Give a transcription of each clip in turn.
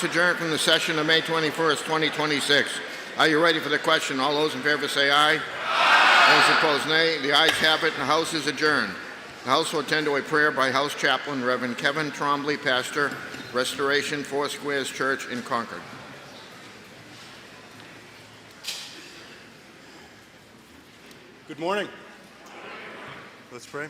House adjourned from the session of May 21st, 2026. Are you ready for the question? All those in favor say aye. Those opposed, nay. The ayes have it, and the House is adjourned. The House will attend to a prayer by House Chaplain Reverend Kevin Trombley, Pastor, Restoration Four Squares Church in Concord. Good morning. Let's pray.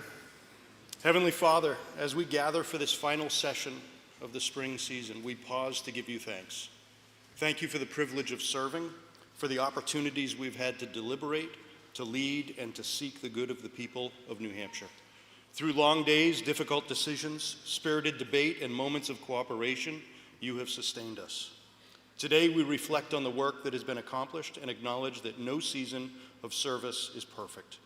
Heavenly Father, as we gather for this final session of the spring season, we pause to give you thanks. Thank you for the privilege of serving, for the opportunities we've had to deliberate, to lead, and to seek the good of the people of New Hampshire. Through long days, difficult decisions, spirited debate, and moments of cooperation, you have sustained us. Today, we reflect on the work that has been accomplished and acknowledge that no season of service is perfect.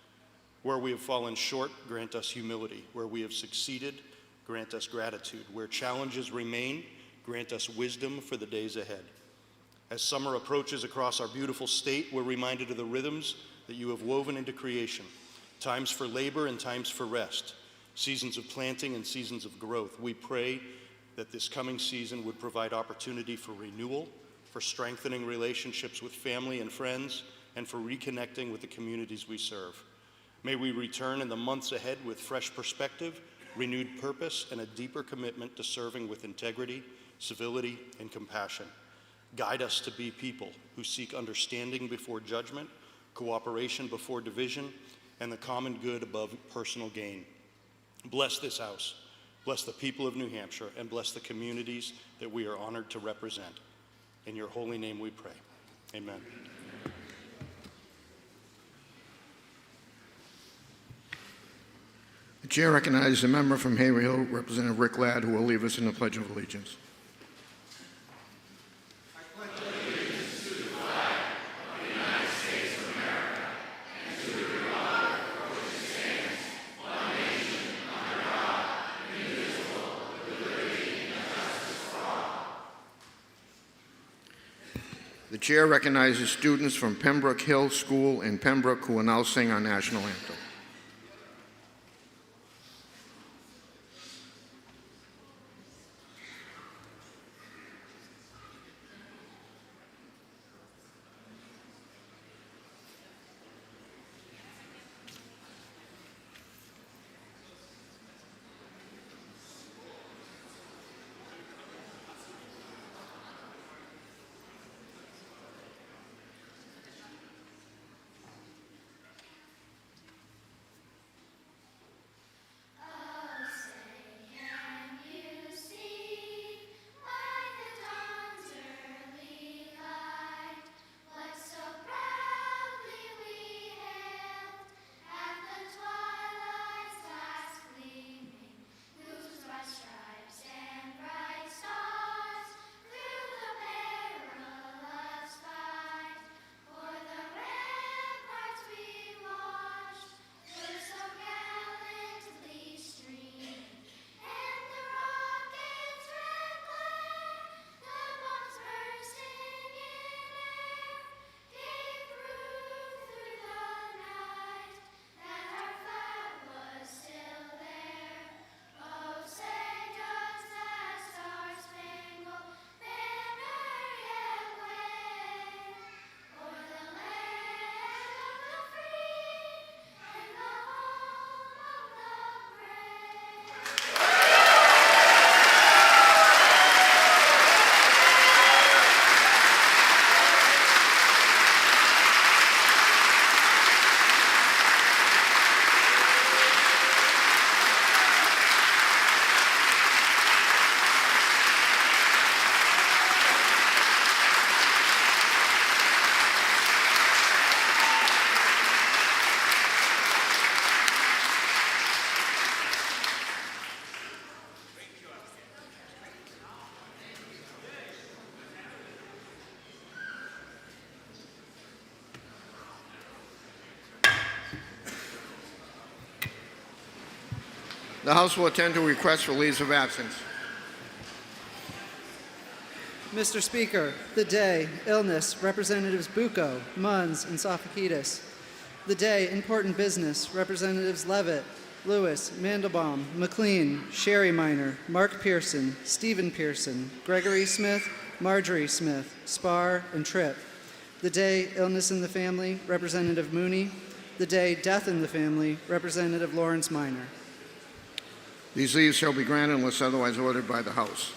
Where we have fallen short, grant us humility. Where we have succeeded, grant us gratitude. Where challenges remain, grant us wisdom for the days ahead. As summer approaches across our beautiful state, we're reminded of the rhythms that you have woven into creation. Times for labor and times for rest, seasons of planting and seasons of growth. We pray that this coming season would provide opportunity for renewal, for strengthening relationships with family and friends, and for reconnecting with the communities we serve. May we return in the months ahead with fresh perspective, renewed purpose, and a deeper commitment to serving with integrity, civility, and compassion. Guide us to be people who seek understanding before judgment, cooperation before division, and the common good above personal gain. Bless this House, bless the people of New Hampshire, and bless the communities that we are honored to represent. In your holy name we pray. Amen. The chair recognizes a member from Haverhill, Representative Rick Ladd, who will lead us in the Pledge of Allegiance. The chair recognizes students from Pembroke Hill School in Pembroke who will now sing our national anthem. The House will attend to requests for leaves of absence. Mr. Speaker, the day, illness, Representatives Bucco, Munns, and Sofakidis. The day, important business, Representatives Levitt, Lewis, Mandelbaum, McLean, Sherry Minor, Mark Pearson, Stephen Pearson, Gregory Smith, Marjorie Smith, Spar, and Tripp. The day illness in the family, Representative Mooney. The day death in the family, Representative Lawrence Minor. These leaves shall be granted unless otherwise ordered by the House.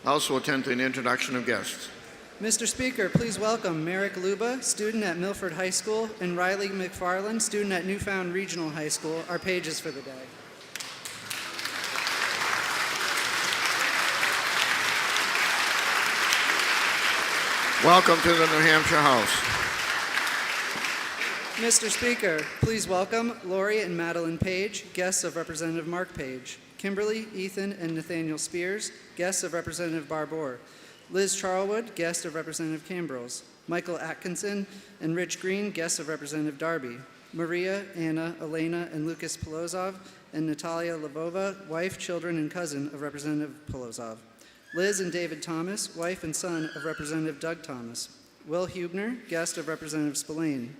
The House will attend to an introduction of guests. Mr. Speaker, please welcome Merrick Luba, student at Milford High School, and Riley McFarland, student at Newfound Regional High School, our pages for the day. Welcome to the New Hampshire House. Mr. Speaker, please welcome Lori and Madeline Page, guests of Representative Mark Page, Kimberly, Ethan, and Nathaniel Spears, guests of Representative Barbour, Liz Charlwood, guest of Representative Cambrils, Michael Atkinson and Rich Green, guests of Representative Darby, Maria, Anna, Elena, and Lucas Polozov, and Natalia Lvova, wife, children, and cousin of Representative Polozov, Liz and David Thomas, wife and son of Representative Doug Thomas, Will Hubner, guest of Representative Spillane,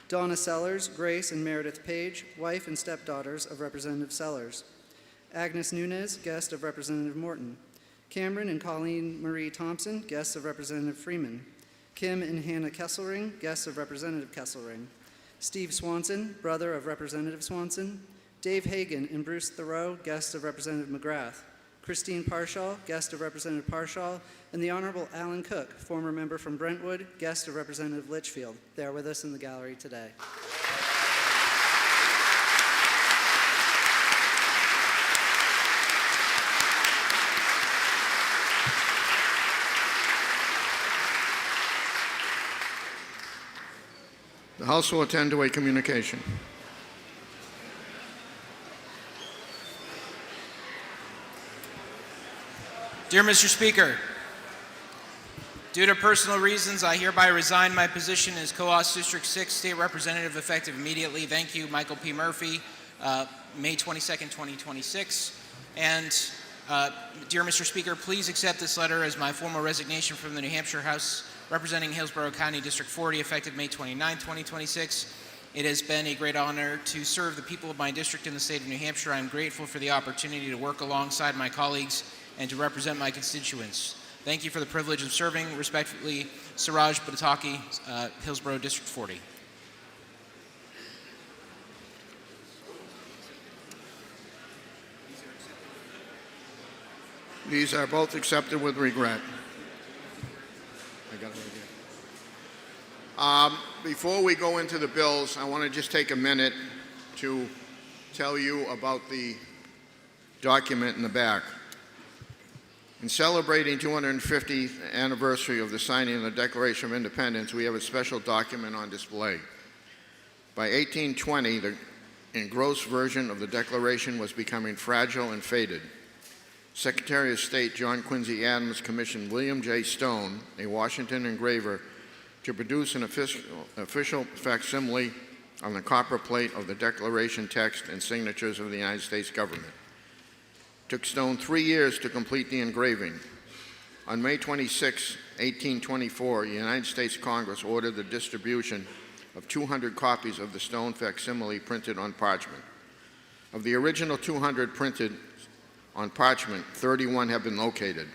Donna Sellers, Grace, and Meredith Page, wife and stepdaughters of Representative Sellers, Agnes Nunez, guest of Representative Morton, Cameron and Colleen Marie Thompson, guests of Representative Freeman, Kim and Hannah Kesselring, guests of Representative Kesselring, Steve Swanson, brother of Representative Swanson, Dave Hagan and Bruce Thoreau, guests of Representative McGrath, Christine Parshall, guest of Representative Parshall, and the Honorable Alan Cook, former member from Brentwood, guest of Representative Litchfield. They are with us in the gallery today. The House will attend to a communication. Dear Mr. Speaker, due to personal reasons, I hereby resign my position as Co-Op District 6 State Representative effective immediately. Thank you, Michael P. Murphy, May 22nd, 2026. And dear Mr. Speaker, please accept this letter as my formal resignation from the New Hampshire House representing Hillsborough County District 40 effective May 29, 2026. It has been a great honor to serve the people of my district in the state of New Hampshire. I'm grateful for the opportunity to work alongside my colleagues and to represent my constituents. Thank you for the privilege of serving. Respectfully, Suraj Bataki, Hillsborough District 40. These are both accepted with regret. I got it right here. Before we go into the bills, I want to just take a minute to tell you about the document in the back. In celebrating 250th anniversary of the signing of the Declaration of Independence, we have a special document on display. By 1820, the engrossed version of the Declaration was becoming fragile and faded. Secretary of State John Quincy Adams commissioned William J. Stone, a Washington engraver, to produce an official facsimile on the copper plate of the Declaration text and signatures of the United States government. It took Stone 3 years to complete the engraving. On May 26, 1824, the United States Congress ordered the distribution of 200 copies of the Stone facsimile printed on parchment. Of the original 200 printed on parchment, 31 have been located.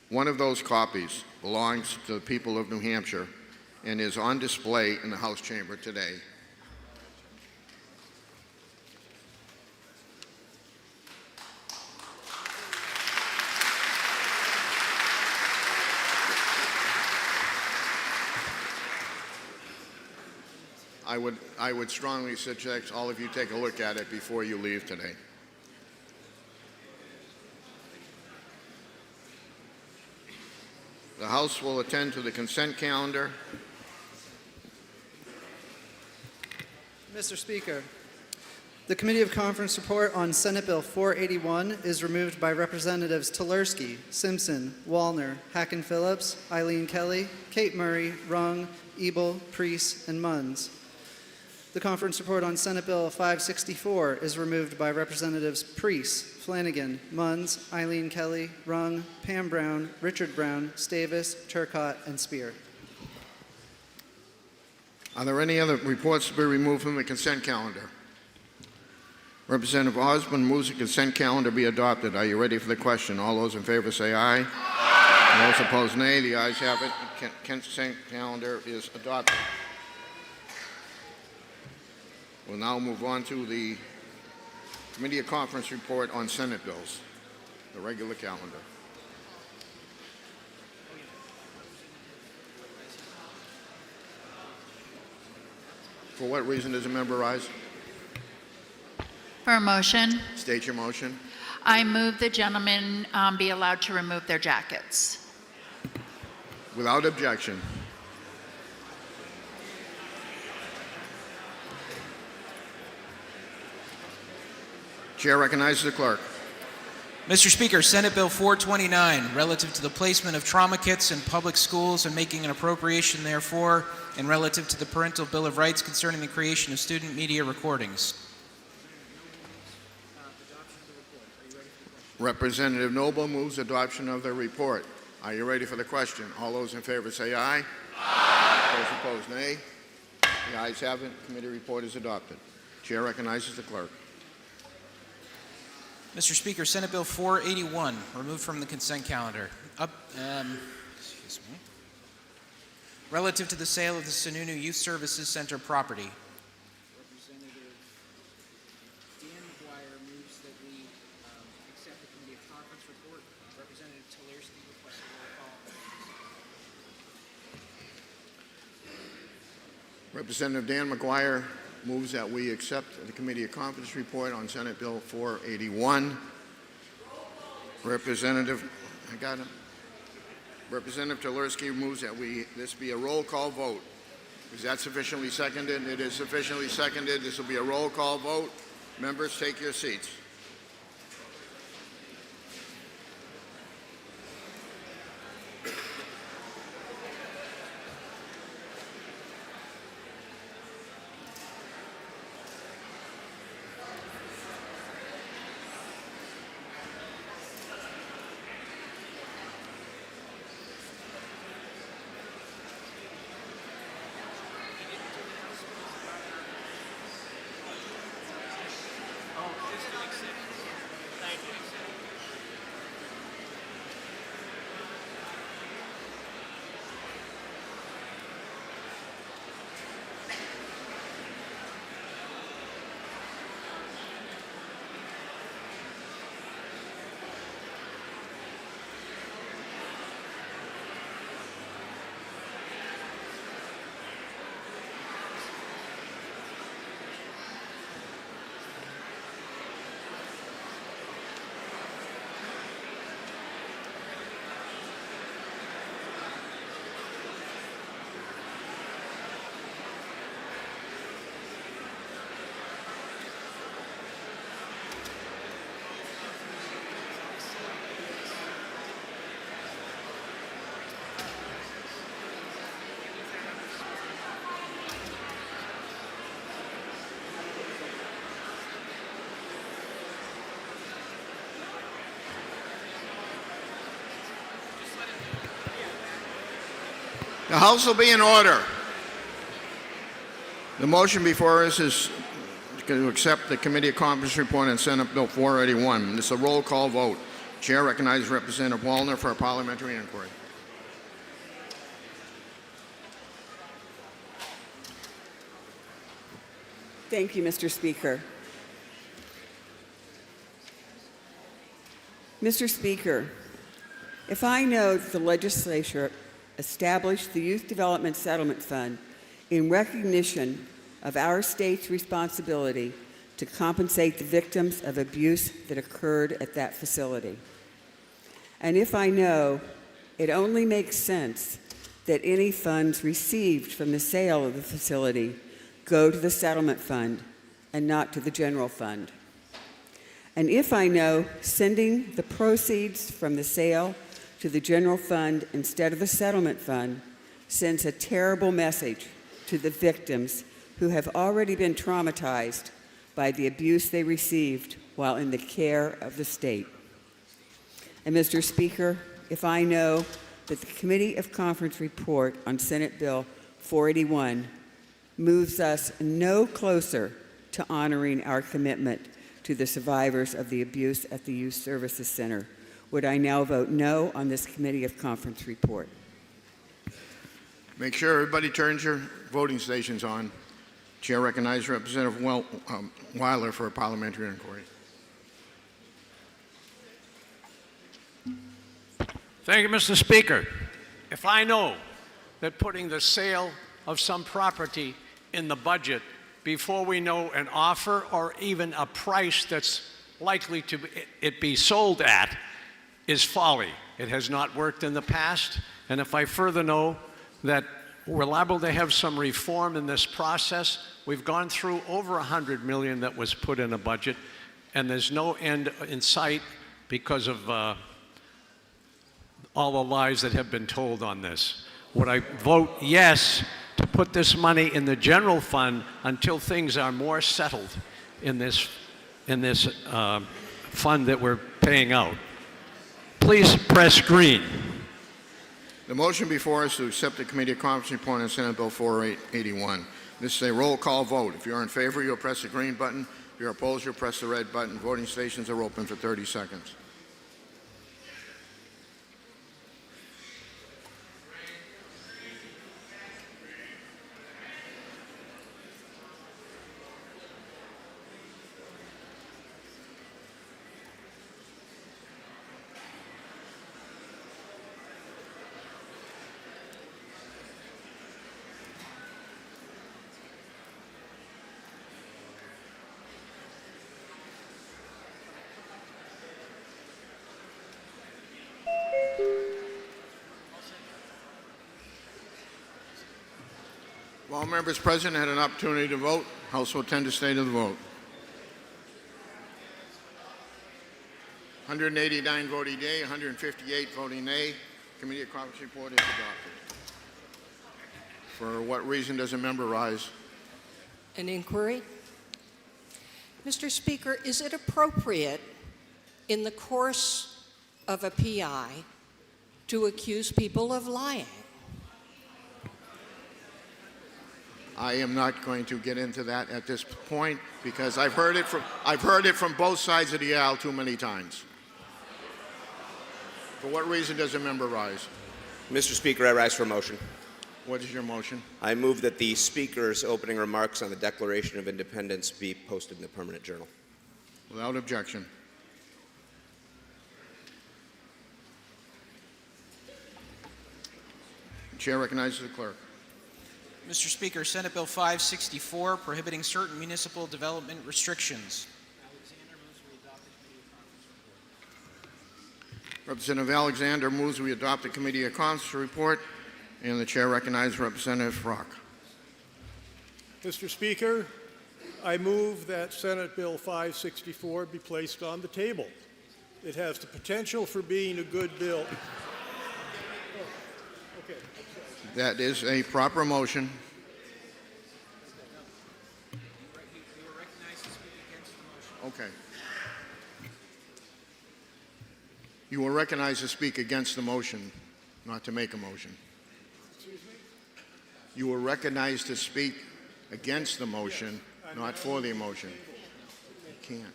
One of those copies belongs to the people of New Hampshire and is on display in the House chamber today. I would strongly suggest all of you take a look at it before you leave today. The House will attend to the consent calendar. Mr. Speaker, the Committee of Conference report on Senate Bill 481 is removed by Representatives Tulerski, Simpson, Wallner, Hacken-Phillips, Eileen Kelly, Kate Murray, Rung, Ebel, Priest, and Munns. The conference report on Senate Bill 564 is removed by Representatives Priest, Flanagan, Munns, Eileen Kelly, Rung, Pam Brown, Richard Brown, Stavis, Turcott, and Spear. Are there any other reports to be removed from the consent calendar? Representative Osborne moves the consent calendar be adopted. Are you ready for the question? All those in favor say aye. Aye. Those opposed, nay. The ayes have it. The consent calendar is adopted. We'll now move on to the Committee of Conference report on Senate bills, the regular calendar. For what reason does a member rise? For a motion, State your motion. I move the gentlemen be allowed to remove their jackets. Without objection. Chair recognizes the clerk. Mr. Speaker, Senate Bill 429, relative to the placement of trauma kits in public schools and making an appropriation therefore, and relative to the Parental Bill of Rights concerning the creation of student media recordings. Representative Noble moves adoption of the report. Are you ready for the question? All those in favor say aye. Aye. Those opposed, nay. The ayes have it. Committee report is adopted. Chair recognizes the clerk. Mr. Speaker, Senate Bill 481, removed from the consent calendar. Excuse me. Relative to the sale of the Sununu Youth Services Center property. Representative Dan McGuire moves that we accept the Committee of Conference report. Representative Tularsky requests a roll call. Representative Dan McGuire moves that we accept the Committee of Conference report on Senate Bill 481. Representative Tularsky moves that this be a roll call vote. Is that sufficiently seconded? It is sufficiently seconded. This will be a roll call vote. Members, take your seats. The House will be in order. The motion before us is to accept the Committee of Conference report on Senate Bill 481. This is a roll call vote. Chair recognizes Representative Wallner for a parliamentary inquiry. Thank you, Mr. Speaker. Mr. Speaker, if I know that the legislature established the Youth Development Settlement Fund in recognition of our state's responsibility to compensate the victims of abuse that occurred at that facility, and if I know it only makes sense that any funds received from the sale of the facility go to the settlement fund and not to the general fund, and if I know sending the proceeds from the sale to the general fund instead of the settlement fund sends a terrible message to the victims who have already been traumatized by the abuse they received while in the care of the state. And Mr. Speaker, if I know that the Committee of Conference report on Senate Bill 481 moves us no closer to honoring our commitment to the survivors of the abuse at the Youth Services Center. Would I now vote no on this Committee of Conference report? Make sure everybody turns your voting stations on. Chair recognizes Representative Weiler for a parliamentary inquiry. Thank you, Mr. Speaker. If I know that putting the sale of some property in the budget before we know an offer or even a price that's likely to be sold at is folly. It has not worked in the past, and if I further know that we're liable to have some reform in this process, we've gone through over $100 million that was put in a budget, and there's no end in sight because of all the lies that have been told on this. Would I vote yes to put this money in the general fund until things are more settled in this fund that we're paying out? Please press green. The motion before us to accept the Committee of Conference report on Senate Bill 4881. This is a roll call vote. If you're in favor, you'll press the green button. If you're opposed, you'll press the red button. Voting stations are open for 30 seconds. All members present had an opportunity to vote. House will attend to state of the vote. 189 voting yea, 158 voting nay. Committee of Conference report is adopted. For what reason does a member rise? An inquiry. Mr. Speaker, is it appropriate in the course of a PI to accuse people of lying? I am not going to get into that at this point because I've heard it from both sides of the aisle too many times. For what reason does a member rise? Mr. Speaker, I rise for a motion. What is your motion? I move that the Speaker's opening remarks on the Declaration of Independence be posted in the Permanent Journal. Without objection. The chair recognizes the clerk. Mr. Speaker, Senate Bill 564, prohibiting certain municipal development restrictions. Representative Alexander moves we adopt the Committee of Conference report, and the chair recognizes Representative Rock. Mr. Speaker, I move that Senate Bill 564 be placed on the table. It has the potential for being a good bill. Okay. That is a proper motion. Okay. You were recognized to speak against the motion, not to make a motion. You were recognized to speak against the motion, not for the motion. You can't.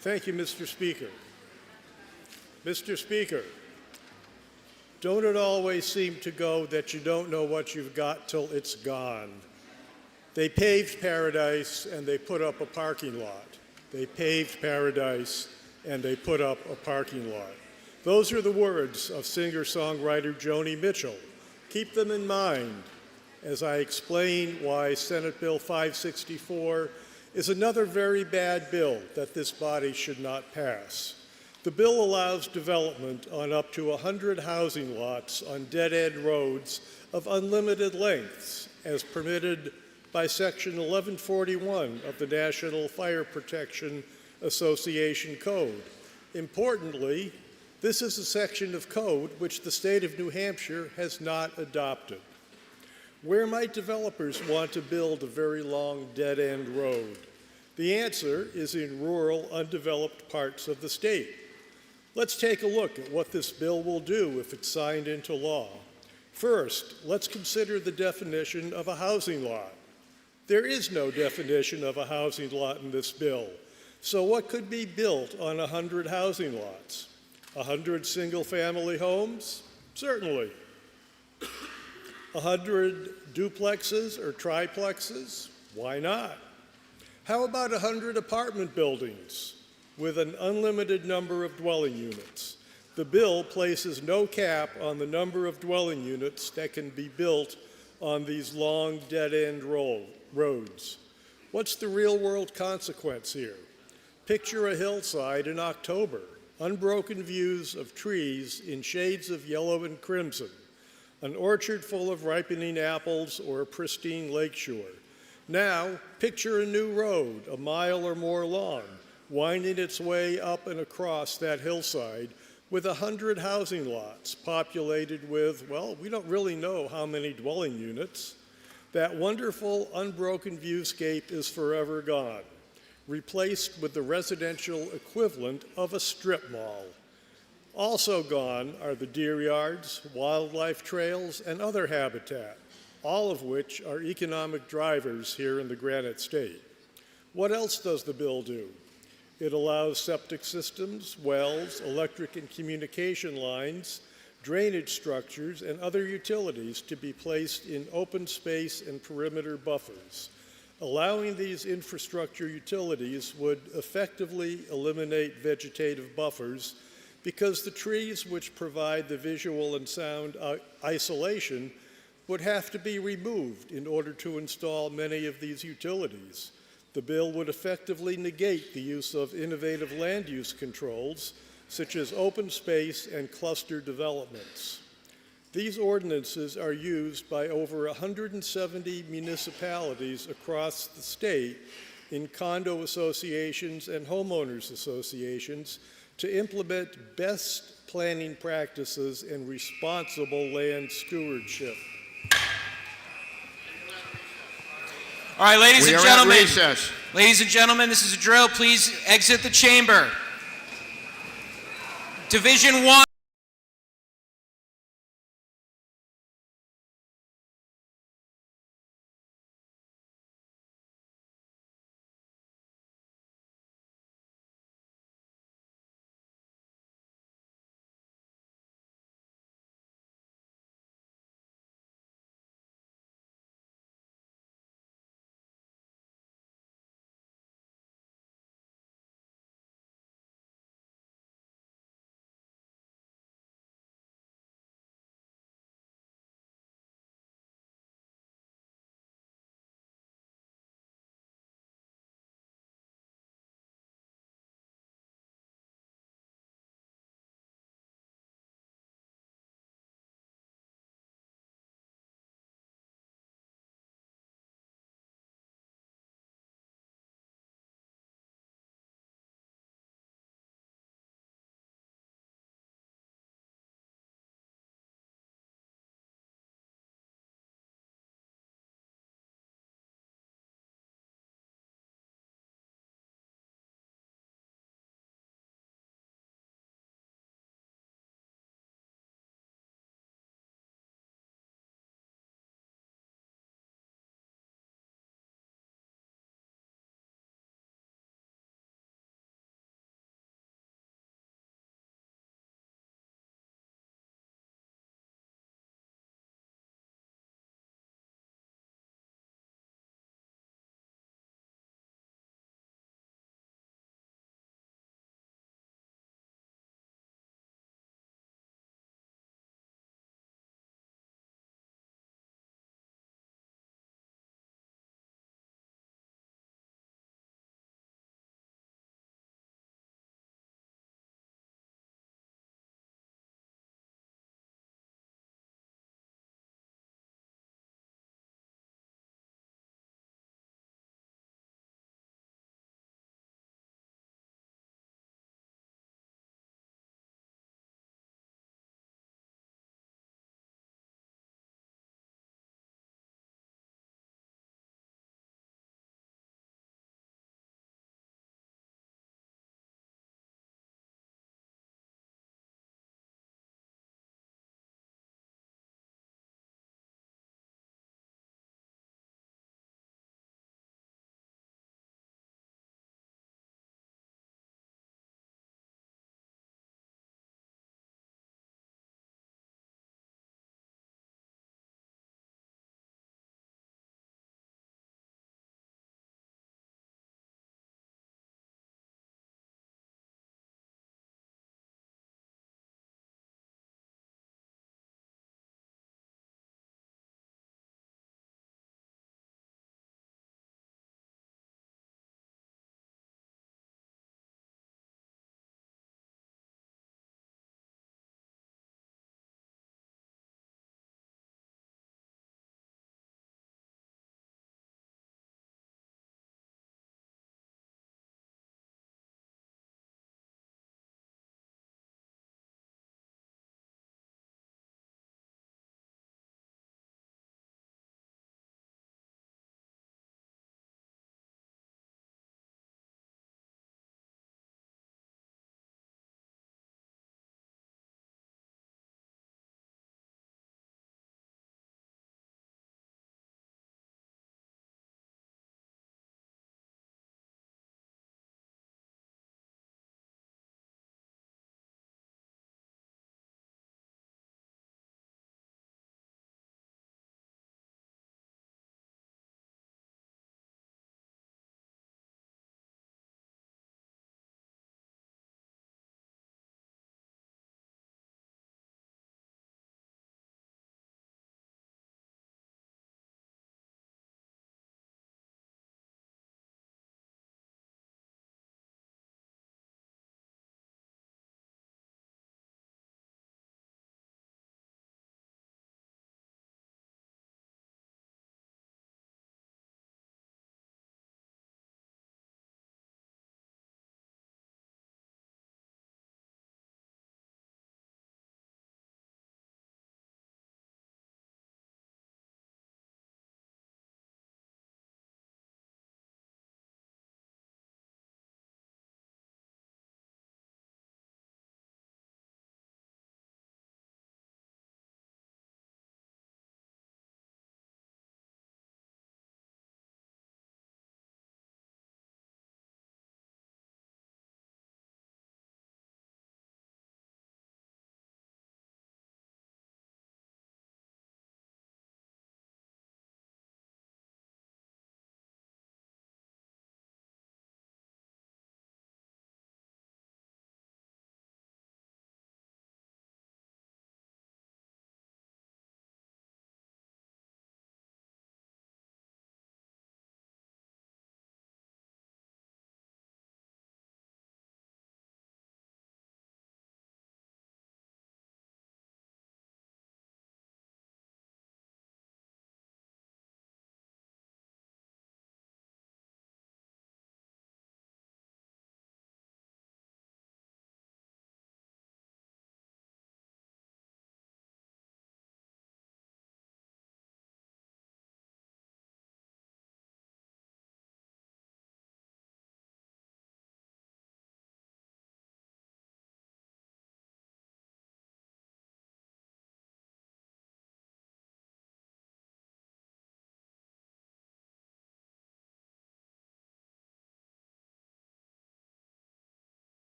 Thank you, Mr. Speaker. Mr. Speaker, don't it always seem to go that you don't know what you've got till it's gone? They paved Paradise and they put up a parking lot. They paved Paradise and they put up a parking lot. Those are the words of singer-songwriter Joni Mitchell. Keep them in mind as I explain why Senate Bill 564 is another very bad bill that this body should not pass. The bill allows development on up to 100 housing lots on dead-end roads of unlimited lengths, as permitted by Section 1141 of the National Fire Protection Association Code. Importantly, this is a section of code which the state of New Hampshire has not adopted. Where might developers want to build a very long dead-end road? The answer is in rural, undeveloped parts of the state. Let's take a look at what this bill will do if it's signed into law. First, let's consider the definition of a housing lot. There is no definition of a housing lot in this bill. So what could be built on 100 housing lots? 100 single-family homes? Certainly. 100 duplexes or triplexes? Why not? How about 100 apartment buildings with an unlimited number of dwelling units? The bill places no cap on the number of dwelling units that can be built on these long dead-end roads. What's the real-world consequence here? Picture a hillside in October, unbroken views of trees in shades of yellow and crimson, an orchard full of ripening apples, or a pristine lakeshore. Now, picture a new road, a mile or more long, winding its way up and across that hillside with 100 housing lots populated with, well, we don't really know how many dwelling units. That wonderful, unbroken viewscape is forever gone, replaced with the residential equivalent of a strip mall. Also gone are the deer yards, wildlife trails, and other habitat, all of which are economic drivers here in the Granite State. What else does the bill do? It allows septic systems, wells, electric and communication lines, drainage structures, and other utilities to be placed in open space and perimeter buffers. Allowing these infrastructure utilities would effectively eliminate vegetative buffers because the trees which provide the visual and sound isolation would have to be removed in order to install many of these utilities. The bill would effectively negate the use of innovative land use controls, such as open space and cluster developments. These ordinances are used by over 170 municipalities across the state in condo associations and homeowners associations to implement best planning practices and responsible land stewardship. All right, ladies We and are at gentlemen. recess. Ladies and gentlemen, this is a drill. Please exit the chamber. Division 1.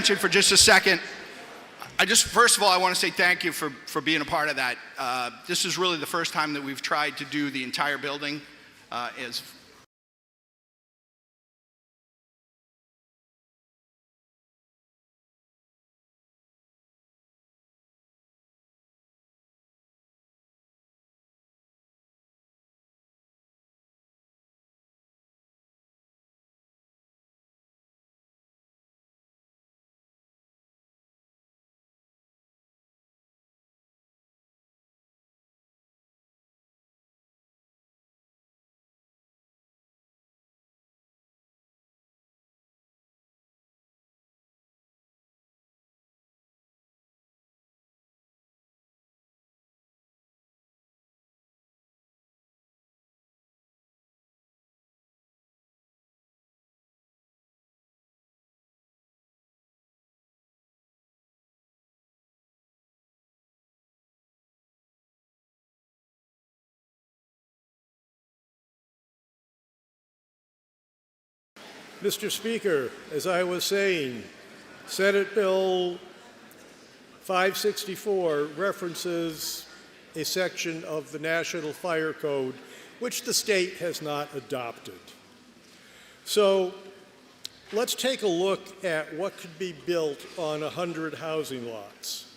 For just a second, first of all, I want to say thank you for being a part of that. This is really the first time that we've tried to do the entire building as Mr. Speaker, as I was saying, Senate Bill 564 references a section of the National Fire Code which the state has not adopted. So let's take a look at what could be built on 100 housing lots.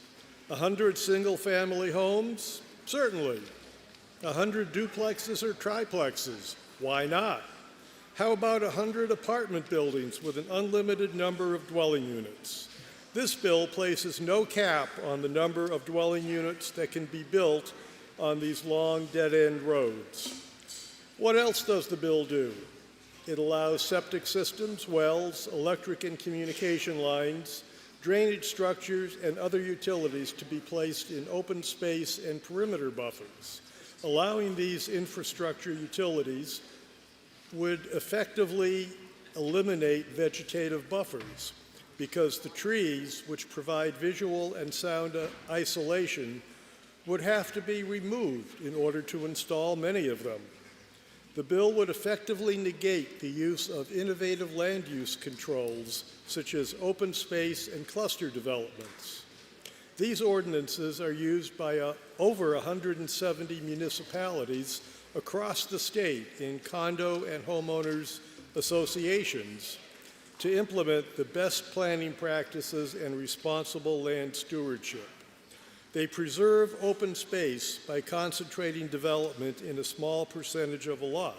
100 single-family homes? Certainly. 100 duplexes or triplexes? Why not? How about 100 apartment buildings with an unlimited number of dwelling units? This bill places no cap on the number of dwelling units that can be built on these long dead-end roads. What else does the bill do? It allows septic systems, wells, electric and communication lines, drainage structures, and other utilities to be placed in open space and perimeter buffers. Allowing these infrastructure utilities would effectively eliminate vegetative buffers because the trees, which provide visual and sound isolation, would have to be removed in order to install many of them. The bill would effectively negate the use of innovative land use controls such as open space and cluster developments. These ordinances are used by over 170 municipalities across the state in condo and homeowners associations to implement the best planning practices and responsible land stewardship. They preserve open space by concentrating development in a small percentage of a lot.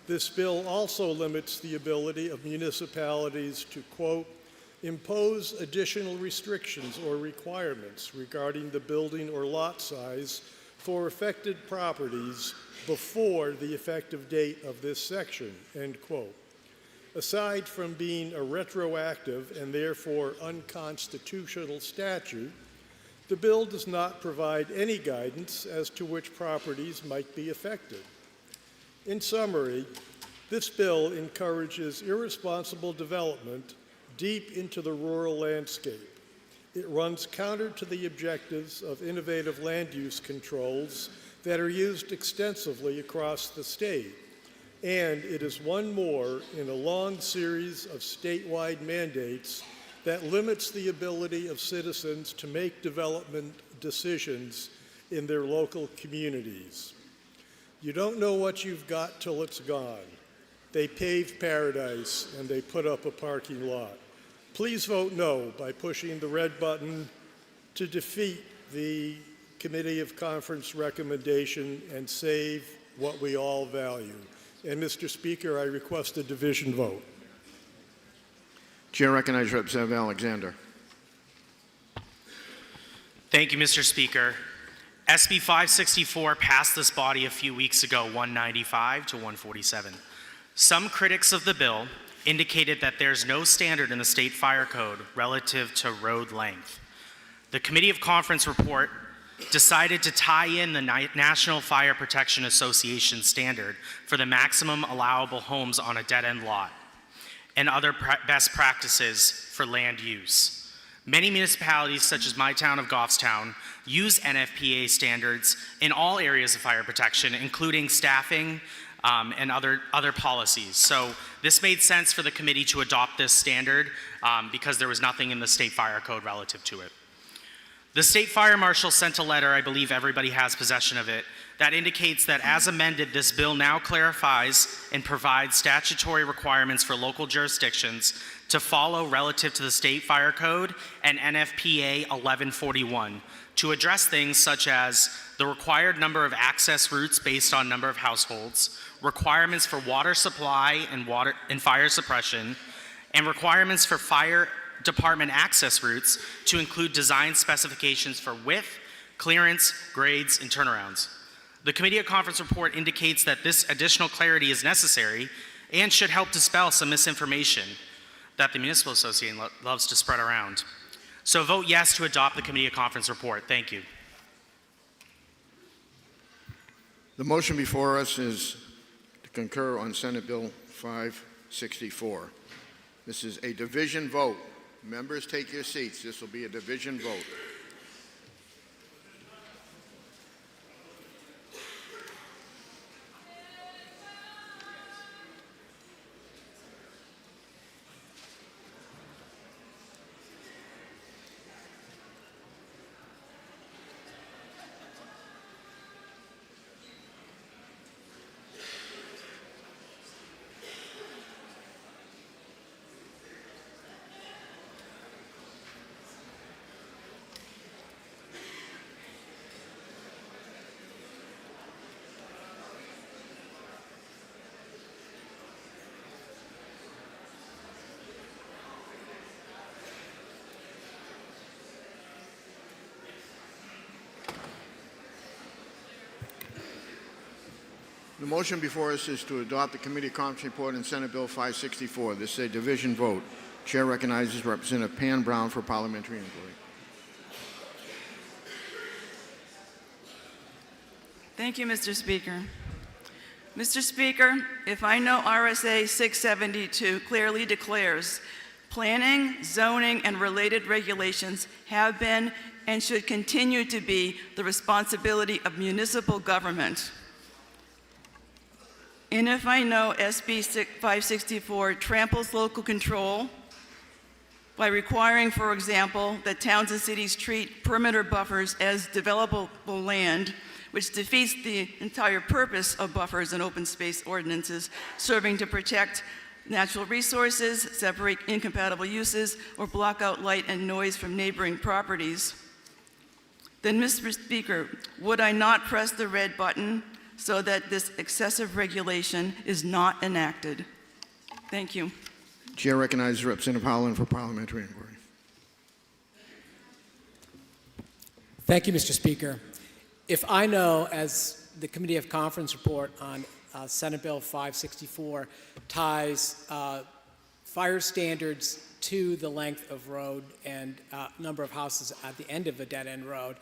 This bill also limits the ability of municipalities to, quote, impose additional restrictions or requirements regarding the building or lot size for affected properties before the effective date of this section, end quote. Aside from being a retroactive and therefore unconstitutional statute, the bill does not provide any guidance as to which properties might be affected. In summary, this bill encourages irresponsible development deep into the rural landscape. It runs counter to the objectives of innovative land use controls that are used extensively across the state. And it is one more in a long series of statewide mandates that limits the ability of citizens to make development decisions in their local communities. You don't know what you've got till it's gone. They paved paradise and they put up a parking lot. Please vote no by pushing the red button to defeat the Committee of Conference recommendation and save what we all value. And Mr. Speaker, I request a division vote. Chair recognizes Representative Alexander. Thank you, Mr. Speaker. SB 564 passed this body a few weeks ago, 195 to 147. Some critics of the bill indicated that there's no standard in the state fire code relative to road length. The Committee of Conference report decided to tie in the National Fire Protection Association standard for the maximum allowable homes on a dead-end lot and other best practices for land use. Many municipalities, such as my town of Goffstown, use NFPA standards in all areas of fire protection, including staffing, and other policies. So this made sense for the committee to adopt this standard because there was nothing in the state fire code relative to it. The state fire marshal sent a letter, I believe everybody has possession of it, that indicates that as amended, this bill now clarifies and provides statutory requirements for local jurisdictions to follow relative to the state fire code and NFPA 1141 to address things such as the required number of access routes based on number of households, requirements for water supply and fire suppression, and requirements for fire department access routes to include design specifications for width, clearance, grades, and turnarounds. The Committee of Conference report indicates that this additional clarity is necessary and should help dispel some misinformation that the Municipal Association loves to spread around. So vote yes to adopt the Committee of Conference report. Thank you. The motion before us is to concur on Senate Bill 564. This is a division vote. Members, take your seats. This will be a division vote. The motion before us is to adopt the Committee of Conference report on Senate Bill 564. This is a division vote. Chair recognizes Representative Pan Brown for parliamentary inquiry. Thank you, Mr. Speaker. Mr. Speaker, if I know RSA 672 clearly declares planning, zoning, and related regulations have been and should continue to be the responsibility of municipal government. And if I know SB 564 tramples local control by requiring, for example, that towns and cities treat perimeter buffers as developable land, which defeats the entire purpose of buffers and open space ordinances, serving to protect natural resources, separate incompatible uses, or block out light and noise from neighboring properties, then, Mr. Speaker, would I not press the red button so that this excessive regulation is not enacted? Thank you. Chair recognizes Representative Howland for parliamentary inquiry. Thank you, Mr. Speaker. If I know, as the Committee of Conference report on Senate Bill 564 ties fire standards to the length of road and number of houses at the end of a dead-end road,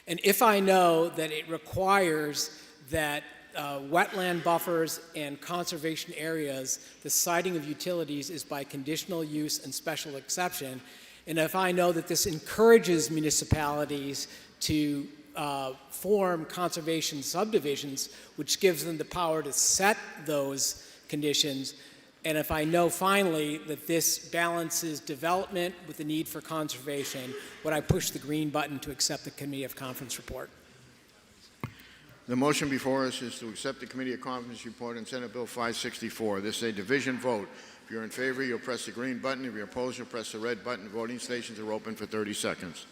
and if I know that it requires that wetland buffers and conservation areas, the siting of utilities is by conditional use and special exception, and if I know that this encourages municipalities to form conservation subdivisions, which gives them the power to set those conditions, and if I know finally that this balances development with the need for conservation, would I push the green button to accept the Committee of Conference report? The motion before us is to accept the Committee of Conference report on Senate Bill 564. This is a division vote. If you're in favor, you'll press the green button. If you're opposed, you'll press the red button. Voting stations are open for 30 seconds.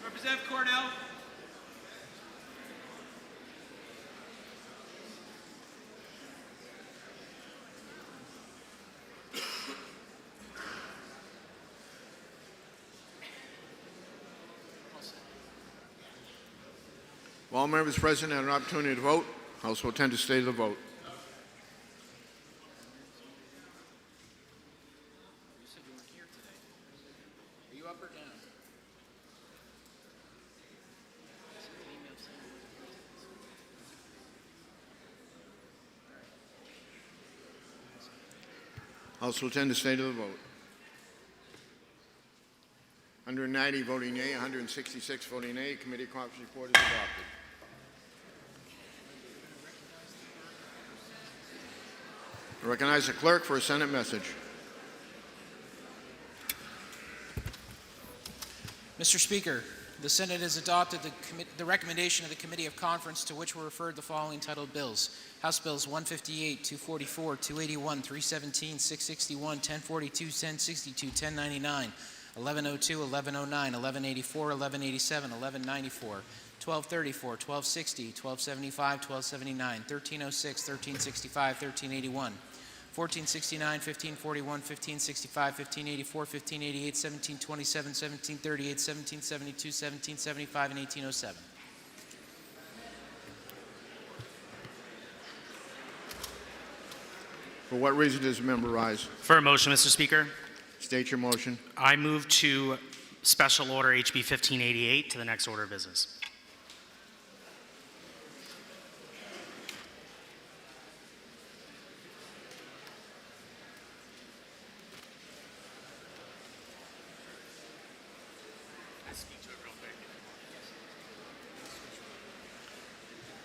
Representative Cornell. All members present had an opportunity to vote. House will attend to state of the vote. Are you up or down? House will attend to state of the vote. 190 voting yea, 166 voting nay. Committee conference report is adopted. I recognize the clerk for a Senate message. Mr. Speaker, the Senate has adopted the recommendation of the Committee of Conference to which were referred the following titled bills. House Bills 158, 244, 281, 317, 661, 1042, 1062, 1099, 1102, 1109, 1184, 1187, 1194, 1234, 1260, 1275, 1279, 1306, 1365, 1381, 1469, 1541, 1565, 1584, 1588, 1727, 1738, 1772, 1775, and 1807. For what reason does the member rise? For a motion, Mr. Speaker, State your motion. I move to special order HB 1588 to the next order of business.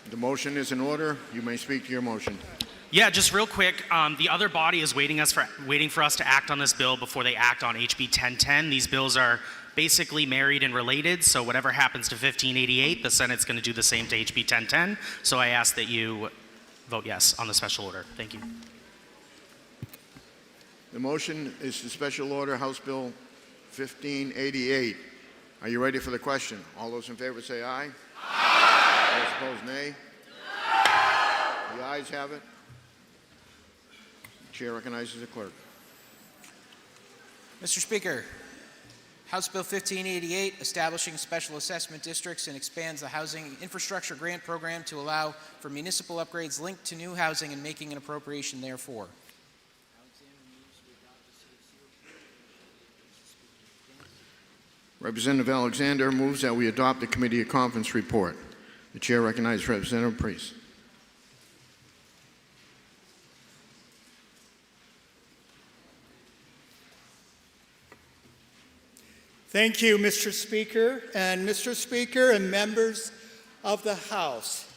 The motion is in order. You may speak to your motion. Yeah, just real quick, the other body is waiting for us to act on this bill before they act on HB 1010. These bills are basically married and related, so whatever happens to 1588, the Senate's going to do the same to HB 1010. So I ask that you vote yes on the special order. Thank you. The motion is to special order House Bill 1588. Are you ready for the question? All those in favor say aye. Aye. Those opposed, nay. The ayes have it. Chair recognizes the clerk. Mr. Speaker, House Bill 1588, establishing special assessment districts and expands the housing infrastructure grant program to allow for municipal upgrades linked to new housing and making an appropriation therefore. Representative Alexander moves that we adopt the Committee of Conference report. The chair recognizes Representative Priest. Thank you, Mr. Speaker, and members of the House.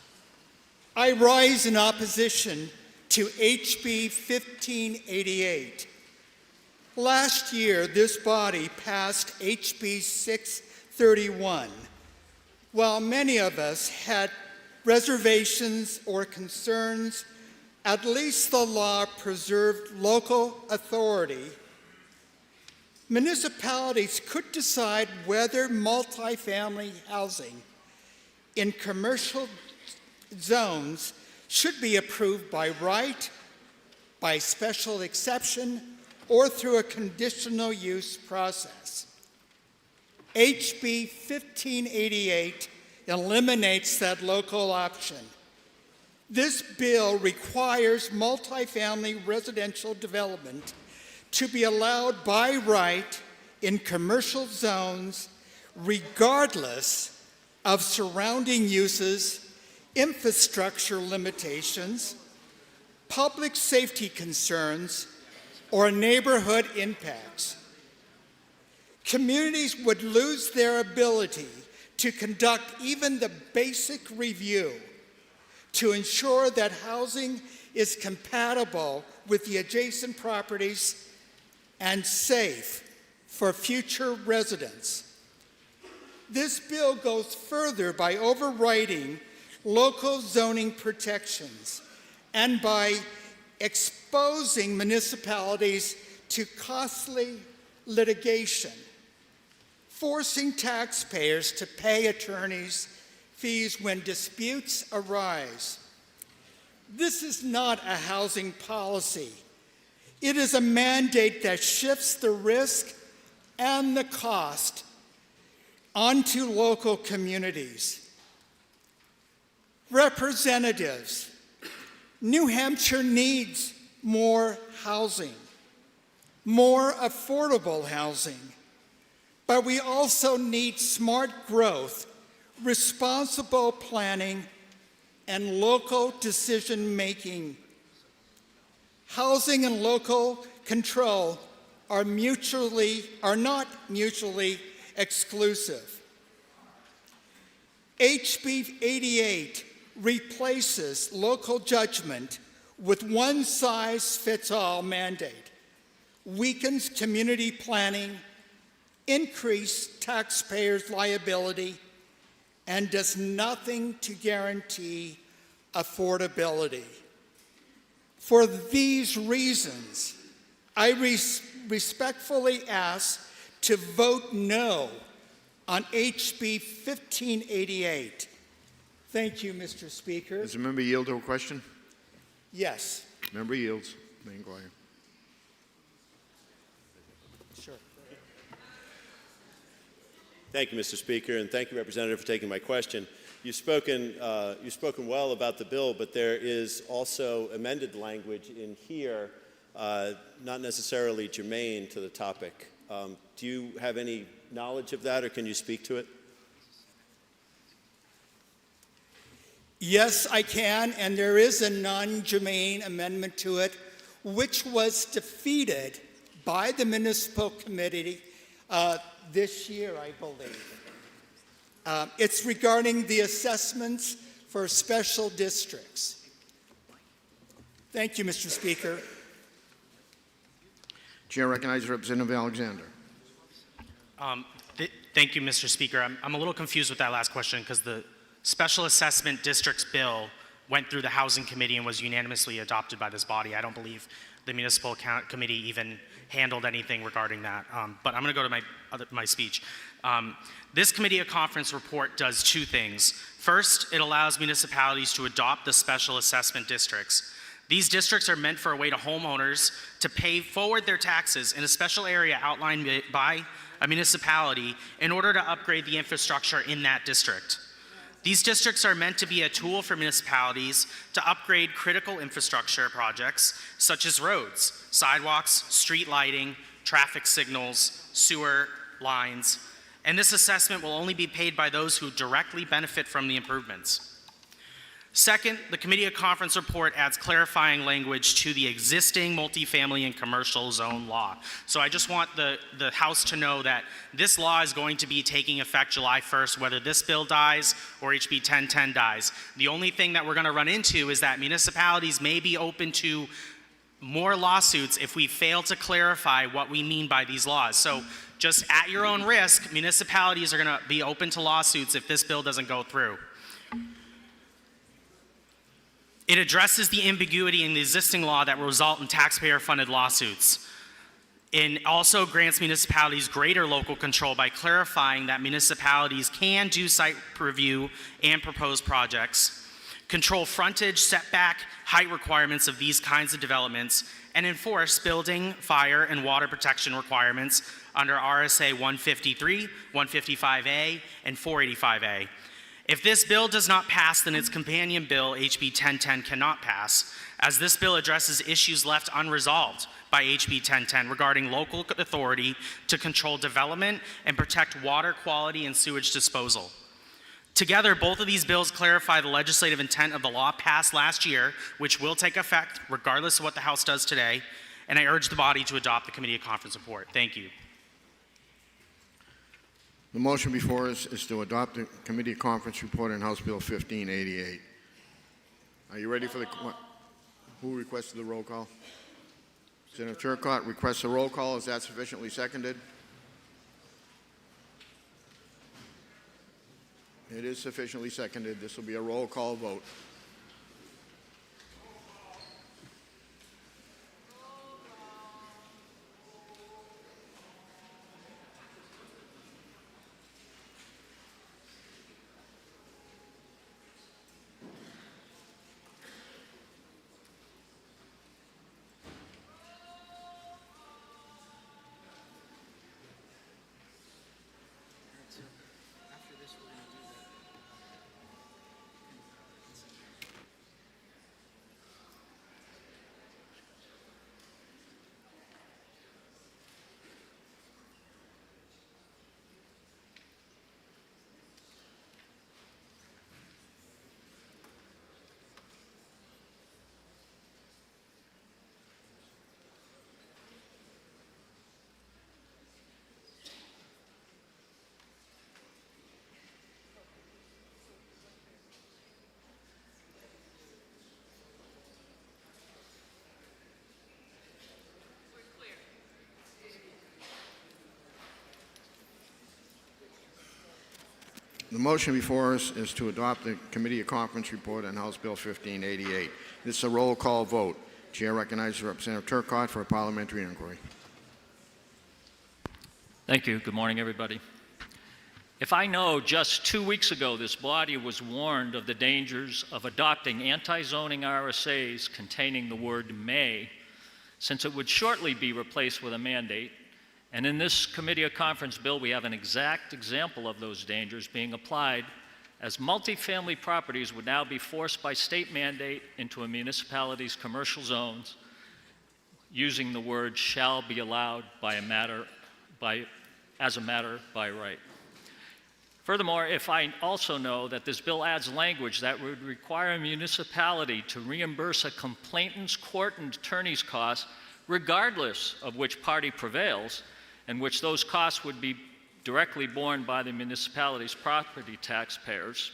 I rise in opposition to HB 1588. Last year, this body passed HB 631. While many of us had reservations or concerns, at least the law preserved local authority. Municipalities could decide whether multifamily housing in commercial zones should be approved by right, by special exception, or through a conditional use process. HB 1588 eliminates that local option. This bill requires multifamily residential development to be allowed by right in commercial zones regardless of surrounding uses, infrastructure limitations, public safety concerns, or neighborhood impacts. Communities would lose their ability to conduct even the basic review to ensure that housing is compatible with the adjacent properties and safe for future residents. This bill goes further by overriding local zoning protections and by exposing municipalities to costly litigation, forcing taxpayers to pay attorneys' fees when disputes arise. This is not a housing policy. It is a mandate that shifts the risk and the cost onto local communities. Representatives, New Hampshire needs more housing, more affordable housing, but we also need smart growth, responsible planning, and local decision-making. Housing and local control are not mutually exclusive. HB 88 replaces local judgment with one-size-fits-all mandate, weakens community planning, increases taxpayers' liability, and does nothing to guarantee affordability. For these reasons, I respectfully ask to vote no on HB 1588. Thank you, Mr. Speaker. Does the member yield to a question? Yes. Member yields. May inquire. Sure. Thank you, Mr. Speaker, and thank you, Representative, for taking my question. You've spoken well about the bill, but there is also amended language in here, not necessarily germane to the topic. Do you have any knowledge of that, or can you speak to it? Yes, I can, and there is a non-germane amendment to it, which was defeated by the municipal committee this year, I believe. It's regarding the assessments for special districts. Thank you, Mr. Speaker. Chair recognizes Representative Alexander. Thank you, Mr. Speaker. I'm a little confused with that last question because the Special Assessment Districts Bill went through the Housing Committee and was unanimously adopted by this body. I don't believe the Municipal Committee even handled anything regarding that. But I'm going to go to my speech. This committee of conference report does two things. First, it allows municipalities to adopt the special assessment districts. These districts are meant for a way to homeowners to pay forward their taxes in a special area outlined by a municipality in order to upgrade the infrastructure in that district. These districts are meant to be a tool for municipalities to upgrade critical infrastructure projects such as roads, sidewalks, street lighting, traffic signals, sewer lines, and this assessment will only be paid by those who directly benefit from the improvements. Second, the Committee of Conference report adds clarifying language to the existing multifamily and commercial zone law. So I just want the House to know that this law is going to be taking effect July 1st, whether this bill dies or HB 1010 dies. The only thing that we're going to run into is that municipalities may be open to more lawsuits if we fail to clarify what we mean by these laws. So just at your own risk, municipalities are going to be open to lawsuits if this bill doesn't go through. It addresses the ambiguity in the existing law that will result in taxpayer-funded lawsuits. It also grants municipalities greater local control by clarifying that municipalities can do site review and propose projects, control frontage, setback, height requirements of these kinds of developments, and enforce building, fire, and water protection requirements under RSA 153, 155A, and 485A. If this bill does not pass, then its companion bill, HB 1010, cannot pass, as this bill addresses issues left unresolved by HB 1010 regarding local authority to control development and protect water quality and sewage disposal. Together, both of these bills clarify the legislative intent of the law passed last year, which will take effect regardless of what the House does today, and I urge the body to adopt the Committee of Conference report. Thank you. The motion before us is to adopt the Committee of Conference report on House Bill 1588. Are you ready for the... Who requested the roll call? Senator Turcott requests a roll call. Is that sufficiently seconded? It is sufficiently seconded. This will be a roll call vote. The motion before us is to adopt the committee of conference report on House Bill 1588. This is a roll call vote. Chair recognizes Representative Turcott for a parliamentary inquiry. Thank you. Good morning, everybody. If I know just 2 weeks ago this body was warned of the dangers of adopting anti-zoning RSAs containing the word may, since it would shortly be replaced with a mandate, and in this committee of conference bill we have an exact example of those dangers being applied, as multifamily properties would now be forced by state mandate into a municipality's commercial zones using the word shall be allowed as a matter by right. Furthermore, if I also know that this bill adds language that would require a municipality to reimburse a complainant's court and attorney's costs regardless of which party prevails, and which those costs would be directly borne by the municipality's property taxpayers,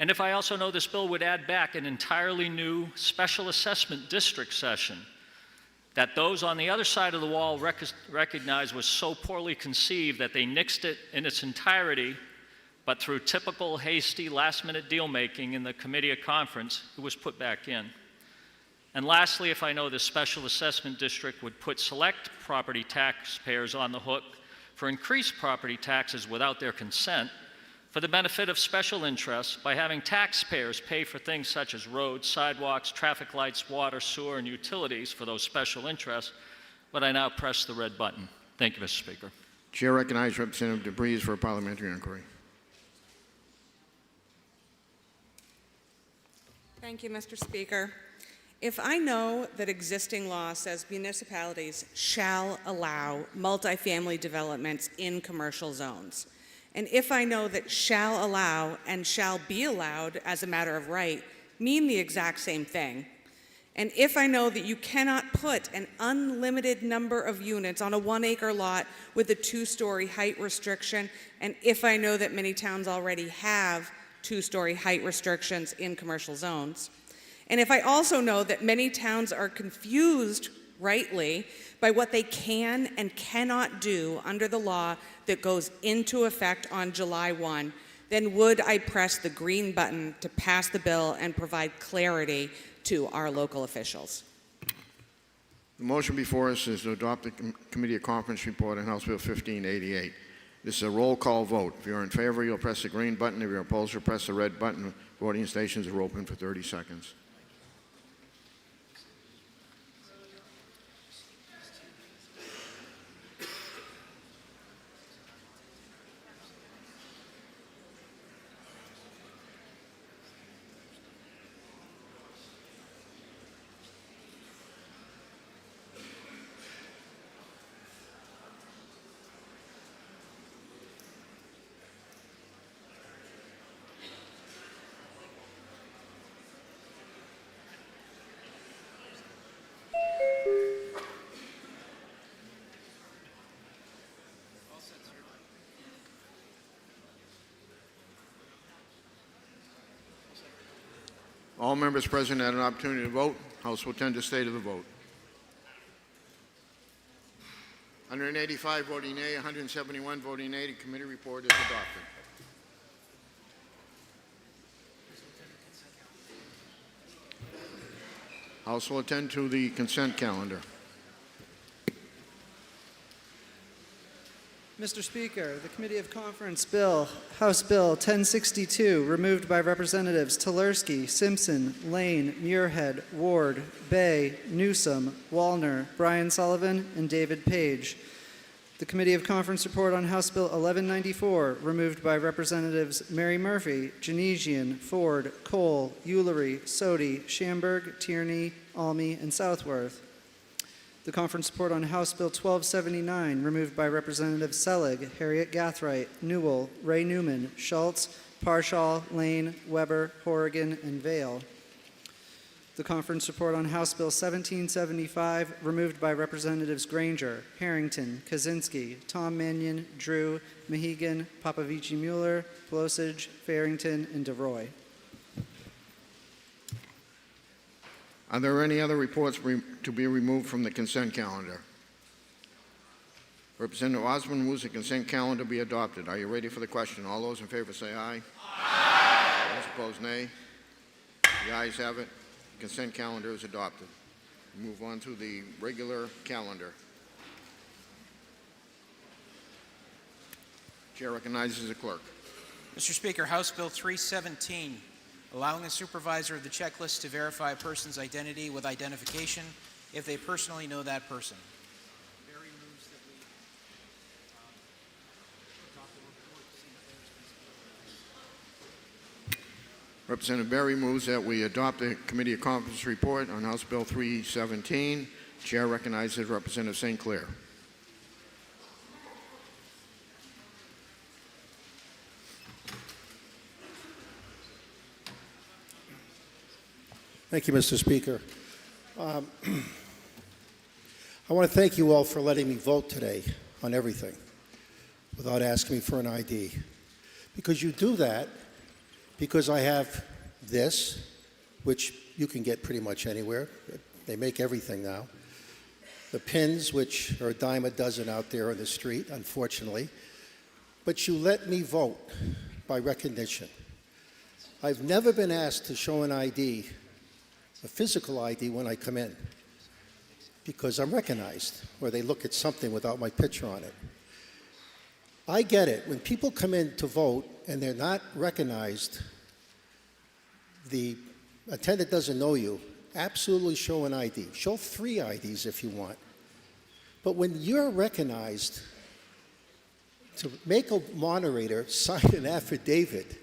and if I also know this bill would add back an entirely new special assessment district session that those on the other side of the wall recognize was so poorly conceived that they nixed it in its entirety, but through typical hasty last-minute deal-making in the committee of conference, it was put back in. And lastly, if I know the special assessment district would put select property taxpayers on the hook for increased property taxes without their consent for the benefit of special interests by having taxpayers pay for things such as roads, sidewalks, traffic lights, water, sewer, and utilities for those special interests, but I now press the red button. Thank you, Mr. Speaker. Chair recognizes Representative DeBreeze for a parliamentary inquiry. Thank you, Mr. Speaker. If I know that existing law says municipalities shall allow multifamily developments in commercial zones, and if I know that shall allow and shall be allowed as a matter of right mean the exact same thing, and if I know that you cannot put an unlimited number of units on a 1-acre lot with a 2-story height restriction, and if I know that many towns already have 2-story height restrictions in commercial zones, and if I also know that many towns are confused, rightly, by what they can and cannot do under the law that goes into effect on July 1, then would I press the green button to pass the bill and provide clarity to our local officials? The motion before us is to adopt the committee of conference report on House Bill 1588. This is a roll call vote. If you're in favor, you'll press the green button. If you're opposed, you'll press the red button. Voting stations are open for 30 seconds. All members present had an opportunity to vote. House will tend to stay to the vote. 185 voting aye, 171 voting nay. The committee report is adopted. House will attend to the consent calendar. Mr. Speaker, the Committee of Conference Bill, House Bill 1062, removed by Representatives Tulersky, Simpson, Lane, Muirhead, Ward, Bay, Newsom, Wallner, Brian Sullivan, and David Page. The Committee of Conference report on House Bill 1194, removed by Representatives Mary Murphy, Janesian, Ford, Cole, Ullery, Sodi, Schamberg, Tierney, Almy, and Southworth. The conference report on House Bill 1279, removed by Representatives Selig, Harriet Gathright, Newell, Ray Newman, Schultz, Parshall, Lane, Weber, Horrigan, and Vale. The conference report on House Bill 1775, removed by Representatives Granger, Harrington, Kaczynski, Tom Mannion, Drew, Mahegan, Popovici-Mueller, Pelosage, Farrington, and DeRoy. Are there any other reports to be removed from the consent calendar? Representative Osborne moves the consent calendar be adopted. Are you ready for the question? All those in favor say aye. Aye. Those opposed, nay. The ayes have it. The consent calendar is adopted. We move on to the regular calendar. Chair recognizes the clerk. Mr. Speaker, House Bill 317, allowing the supervisor of the checklist to verify a person's identity with identification if they personally know that person. Representative Berry moves that we adopt the Committee of Conference report on House Bill 317. Chair recognizes Representative St. Clair. Thank you, Mr. Speaker. I want to thank you all for letting me vote today on everything without asking me for an ID. Because you do that because I have this, which you can get pretty much anywhere. They make everything now. The pins, which are a dime a dozen out there on the street, unfortunately. But you let me vote by recognition. I've never been asked to show an ID, a physical ID, when I come in, because I'm recognized, or they look at something without my picture on it. I get it. When people come in to vote and they're not recognized, the attendant doesn't know you, absolutely show an ID. Show 3 IDs if you want. But when you're recognized, to make a moderator sign an affidavit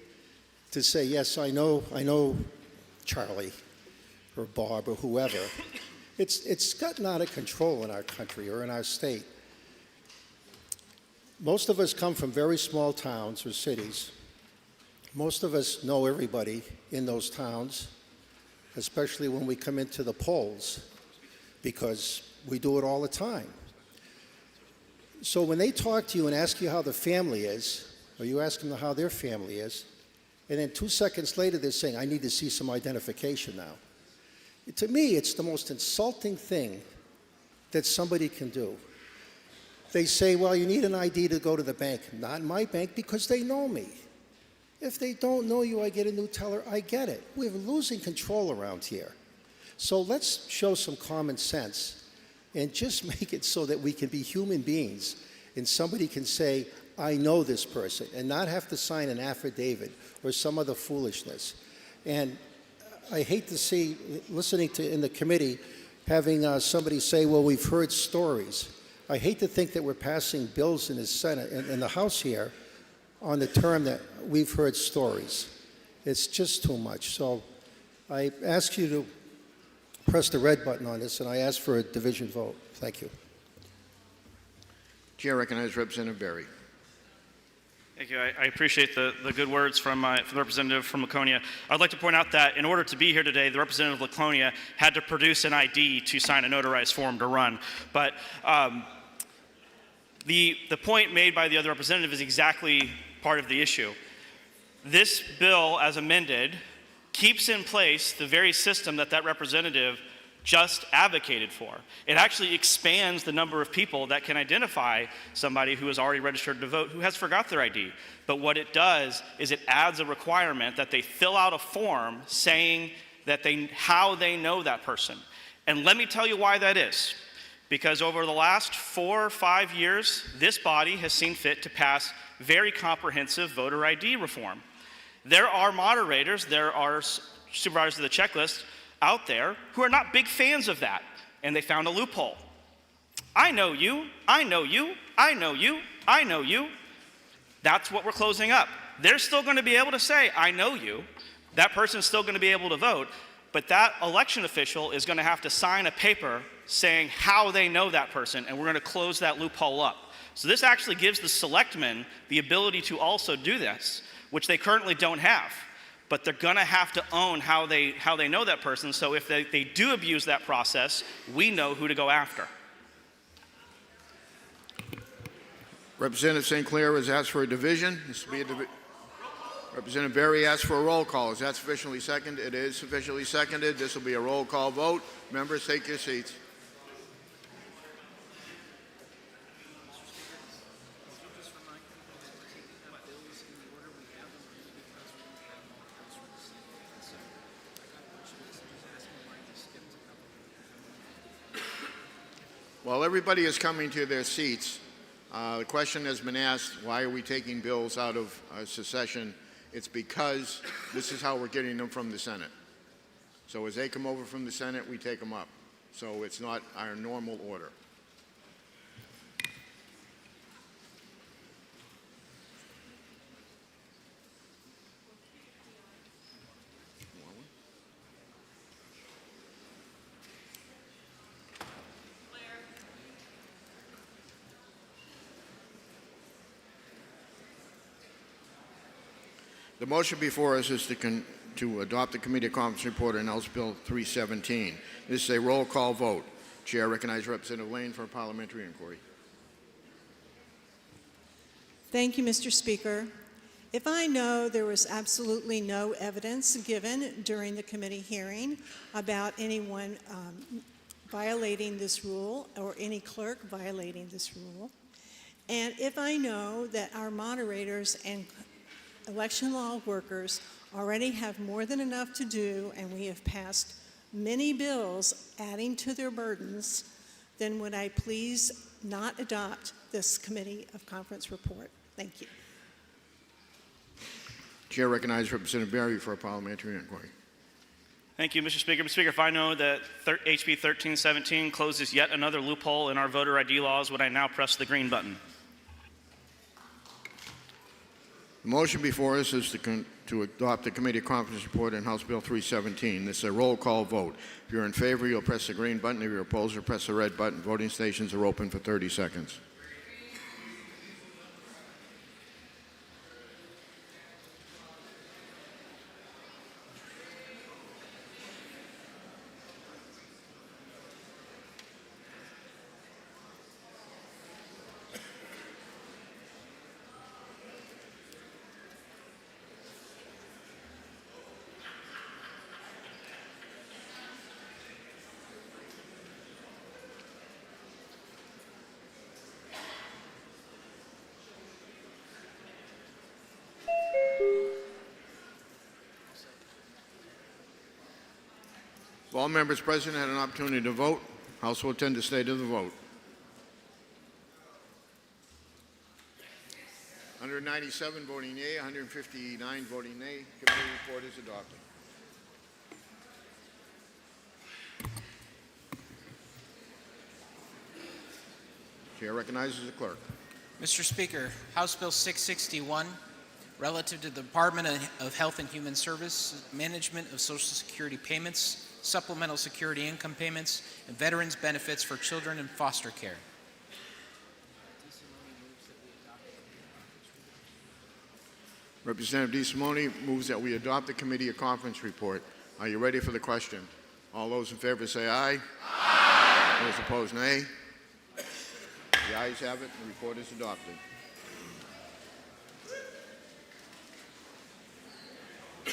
to say, yes, I know Charlie or Bob or whoever, it's gotten out of control in our country or in our state. Most of us come from very small towns or cities. Most of us know everybody in those towns, especially when we come into the polls, because we do it all the time. So when they talk to you and ask you how the family is, or you ask them how their family is, and then 2 seconds later they're saying, I need to see some identification now. To me, it's the most insulting thing that somebody can do. They say, well, you need an ID to go to the bank. Not in my bank, because they know me. If they don't know you, I get a new teller. I get it. We're losing control around here. So let's show some common sense and just make it so that we can be human beings and somebody can say, I know this person, and not have to sign an affidavit or some other foolishness. And I hate to see, listening to in the committee, having somebody say, well, we've heard stories. I hate to think that we're passing bills in the Senate, in the House here, on the term that we've heard stories. It's just too much. So I ask you to press the red button on this, and I ask for a division vote. Thank you. Chair recognizes Representative Berry. Thank you. I appreciate the good words from the representative from Laconia. I'd like to point out that in order to be here today, the representative of Laconia had to produce an ID to sign a notarized form to run. But the point made by the other representative is exactly part of the issue. This bill, as amended, keeps in place the very system that representative just advocated for. It actually expands the number of people that can identify somebody who is already registered to vote who has forgot their ID. But what it does is it adds a requirement that they fill out a form saying that how they know that person. And let me tell you why that is. Because over the last 4 or 5 years, this body has seen fit to pass very comprehensive voter ID reform. There are moderators, there are supervisors of the checklist out there who are not big fans of that, and they found a loophole. I know you, I know you, I know you, I know you. That's what we're closing up. They're still going to be able to say, I know you. That person's still going to be able to vote, but that election official is going to have to sign a paper saying how they know that person, and we're going to close that loophole up. So this actually gives the selectmen the ability to also do this, which they currently don't have. But they're going to have to own how they know that person, so if they do abuse that process, we know who to go after. Representative St. Clair has asked for a division. This will be a Representative Berry asked for a roll call. Is that sufficiently seconded? It is sufficiently seconded. This will be a roll call vote. Members, take your seats. While everybody is coming to their seats, the question has been asked, why are we taking bills out of secession? It's because this is how we're getting them from the Senate. So as they come over from the Senate, we take them up. So it's not our normal order. The motion before us is to adopt the committee conference report on House Bill 317. This is a roll call vote. Chair recognizes Representative Lane for a parliamentary inquiry. Thank you, Mr. Speaker. If I know there was absolutely no evidence given during the committee hearing about anyone violating this rule or any clerk violating this rule, and if I know that our moderators and election law workers already have more than enough to do and we have passed many bills adding to their burdens, then would I please not adopt this committee of conference report? Thank you. Chair recognizes Representative Berry for a parliamentary inquiry. Thank you, Mr. Speaker. Mr. Speaker, if I know that HB 1317 closes yet another loophole in our voter ID laws, would I now press the green button? The motion before us is to adopt the committee conference report on House Bill 317. This is a roll call vote. If you're in favor, you'll press the green button. If you're opposed, you'll press the red button. Voting stations are open for 30 seconds. If all members present had an opportunity to vote, House will attend to state of the vote. 197 voting yea, 159 voting nay. Committee report is adopted. Chair recognizes the clerk. Mr. Speaker, House Bill 661, relative to the Department of Health and Human Services, management of Social Security payments, supplemental security income payments, and veterans benefits for children in foster care. Representative DeSimone moves that we adopt the committee of conference report. Are you ready for the question? All those in favor say aye. Aye. Those opposed, nay. The ayes have it. The report is adopted.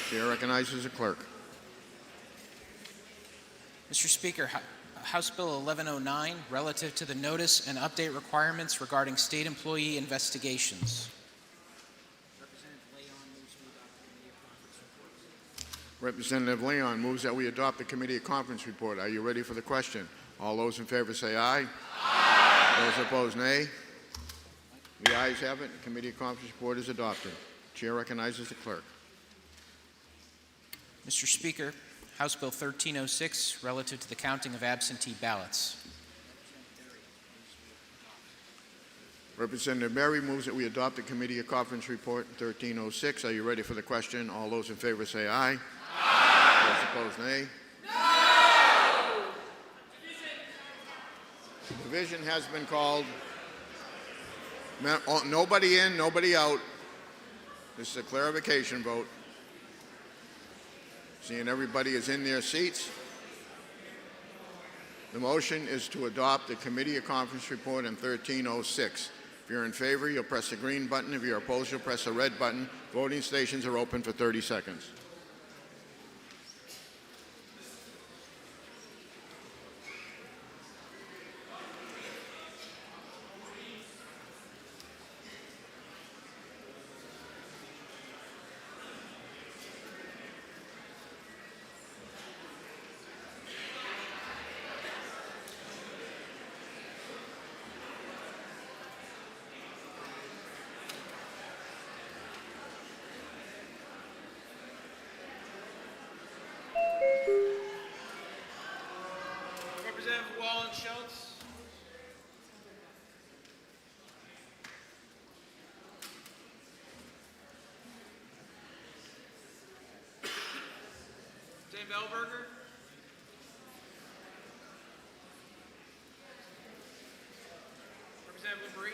Chair recognizes the clerk. Mr. Speaker, House Bill 1109, relative to the notice and update requirements regarding state employee investigations. Representative Leon moves that we adopt the committee of conference report. Are you ready for the question? All those in favor say aye. Aye. Those opposed, nay. The ayes have it. The committee of conference report is adopted. Chair recognizes the clerk. Mr. Speaker, House Bill 1306, relative to the counting of absentee ballots. Representative Berry moves that we adopt the committee of conference report 1306. Are you ready for the question? All those in favor say aye. Aye. Those opposed, nay. No! Division has been called. Nobody in, nobody out. This is a clarification vote. Seeing everybody is in their seats. The motion is to adopt the committee of conference report in 1306. If you're in favor, you'll press the green button. If you're opposed, you'll press the red button. Voting stations are open for 30 seconds. Representative Elberger? Representative Labrie?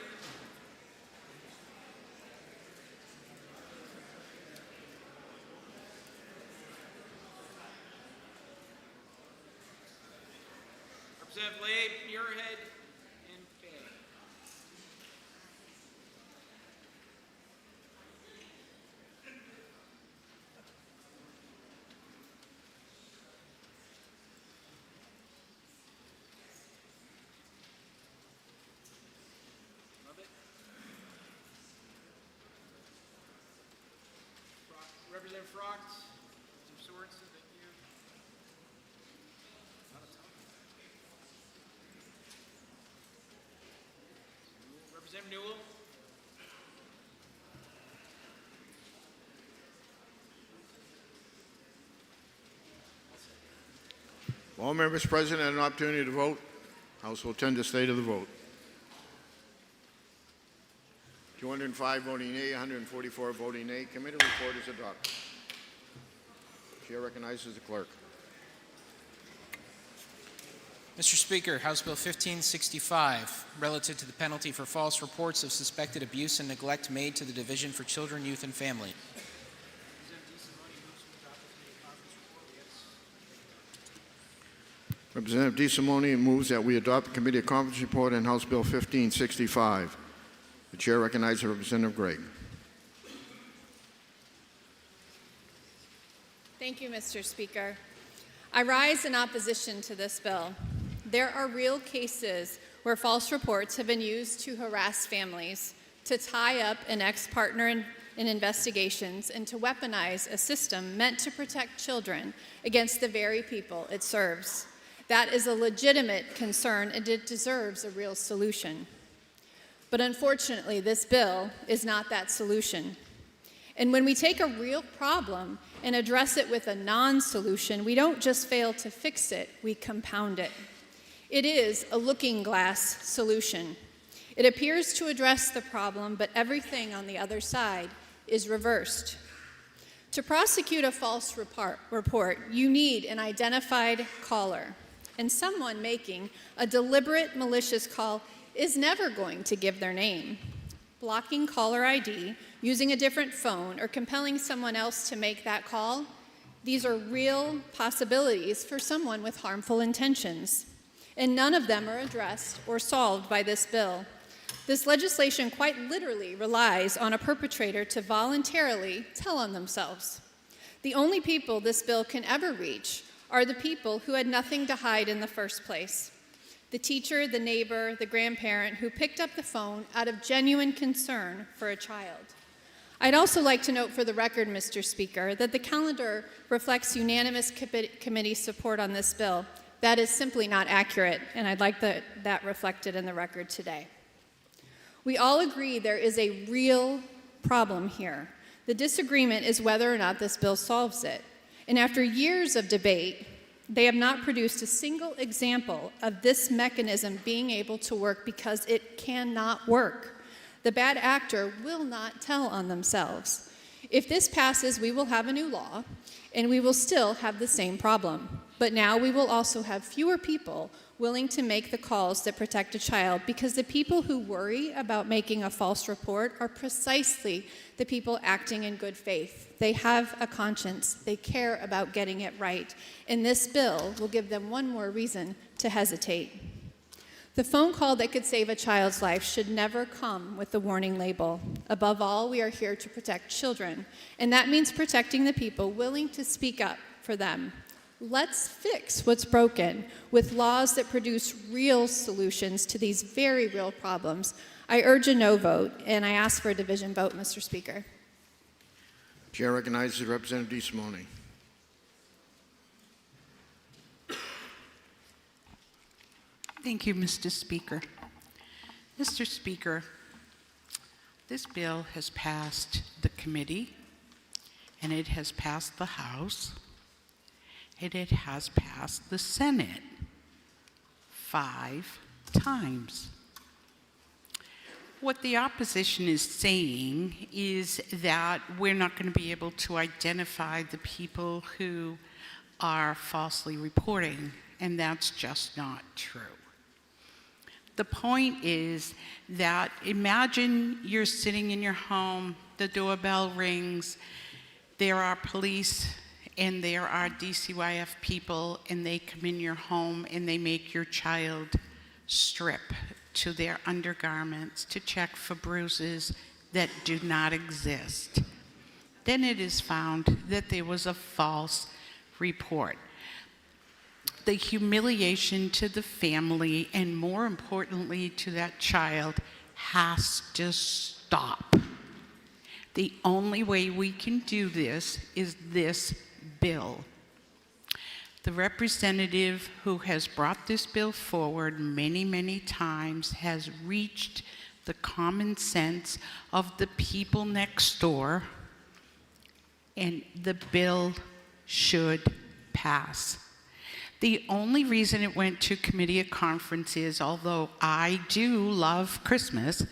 Representative Labe, Muirhead, and Fay. Love it. Representative Frost, Representative Sorensen, thank you. Out of time. Representative Newell. All members present had an opportunity to vote. House will attend the state of the vote. 205 voting yea, 144 voting nay. Committee report is adopted. Chair recognizes the clerk. Mr. Speaker, House Bill 1565, relative to the penalty for false reports of suspected abuse and neglect made to the Division for Children, Youth, and Family. Representative DeSimone moves that we adopt the committee conference report on House Bill 1565. The chair recognizes Representative Gregg. Thank you, Mr. Speaker. I rise in opposition to this bill. There are real cases where false reports have been used to harass families, to tie up an ex-partner in investigations, and to weaponize a system meant to protect children against the very people it serves. That is a legitimate concern, and it deserves a real solution. But unfortunately, this bill is not that solution. And when we take a real problem and address it with a non-solution, we don't just fail to fix it, we compound it. It is a looking glass solution. It appears to address the problem, but everything on the other side is reversed. To prosecute a false report, you need an identified caller. And someone making a deliberate malicious call is never going to give their name. Blocking caller ID, using a different phone, or compelling someone else to make that call, these are real possibilities for someone with harmful intentions. And none of them are addressed or solved by this bill. This legislation quite literally relies on a perpetrator to voluntarily tell on themselves. The only people this bill can ever reach are the people who had nothing to hide in the first place. The teacher, the neighbor, the grandparent who picked up the phone out of genuine concern for a child. I'd also like to note for the record, Mr. Speaker, that the calendar reflects unanimous committee support on this bill. That is simply not accurate, and I'd like that reflected in the record today. We all agree there is a real problem here. The disagreement is whether or not this bill solves it. And after years of debate, they have not produced a single example of this mechanism being able to work because it cannot work. The bad actor will not tell on themselves. If this passes, we will have a new law, and we will still have the same problem. But now we will also have fewer people willing to make the calls that protect a child, because the people who worry about making a false report are precisely the people acting in good faith. They have a conscience. They care about getting it right. And this bill will give them one more reason to hesitate. The phone call that could save a child's life should never come with the warning label. Above all, we are here to protect children, and that means protecting the people willing to speak up for them. Let's fix what's broken with laws that produce real solutions to these very real problems. I urge a no vote, and I ask for a division vote, Mr. Speaker. Chair recognizes Representative DeSimone. Thank you, Mr. Speaker. Mr. Speaker, this bill has passed the committee, and it has passed the House, and it has passed the Senate 5 times. What the opposition is saying is that we're not going to be able to identify the people who are falsely reporting, and that's just not true. The point is that imagine you're sitting in your home, the doorbell rings, there are police and there are DCYF people, and they come in your home and they make your child strip to their undergarments to check for bruises that do not exist. Then it is found that there was a false report. The humiliation to the family, and more importantly to that child, has to stop. The only way we can do this is this bill. The representative who has brought this bill forward many, many times has reached the common sense of the people next door, and the bill should pass. The only reason it went to committee of conference is, although I do love Christmas,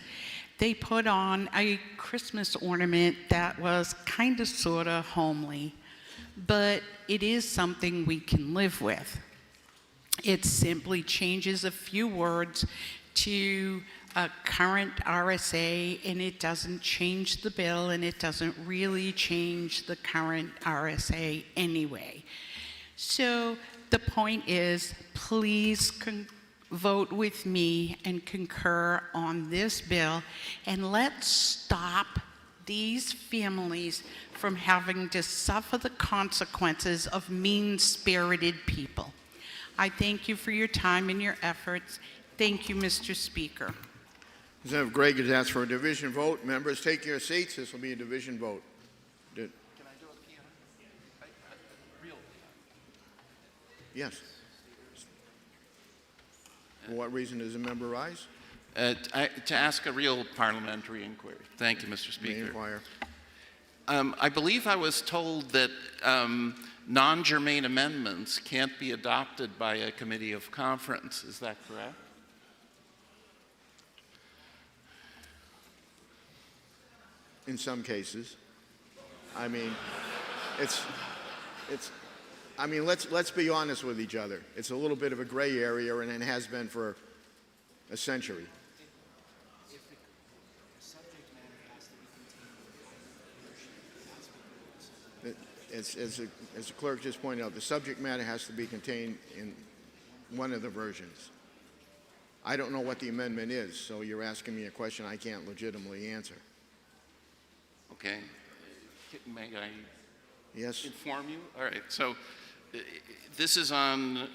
they put on a Christmas ornament that was kind of sort of homely, but it is something we can live with. It simply changes a few words to a current RSA, and it doesn't change the bill, and it doesn't really change the current RSA anyway. So the point is, please vote with me and concur on this bill, and let's stop these families from having to suffer the consequences of mean-spirited people. I thank you for your time and your efforts. Thank you, Mr. Speaker. Representative Gregg has asked for a division vote. Members, take your seats. This will be a division vote. Yes. For what reason does a member rise? To ask a real parliamentary inquiry. Thank you, Mr. Speaker. May inquire. I believe I was told that non-germane amendments can't be adopted by a committee of conference. Is that correct? In some cases. I mean, let's be honest with each other. It's a little bit of a gray area, and it has been for a century. As the clerk just pointed out, the subject matter has to be contained in one of the versions. I don't know what the amendment is, so you're asking me a question I can't legitimately answer. Okay. May I Yes. inform you? All right. So this is on,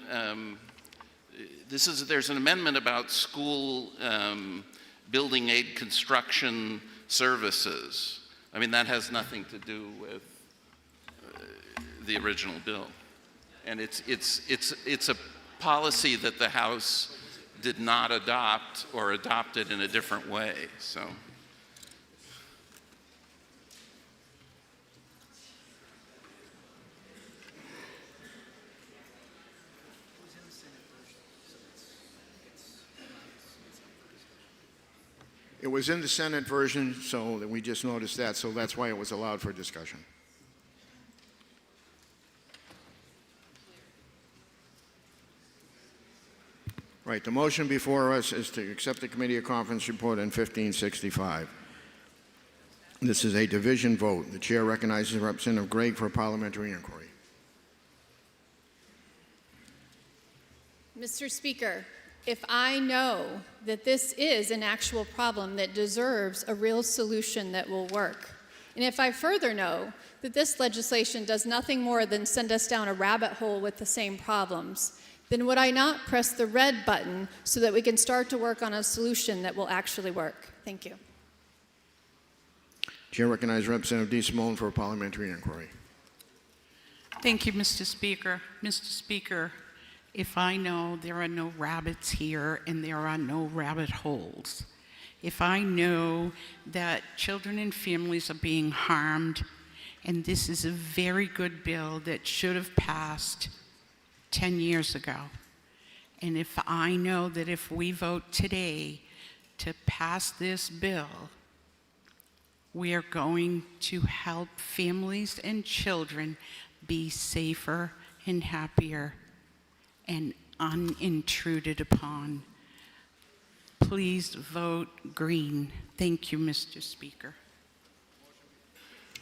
there's an amendment about school building aid construction services. I mean, that has nothing to do with the original bill. And it's a policy that the House did not adopt, or adopted in a different way, so. It was in the Senate version, so that we just noticed that, so that's why it was allowed for discussion. Right, the motion before us is to accept the Committee of Conference report on 1565. This is a division vote. The chair recognizes Representative Gregg for a parliamentary inquiry. Mr. Speaker, if I know that this is an actual problem that deserves a real solution that will work, and if I further know that this legislation does nothing more than send us down a rabbit hole with the same problems, then would I not press the red button so that we can start to work on a solution that will actually work? Thank you. Chair recognizes Representative DeSimone for a parliamentary inquiry. Thank you, Mr. Speaker. Mr. Speaker, if I know there are no rabbits here and there are no rabbit holes, if I know that children and families are being harmed, and this is a very good bill that should have passed 10 years ago, and if I know that if we vote today to pass this bill, we are going to help families and children be safer and happier and unintruded upon. Please vote green. Thank you, Mr. Speaker.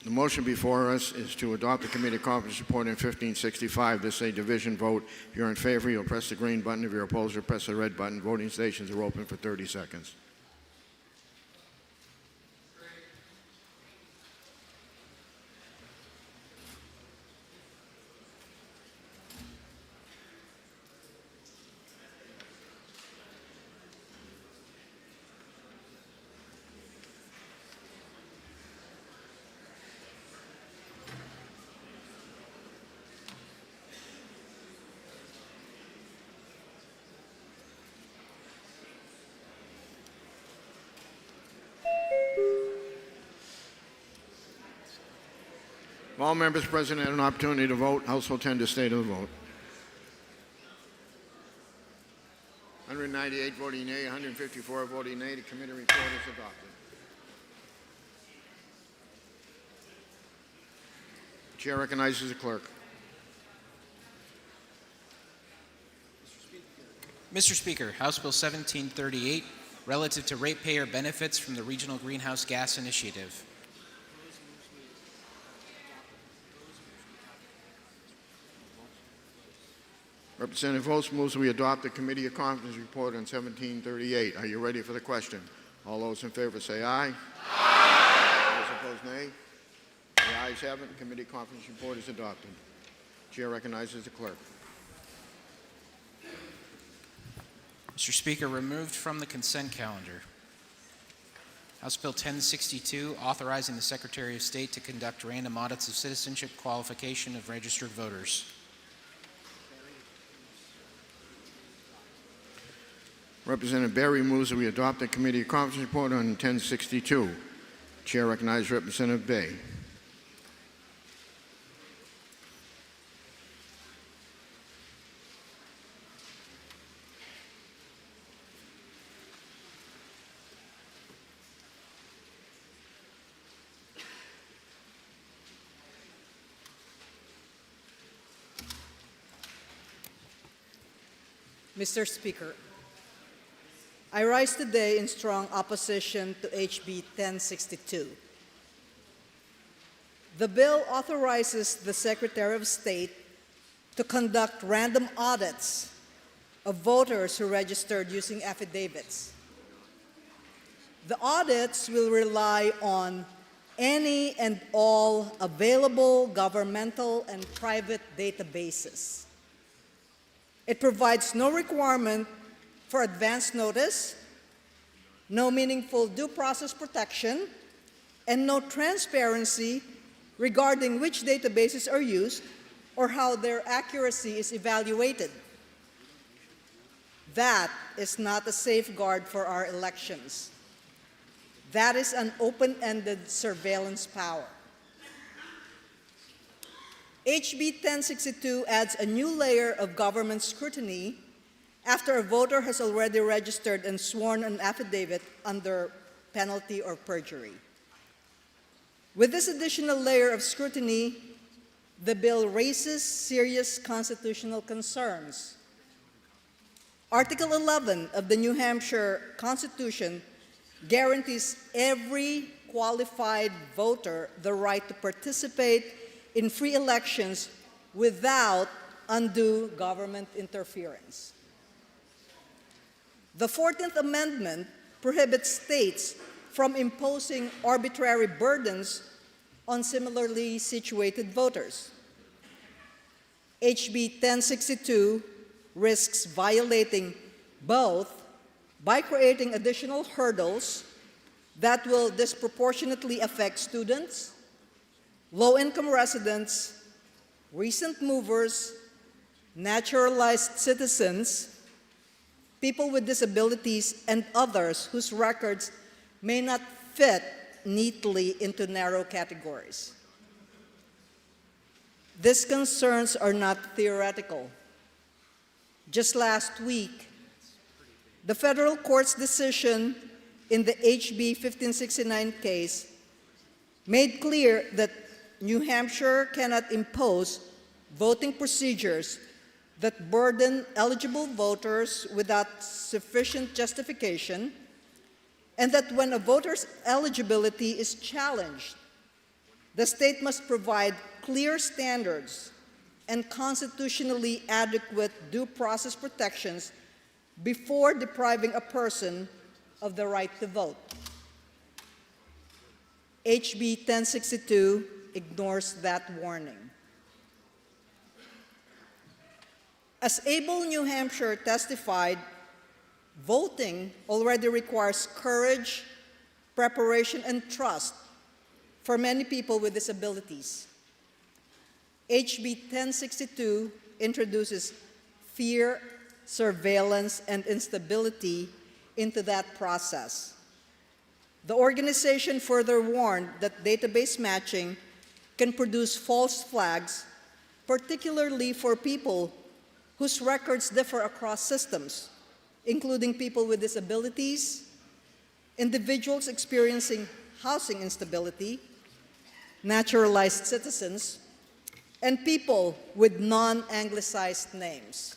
The motion before us is to adopt the committee conference report in 1565. This is a division vote. If you're in favor, you'll press the green button. If you're opposed, you'll press the red button. Voting stations are open for 30 seconds. All members present had an opportunity to vote. House will tend to state of the vote. 198 voting yea, 154 voting nay. The committee report is adopted. Chair recognizes the clerk. Mr. Speaker, House Bill 1738, relative to ratepayer benefits from the Regional Greenhouse Gas Initiative. Representative Vost moves we adopt the committee of conference report on 1738. Are you ready for the question? All those in favor say aye. Aye. Those opposed, nay. The ayes have it. The committee conference report is adopted. Chair recognizes the clerk. Mr. Speaker, removed from the consent calendar. House Bill 1062, authorizing the Secretary of State to conduct random audits of citizenship qualification of registered voters. Representative Berry moves that we adopt the committee conference report on 1062. Chair recognizes Representative Bay. Mr. Speaker, I rise today in strong opposition to HB 1062. The bill authorizes the Secretary of State to conduct random audits of voters who registered using affidavits. The audits will rely on any and all available governmental and private databases. It provides no requirement for advance notice, no meaningful due process protection, and no transparency regarding which databases are used or how their accuracy is evaluated. That is not a safeguard for our elections. That is an open-ended surveillance power. HB 1062 adds a new layer of government scrutiny after a voter has already registered and sworn an affidavit under penalty of perjury. With this additional layer of scrutiny, the bill raises serious constitutional concerns. Article 11 of the New Hampshire Constitution guarantees every qualified voter the right to participate in free elections without undue government interference. The 14th Amendment prohibits states from imposing arbitrary burdens on similarly situated voters. HB 1062 risks violating both by creating additional hurdles that will disproportionately affect students, low-income residents, recent movers, naturalized citizens, people with disabilities, and others whose records may not fit neatly into narrow categories. These concerns are not theoretical. Just last week, the federal court's decision in the HB 1569 case made clear that New Hampshire cannot impose voting procedures that burden eligible voters without sufficient justification, and that when a voter's eligibility is challenged, the state must provide clear standards and constitutionally adequate due process protections before depriving a person of the right to vote. HB 1062 ignores that warning. As Able New Hampshire testified, voting already requires courage, preparation, and trust for many people with disabilities. HB 1062 introduces fear, surveillance, and instability into that process. The organization further warned that database matching can produce false flags, particularly for people whose records differ across systems, including people with disabilities, individuals experiencing housing instability, naturalized citizens, and people with non-anglicized names.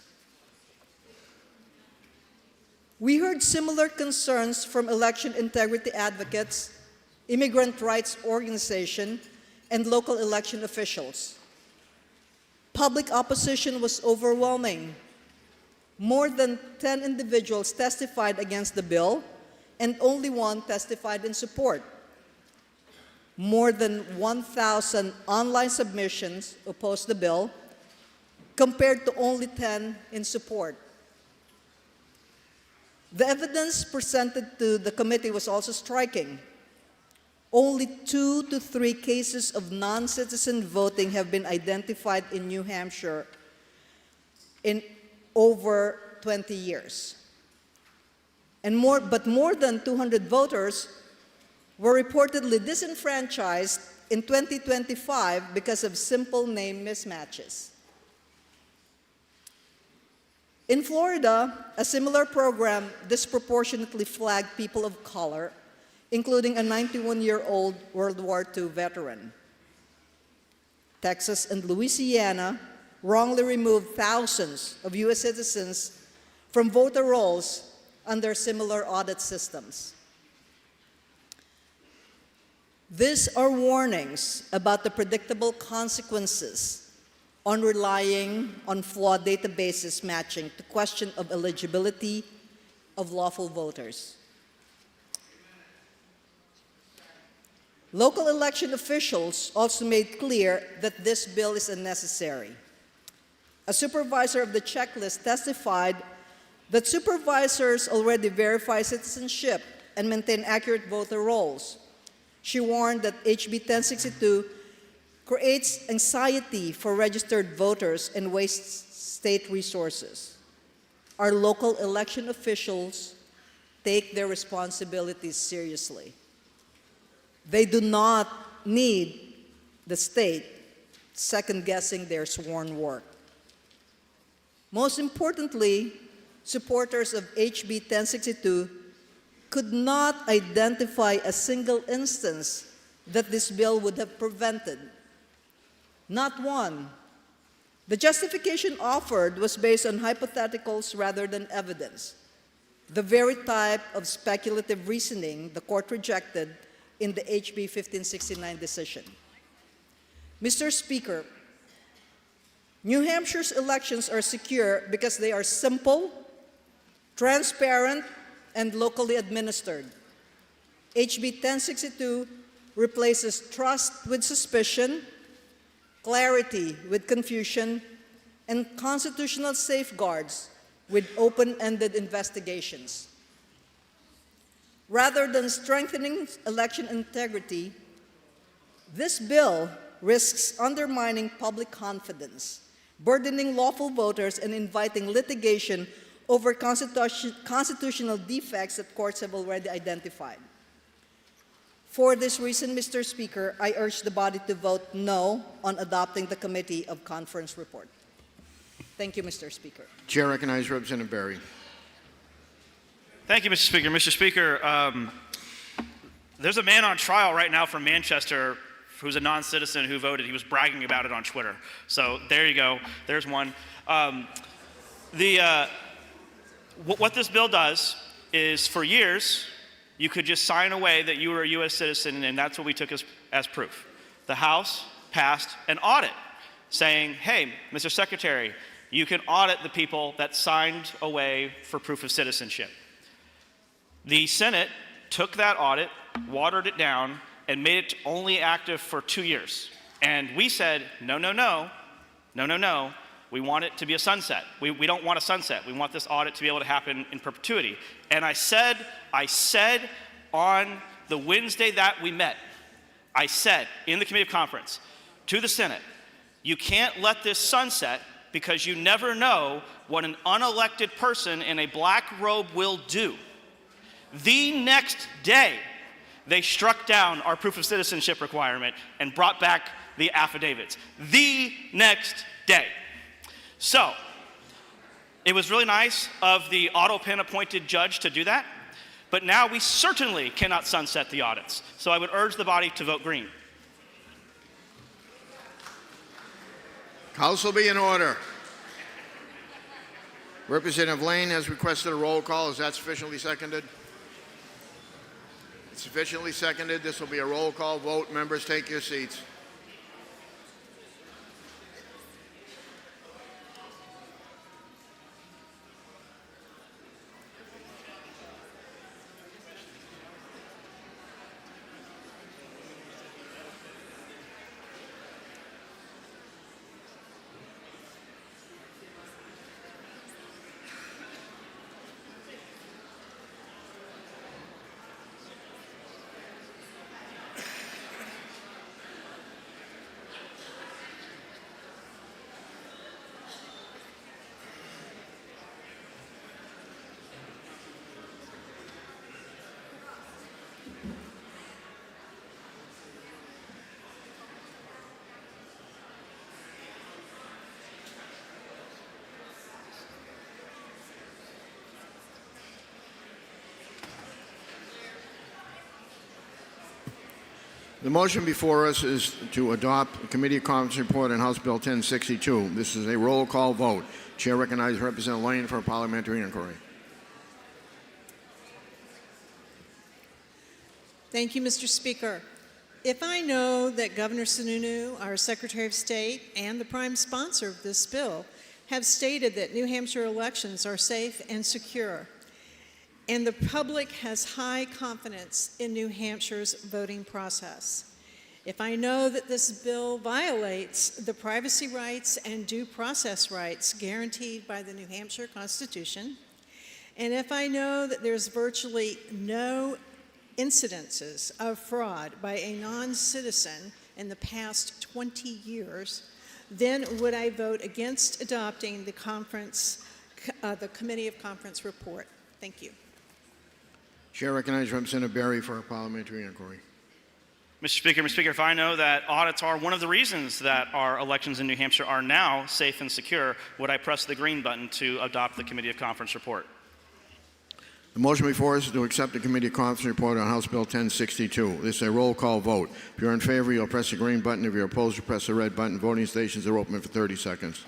We heard similar concerns from election integrity advocates, immigrant rights organizations, and local election officials. Public opposition was overwhelming. More than 10 individuals testified against the bill, and only one testified in support. More than 1,000 online submissions opposed the bill, compared to only 10 in support. The evidence presented to the committee was also striking. Only 2 to 3 cases of non-citizen voting have been identified in New Hampshire in over 20 years. But more than 200 voters were reportedly disenfranchised in 2025 because of simple name mismatches. In Florida, a similar program disproportionately flagged people of color, including a 91-year-old World War II veteran. Texas and Louisiana wrongly removed thousands of U.S. citizens from voter rolls under similar audit systems. These are warnings about the predictable consequences on relying on flawed databases matching to question of eligibility of lawful voters. Local election officials also made clear that this bill is unnecessary. A supervisor of the checklist testified that supervisors already verify citizenship and maintain accurate voter rolls. She warned that HB 1062 creates anxiety for registered voters and wastes state resources. Our local election officials take their responsibilities seriously. They do not need the state second-guessing their sworn work. Most importantly, supporters of HB 1062 could not identify a single instance that this bill would have prevented. Not one. The justification offered was based on hypotheticals rather than evidence, the very type of speculative reasoning the court rejected in the HB 1569 decision. Mr. Speaker, New Hampshire's elections are secure because they are simple, transparent, and locally administered. HB 1062 replaces trust with suspicion, clarity with confusion, and constitutional safeguards with open-ended investigations. Rather than strengthening election integrity, this bill risks undermining public confidence, burdening lawful voters, and inviting litigation over constitutional defects that courts have already identified. For this reason, Mr. Speaker, I urge the body to vote no on adopting the Committee of Conference report. Thank you, Mr. Speaker. Chair recognizes Representative Berry. Thank you, Mr. Speaker. Mr. Speaker, there's a man on trial right now from Manchester who's a non-citizen who voted. He was bragging about it on Twitter. So there you go. There's one. What this bill does is, for years, you could just sign away that you were a U.S. citizen, and that's what we took as proof. The House passed an audit saying, hey, Mr. Secretary, you can audit the people that signed away for proof of citizenship. The Senate took that audit, watered it down, and made it only active for 2 years. And we said, no, no, no, no, no, no. We want it to be a sunset. We don't want a sunset. We want this audit to be able to happen in perpetuity. And I said on the Wednesday that we met, I said in the committee of conference to the Senate, you can't let this sunset because you never know what an unelected person in a black robe will do. The next day, they struck down our proof of citizenship requirement and brought back the affidavits. The next day. So, it was really nice of the auto-pen appointed judge to do that, but now we certainly cannot sunset the audits. So I would urge the body to vote green. House will be in order. Representative Lane has requested a roll call. Is that sufficiently seconded? It's sufficiently seconded. This will be a roll call vote. Members, take your seats. The motion before us is to adopt the Committee of Conference report on House Bill 1062. This is a roll call vote. Chair recognizes Representative Lane for a parliamentary inquiry. Thank you, Mr. Speaker. If I know that Governor Sununu, our Secretary of State, and the prime sponsor of this bill have stated that New Hampshire elections are safe and secure, and the public has high confidence in New Hampshire's voting process. If I know that this bill violates the privacy rights and due process rights guaranteed by the New Hampshire Constitution, and if I know that there's virtually no incidences of fraud by a non-citizen in the past 20 years, then would I vote against adopting the Committee of Conference report. Thank you. Chair recognizes Representative Berry for a parliamentary inquiry. Mr. Speaker, if I know that audits are one of the reasons that our elections in New Hampshire are now safe and secure, would I press the green button to adopt the Committee of Conference report? The motion before us is to accept the Committee of Conference report on House Bill 1062. This is a roll call vote. If you're in favor, you'll press the green button. If you're opposed, you press the red button. Voting stations are open for 30 seconds.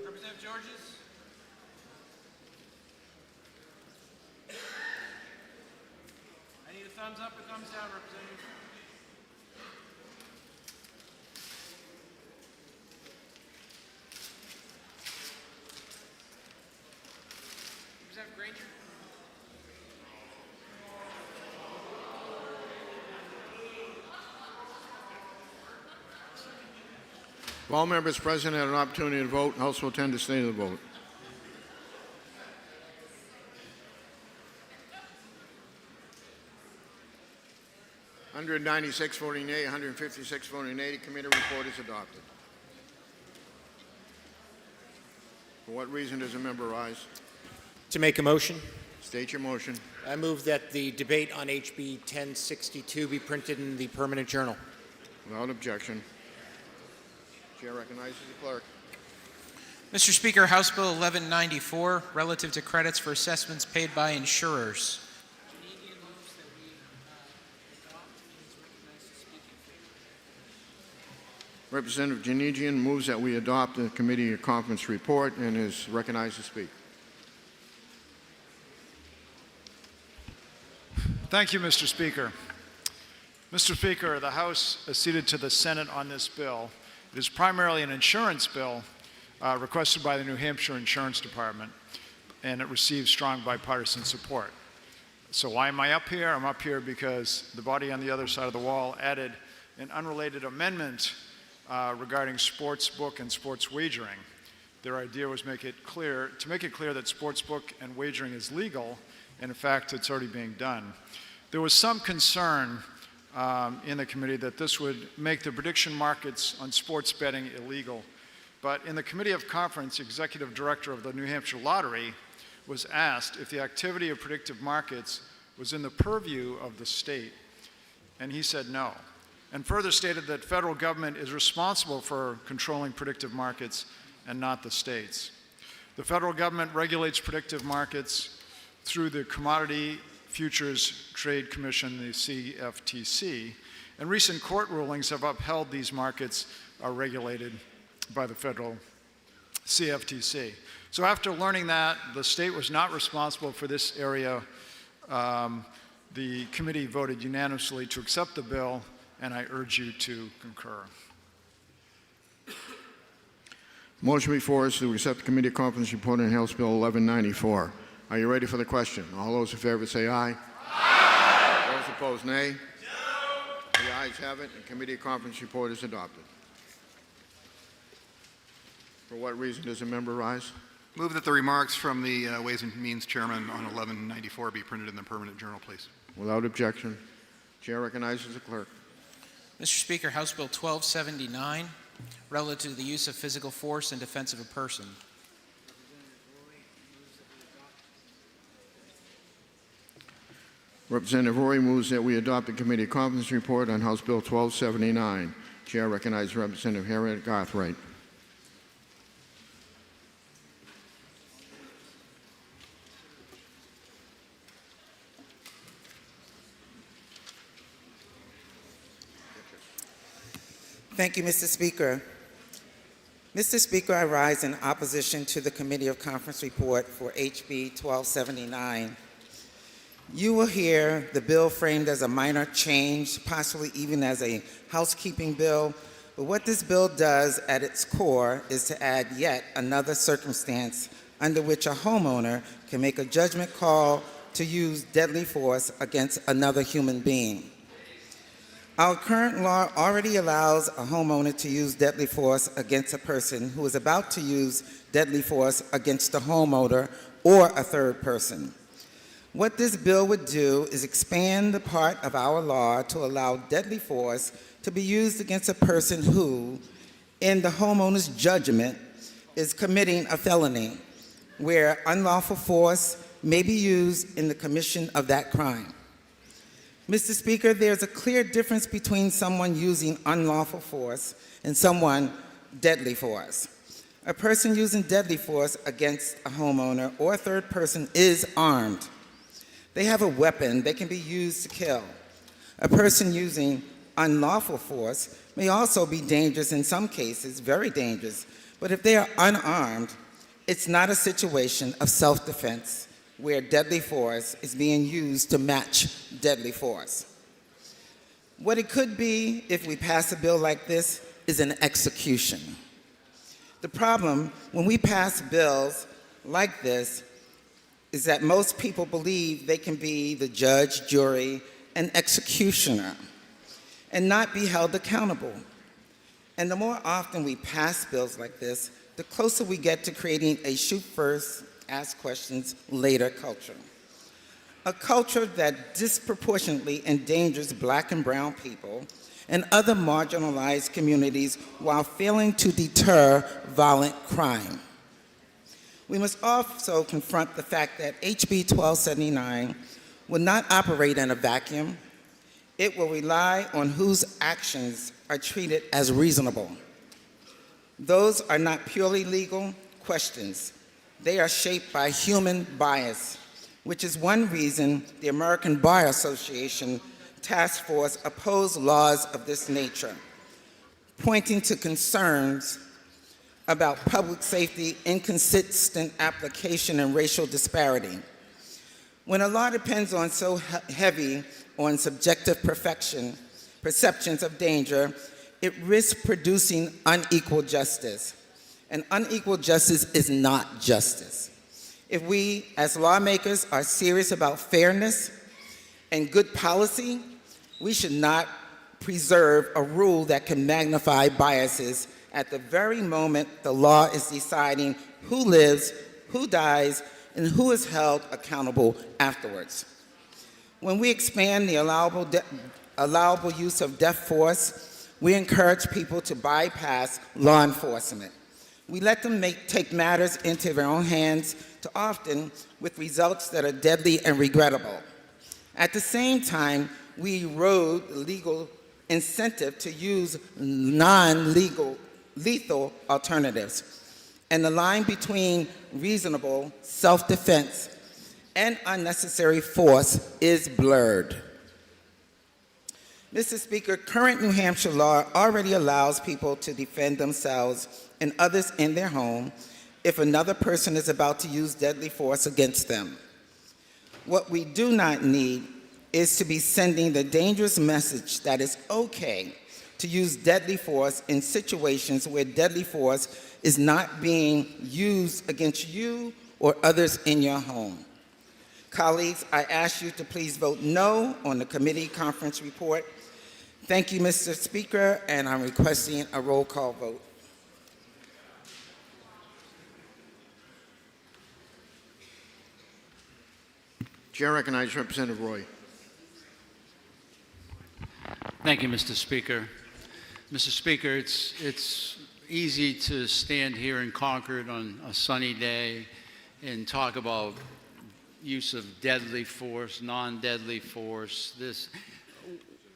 Representative Georges? I need a thumbs up or thumbs down, Representative. Representative Granger? If all members present had an opportunity to vote, House will tend to stay to the vote. 196 voting yea, 156 voting nay. The committee report is adopted. For what reason does a member rise? To make a motion, State your motion. I move that the debate on HB 1062 be printed in the permanent journal. Without objection. Chair recognizes the clerk. Mr. Speaker, House Bill 1194, relative to credits for assessments paid by insurers. Representative Janigian moves that we adopt the committee conference report and is recognized to speak. Thank you, Mr. Speaker. Mr. Speaker, the House acceded to the Senate on this bill. It is primarily an insurance bill requested by the New Hampshire Insurance Department, and it received strong bipartisan support. So why am I up here? I'm up here because the body on the other side of the wall added an unrelated amendment regarding sports book and sports wagering. Their idea was to make it clear that sports book and wagering is legal, and in fact, it's already being done. There was some concern in the committee that this would make the prediction markets on sports betting illegal. But in the Committee of Conference, Executive Director of the New Hampshire Lottery was asked if the activity of predictive markets was in the purview of the state, and he said no, and further stated that federal government is responsible for controlling predictive markets and not the states. The federal government regulates predictive markets through the Commodity Futures Trade Commission, the CFTC, and recent court rulings have upheld these markets are regulated by the federal CFTC. So after learning that the state was not responsible for this area, the committee voted unanimously to accept the bill, and I urge you to concur. Motion before us to accept the committee conference report on House Bill 1194. Are you ready for the question? All those in favor say aye. Aye. Those opposed, nay. No. The ayes have it. The committee conference report is adopted. For what reason does a member rise? Move that the remarks from the Ways and Means Chairman on 1194 be printed in the permanent journal, please. Without objection. Chair recognizes the clerk. Mr. Speaker, House Bill 1279, relative to the use of physical force in defense of a person. Representative Rory moves that we adopt the committee conference report on House Bill 1279. Chair recognizes Representative Harriet Garthwaite. Thank you, Mr. Speaker. Mr. Speaker, I rise in opposition to the Committee of Conference report for HB 1279. You will hear the bill framed as a minor change, possibly even as a housekeeping bill, but what this bill does at its core is to add yet another circumstance under which a homeowner can make a judgment call to use deadly force against another human being. Our current law already allows a homeowner to use deadly force against a person who is about to use deadly force against a homeowner or a third person. What this bill would do is expand the part of our law to allow deadly force to be used against a person who, in the homeowner's judgment, is committing a felony where unlawful force may be used in the commission of that crime. Mr. Speaker, there's a clear difference between someone using unlawful force and someone deadly force. A person using deadly force against a homeowner or a third person is armed. They have a weapon that can be used to kill. A person using unlawful force may also be dangerous in some cases, very dangerous, but if they are unarmed, it's not a situation of self-defense where deadly force is being used to match deadly force. What it could be if we pass a bill like this is an execution. The problem when we pass bills like this is that most people believe they can be the judge, jury, and executioner and not be held accountable. And the more often we pass bills like this, the closer we get to creating a shoot first, ask questions later culture. a culture that disproportionately endangers black and brown people and other marginalized communities while failing to deter violent crime. We must also confront the fact that HB 1279 will not operate in a vacuum. It will rely on whose actions are treated as reasonable. Those are not purely legal questions. They are shaped by human bias, which is one reason the American Bar Association Task Force opposed laws of this nature, pointing to concerns about public safety, inconsistent application, and racial disparity. When a law depends on so heavy on subjective perceptions of danger, it risks producing unequal justice. And unequal justice is not justice. If we, as lawmakers, are serious about fairness and good policy, we should not preserve a rule that can magnify biases at the very moment the law is deciding who lives, who dies, and who is held accountable afterwards. When we expand the allowable use of death force, we encourage people to bypass law enforcement. We let them take matters into their own hands, too often with results that are deadly and regrettable. At the same time, we erode the legal incentive to use non-lethal alternatives. And the line between reasonable self-defense and unnecessary force is blurred. Mr. Speaker, current New Hampshire law already allows people to defend themselves and others in their home if another person is about to use deadly force against them. What we do not need is to be sending the dangerous message that it's okay to use deadly force in situations where deadly force is not being used against you or others in your home. Colleagues, I ask you to please vote no on the committee conference report. Thank you, Mr. Speaker, and I'm requesting a roll call vote. Chair recognizes Representative Roy. Thank you, Mr. Speaker. Mr. Speaker, it's easy to stand here in Concord on a sunny day and talk about use of deadly force, non-deadly force.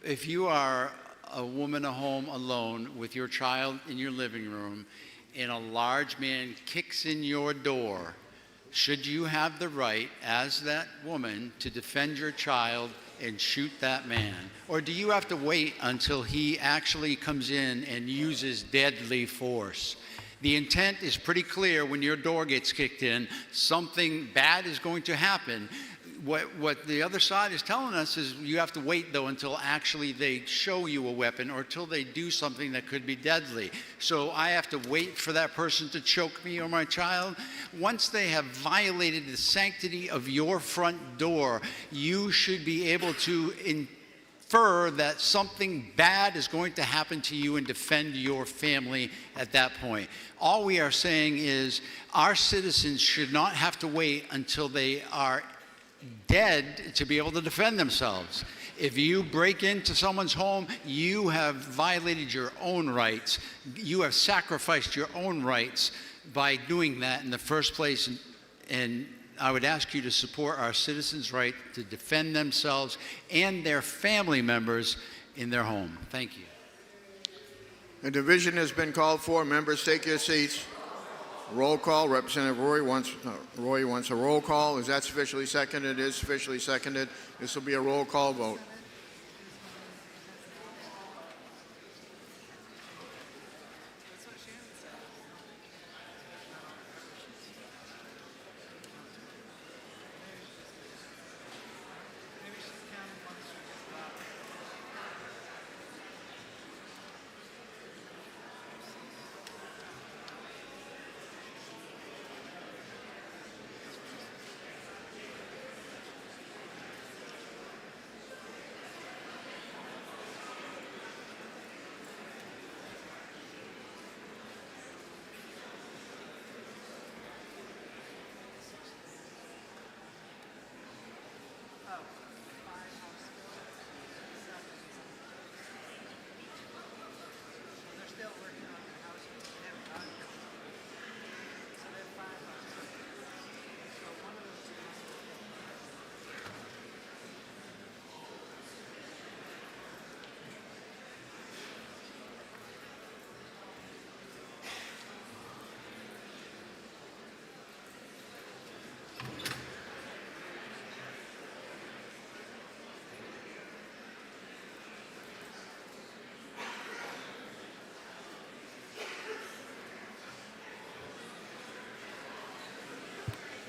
If you are a woman at home alone with your child in your living room and a large man kicks in your door, should you have the right as that woman to defend your child and shoot that man? Or do you have to wait until he actually comes in and uses deadly force? The intent is pretty clear. When your door gets kicked in, something bad is going to happen. What the other side is telling us is you have to wait, though, until actually they show you a weapon or until they do something that could be deadly. So I have to wait for that person to choke me or my child? Once they have violated the sanctity of your front door, you should be able to infer that something bad is going to happen to you and defend your family at that point. All we are saying is our citizens should not have to wait until they are dead to be able to defend themselves. If you break into someone's home, you have violated your own rights. You have sacrificed your own rights by doing that in the first place. And I would ask you to support our citizens' right to defend themselves and their family members in their home. Thank you. The division has been called for. Members, take your seats. Roll call. Representative Roy wants a roll call. Is that sufficiently seconded? It is sufficiently seconded. This will be a roll call vote.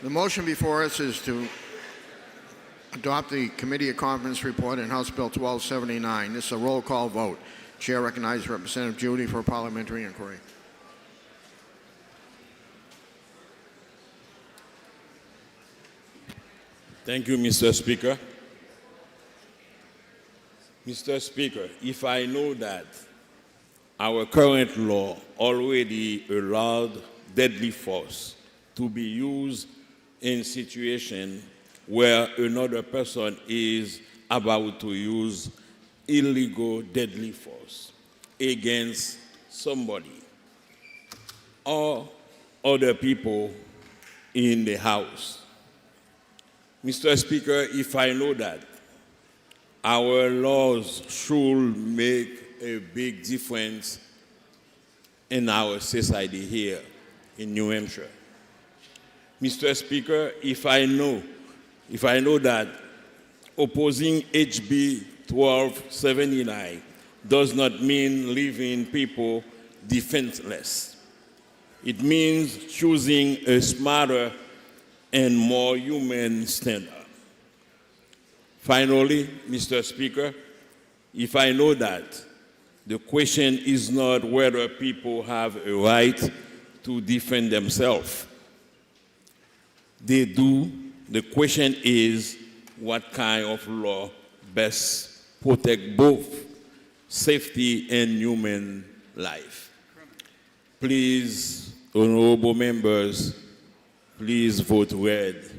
The motion before us is to adopt the Committee of Conference report in House Bill 1279. This is a roll call vote. Chair recognizes Representative Judy for a parliamentary inquiry. Thank you, Mr. Speaker. Mr. Speaker, if I know that our current law already allowed deadly force to be used in situations where another person is about to use illegal deadly force against somebody or other people in the House. Mr. Speaker, if I know that our laws should make a big difference in our society here in New Hampshire. Mr. Speaker, if I know that opposing HB 1279 does not mean leaving people defenseless. It means choosing a smarter and more human standard. Finally, Mr. Speaker, if I know that the question is not whether people have a right to defend themselves, they do. The question is what kind of law best protect both safety and human life. Please, honorable members, please vote red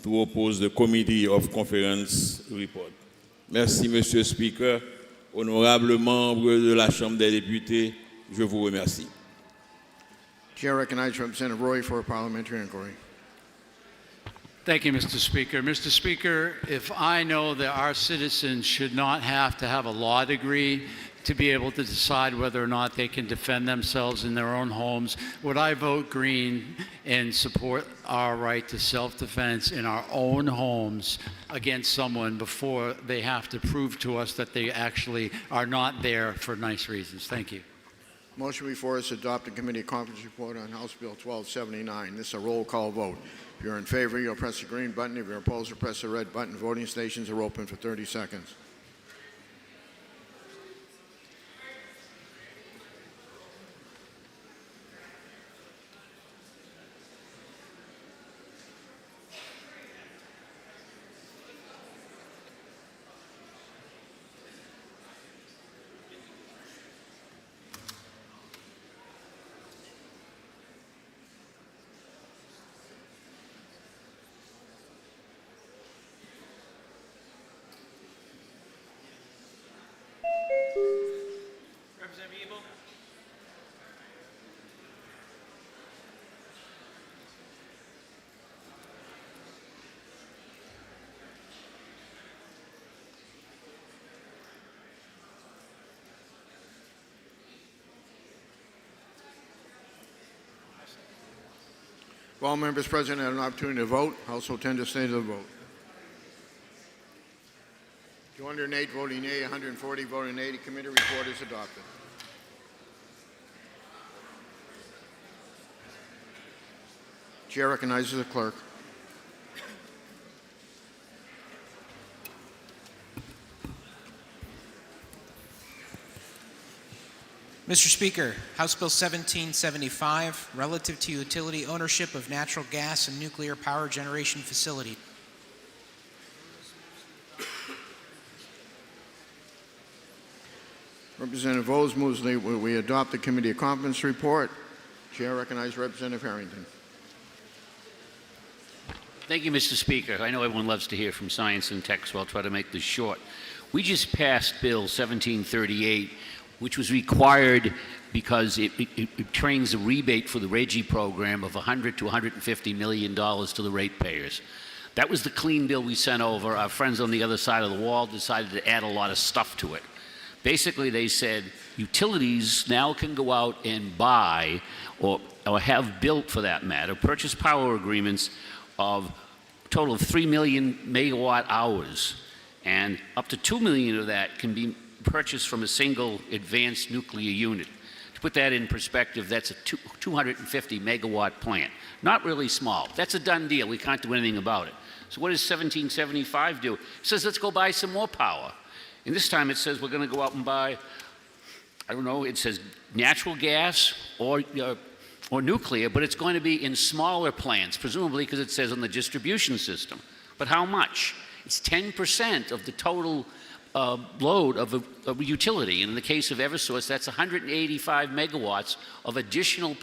to oppose the Committee of Conference report. Merci, Monsieur Speaker. Honorables membres de la Chambre des députés, je vous remercie. Chair recognizes Representative Roy for a parliamentary inquiry. Thank you, Mr. Speaker. Mr. Speaker, if I know that our citizens should not have to have a law degree to be able to decide whether or not they can defend themselves in their own homes, would I vote green and support our right to self-defense in our own homes against someone before they have to prove to us that they actually are not there for nice reasons? Thank you. Motion before us to adopt the Committee Conference report on House Bill 1279. This is a roll call vote. If you're in favor, you'll press the green button. If you're opposed, you'll press the red button. Voting stations are open for 30 seconds. Representative Ebel? If all members present had an opportunity to vote, House will tend to stay to the vote. 208 voting yea, 140 voting nay. The committee report is adopted. Chair recognizes the clerk. Mr. Speaker, House Bill 1775, relative to utility ownership of natural gas and nuclear power generation facility. Representative O's moves that we adopt the Committee of Conference report. Chair recognizes Representative Harrington. Thank you, Mr. Speaker. I know everyone loves to hear from science and tech, so I'll try to make this short. We just passed Bill 1738, which was required because it trains a rebate for the RGGI program of $100 to $150 million to the ratepayers. That was the clean bill we sent over. Our friends on the other side of the wall decided to add a lot of stuff to it. Basically, they said utilities now can go out and buy, or have built for that matter, purchase power agreements of a total of 3 million megawatt hours, and up to 2 million of that can be purchased from a single advanced nuclear unit. To put that in perspective, that's a 250 megawatt plant. Not really small. That's a done deal. We can't do anything about it. So what does 1775 do? It says, let's go buy some more power. And this time it says we're going to go out and buy, I don't know, it says natural gas or nuclear, but it's going to be in smaller plants, presumably because it says on the distribution system. But how much? It's 10% of the total load of a utility. And in the case of Eversource, that's 185 megawatts of additional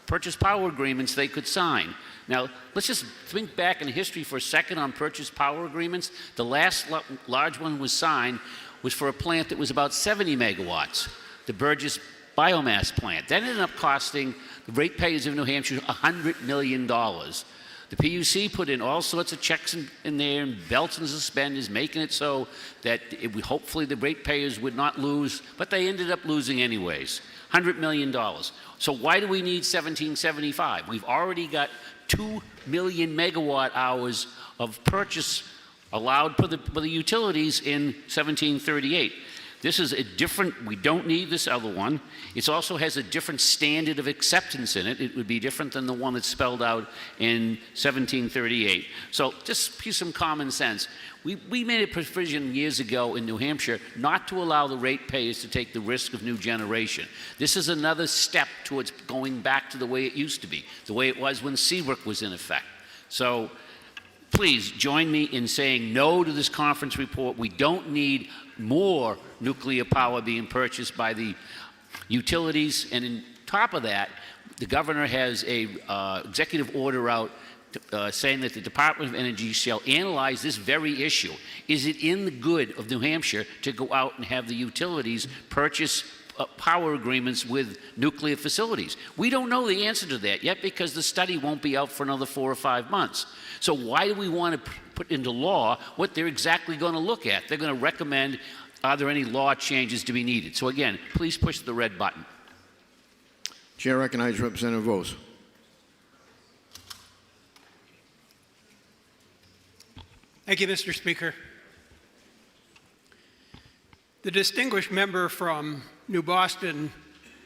purchase power agreements they could sign. Now, let's just think back in history for a second on purchase power agreements. The last large one was signed was for a plant that was about 70 megawatts, the Burgess biomass plant. That ended up costing the ratepayers of New Hampshire $100 million. The PUC put in all sorts of checks in there, and belts and suspenders, making it so that hopefully the ratepayers would not lose, but they ended up losing anyways. $100 million. So why do we need 1775? We've already got 2 million megawatt hours of purchase allowed for the utilities in 1738. This is a different, we don't need this other one. It also has a different standard of acceptance in it. It would be different than the one that's spelled out in 1738. So just use some common sense. We made a provision years ago in New Hampshire not to allow the ratepayers to take the risk of new generation. This is another step towards going back to the way it used to be, the way it was when Seabrook was in effect. So please join me in saying no to this conference report. We don't need more nuclear power being purchased by the utilities. And on top of that, the governor has a executive order out saying that the Department of Energy shall analyze this very issue. Is it in the good of New Hampshire to go out and have the utilities purchase power agreements with nuclear facilities? We don't know the answer to that yet because the study won't be out for another 4 or 5 months. So why do we want to put into law what they're exactly going to look at? They're going to recommend, are there any law changes to be needed? So again, please push the red button. Chair recognizes Representative Vos. Thank you, Mr. Speaker. The distinguished member from New Boston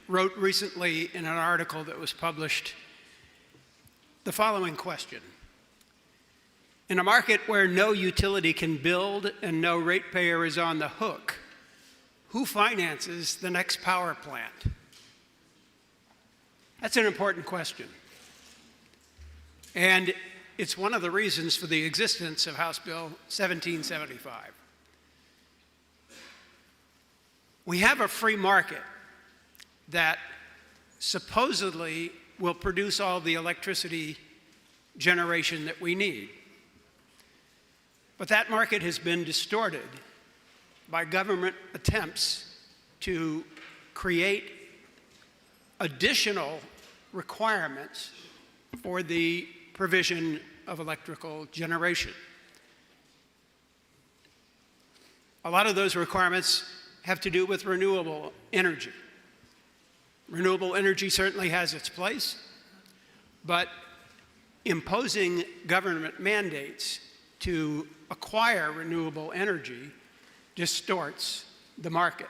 wrote recently in an article that was published the following question. In a market where no utility can build and no ratepayer is on the hook, who finances the next power plant? That's an important question. And it's one of the reasons for the existence of House Bill 1775. We have a free market that supposedly will produce all the electricity generation that we need. But that market has been distorted by government attempts to create additional requirements for the provision of electrical generation. A lot of those requirements have to do with renewable energy. Renewable energy certainly has its place, but imposing government mandates to acquire renewable energy distorts the market.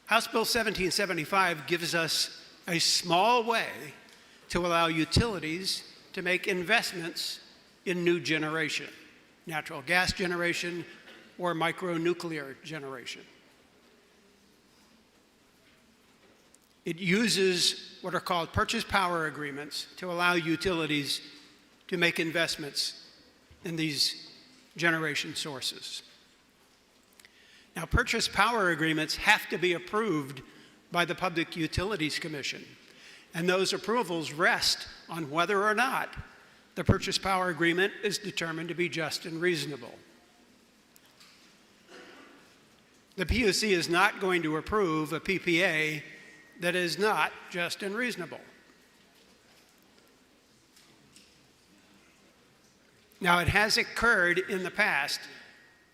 House Bill 1775 gives us a small way to allow utilities to make investments in new generation, natural gas generation or micronuclear generation. It uses what are called purchase power agreements to allow utilities to make investments in these generation sources. Now, purchase power agreements have to be approved by the Public Utilities Commission, and those approvals rest on whether or not the purchase power agreement is determined to be just and reasonable. The PUC is not going to approve a PPA that is not just and reasonable. Now, it has occurred in the past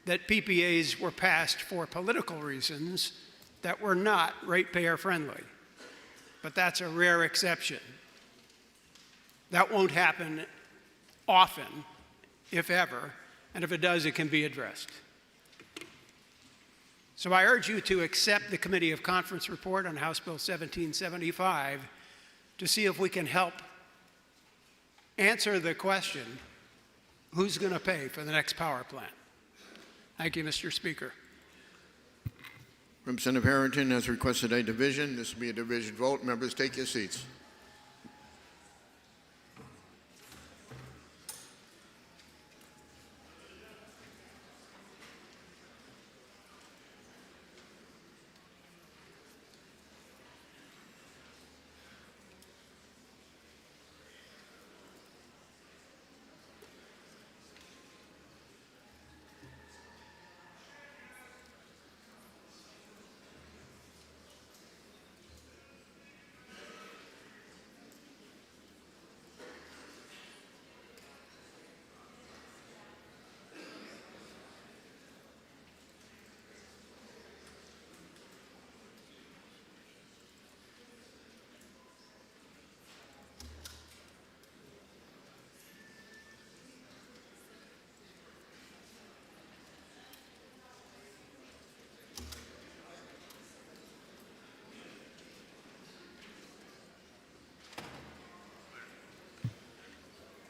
that PPAs were passed for political reasons that were not ratepayer friendly, but that's a rare exception. That won't happen often, if ever, and if it does, it can be addressed. So I urge you to accept the Committee of Conference report on House Bill 1775 to see if we can help answer the question, who's going to pay for the next power plant? Thank you, Mr. Speaker. Representative Harrington has requested a division. This will be a division vote. Members, take your seats.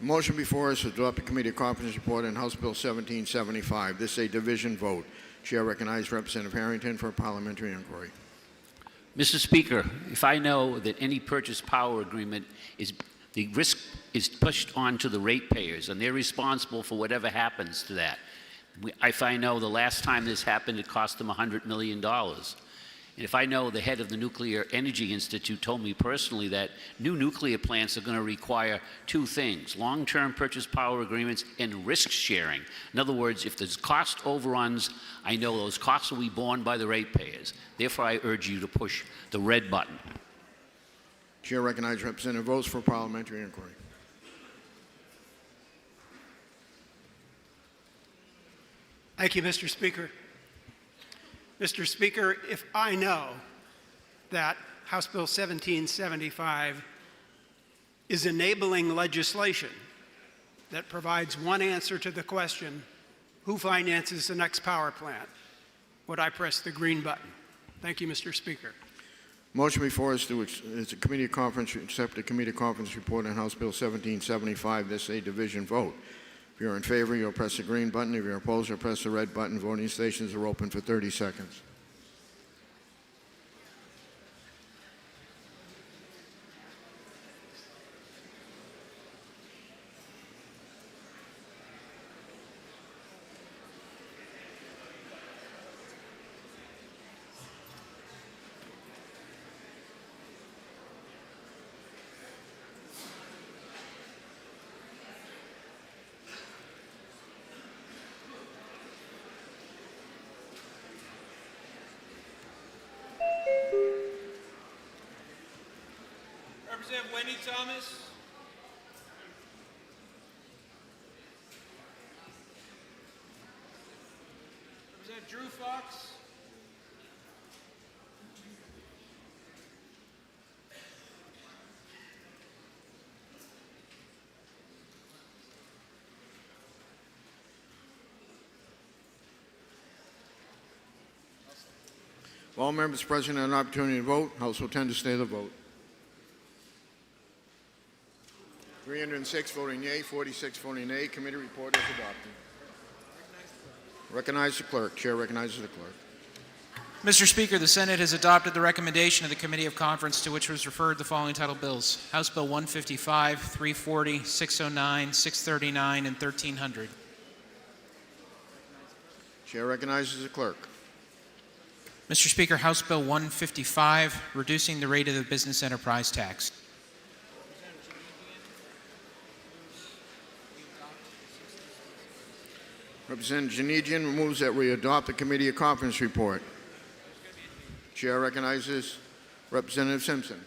The motion before us is to adopt the Committee of Conference report on House Bill 1775. This is a division vote. Chair recognizes Representative Harrington for a parliamentary inquiry. Mr. Speaker, if I know that any purchase power agreement is, the risk is pushed on to the ratepayers and they're responsible for whatever happens to that. If I know the last time this happened, it cost them $100 million. And if I know the head of the Nuclear Energy Institute told me personally that new nuclear plants are going to require two things: long-term purchase power agreements and risk sharing. In other words, if there's cost overruns, I know those costs will be borne by the ratepayers. Therefore, I urge you to push the red button. Chair recognizes Representative Vos for a parliamentary inquiry. Thank you, Mr. Speaker. Mr. Speaker, if I know that House Bill 1775 is enabling legislation that provides one answer to the question, who finances the next power plant, would I press the green button? Thank you, Mr. Speaker. Motion before us is a committee of conference, accept the committee of conference report on House Bill 1775. This is a division vote. If you're in favor, you'll press the green button. If you're opposed, you'll press the red button. Voting stations are open for 30 seconds. Representative Wendy Thomas. Representative Drew Fox. If all members present have an opportunity to vote, House will tend to stay the vote. 306 voting yea, 46 voting nay. Committee report is adopted. Recognize the clerk. Chair recognizes the clerk. Mr. Speaker, the Senate has adopted the recommendation of the Committee of Conference to which was referred the following title bills: House Bill 155, 340, 609, 639, and 1300. Chair recognizes the clerk. Mr. Speaker, House Bill 155, reducing the rate of the business enterprise tax. Representative Janedian moves that we adopt the Committee of Conference report. Chair recognizes Representative Simpson.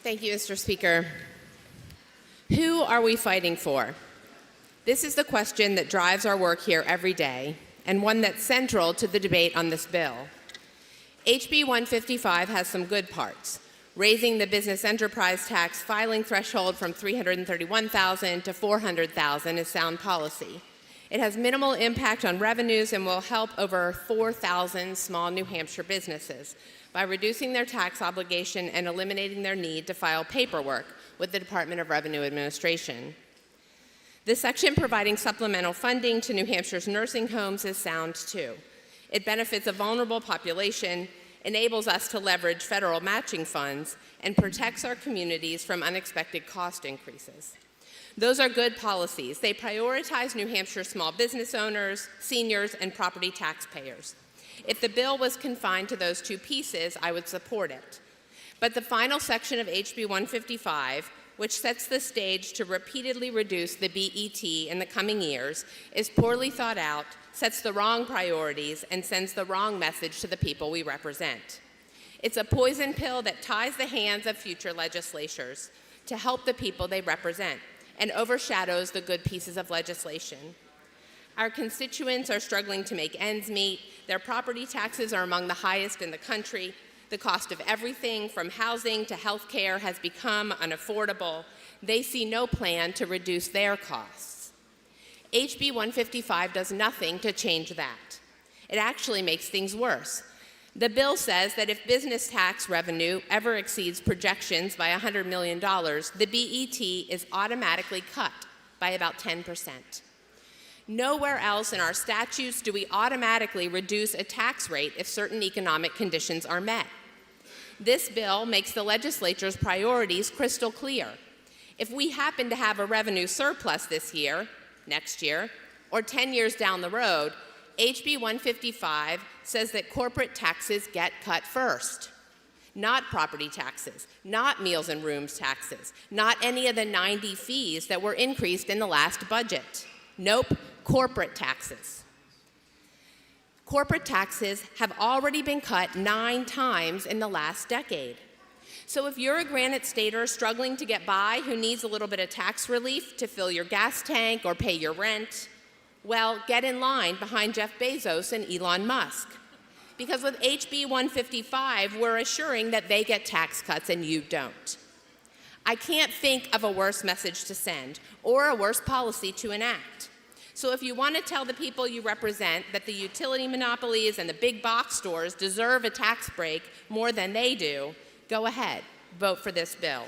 Thank you, Mr. Speaker. Who are we fighting for? This is the question that drives our work here every day, and one that's central to the debate on this bill. HB 155 has some good parts. raising the business enterprise tax filing threshold from $331,000 to $400,000 is sound policy. It has minimal impact on revenues and will help over 4,000 small New Hampshire businesses by reducing their tax obligation and eliminating their need to file paperwork with the Department of Revenue Administration. This section providing supplemental funding to New Hampshire's nursing homes is sound too. It benefits a vulnerable population, enables us to leverage federal matching funds, and protects our communities from unexpected cost increases. Those are good policies. They prioritize New Hampshire small business owners, seniors, and property taxpayers. If the bill was confined to those two pieces, I would support it. But the final section of HB 155, which sets the stage to repeatedly reduce the BET in the coming years, is poorly thought out, sets the wrong priorities, and sends the wrong message to the people we represent. It's a poison pill that ties the hands of future legislatures to help the people they represent and overshadows the good pieces of legislation. Our constituents are struggling to make ends meet. Their property taxes are among the highest in the country. The cost of everything from housing to health care has become unaffordable. They see no plan to reduce their costs. HB 155 does nothing to change that. It actually makes things worse. The bill says that if business tax revenue ever exceeds projections by $100 million, the BET is automatically cut by about 10%. Nowhere else in our statutes do we automatically reduce a tax rate if certain economic conditions are met. This bill makes the legislature's priorities crystal clear. If we happen to have a revenue surplus this year, next year, or 10 years down the road, HB 155 says that corporate taxes get cut first. Not property taxes, not meals and rooms taxes, not any of the 90 fees that were increased in the last budget. Nope, corporate taxes. Corporate taxes have already been cut 9 times in the last decade. So if you're a Granite Stater struggling to get by who needs a little bit of tax relief to fill your gas tank or pay your rent, well, get in line behind Jeff Bezos and Elon Musk. Because with HB 155, we're assuring that they get tax cuts and you don't. I can't think of a worse message to send or a worse policy to enact. So if you want to tell the people you represent that the utility monopolies and the big box stores deserve a tax break more than they do, go ahead, vote for this bill.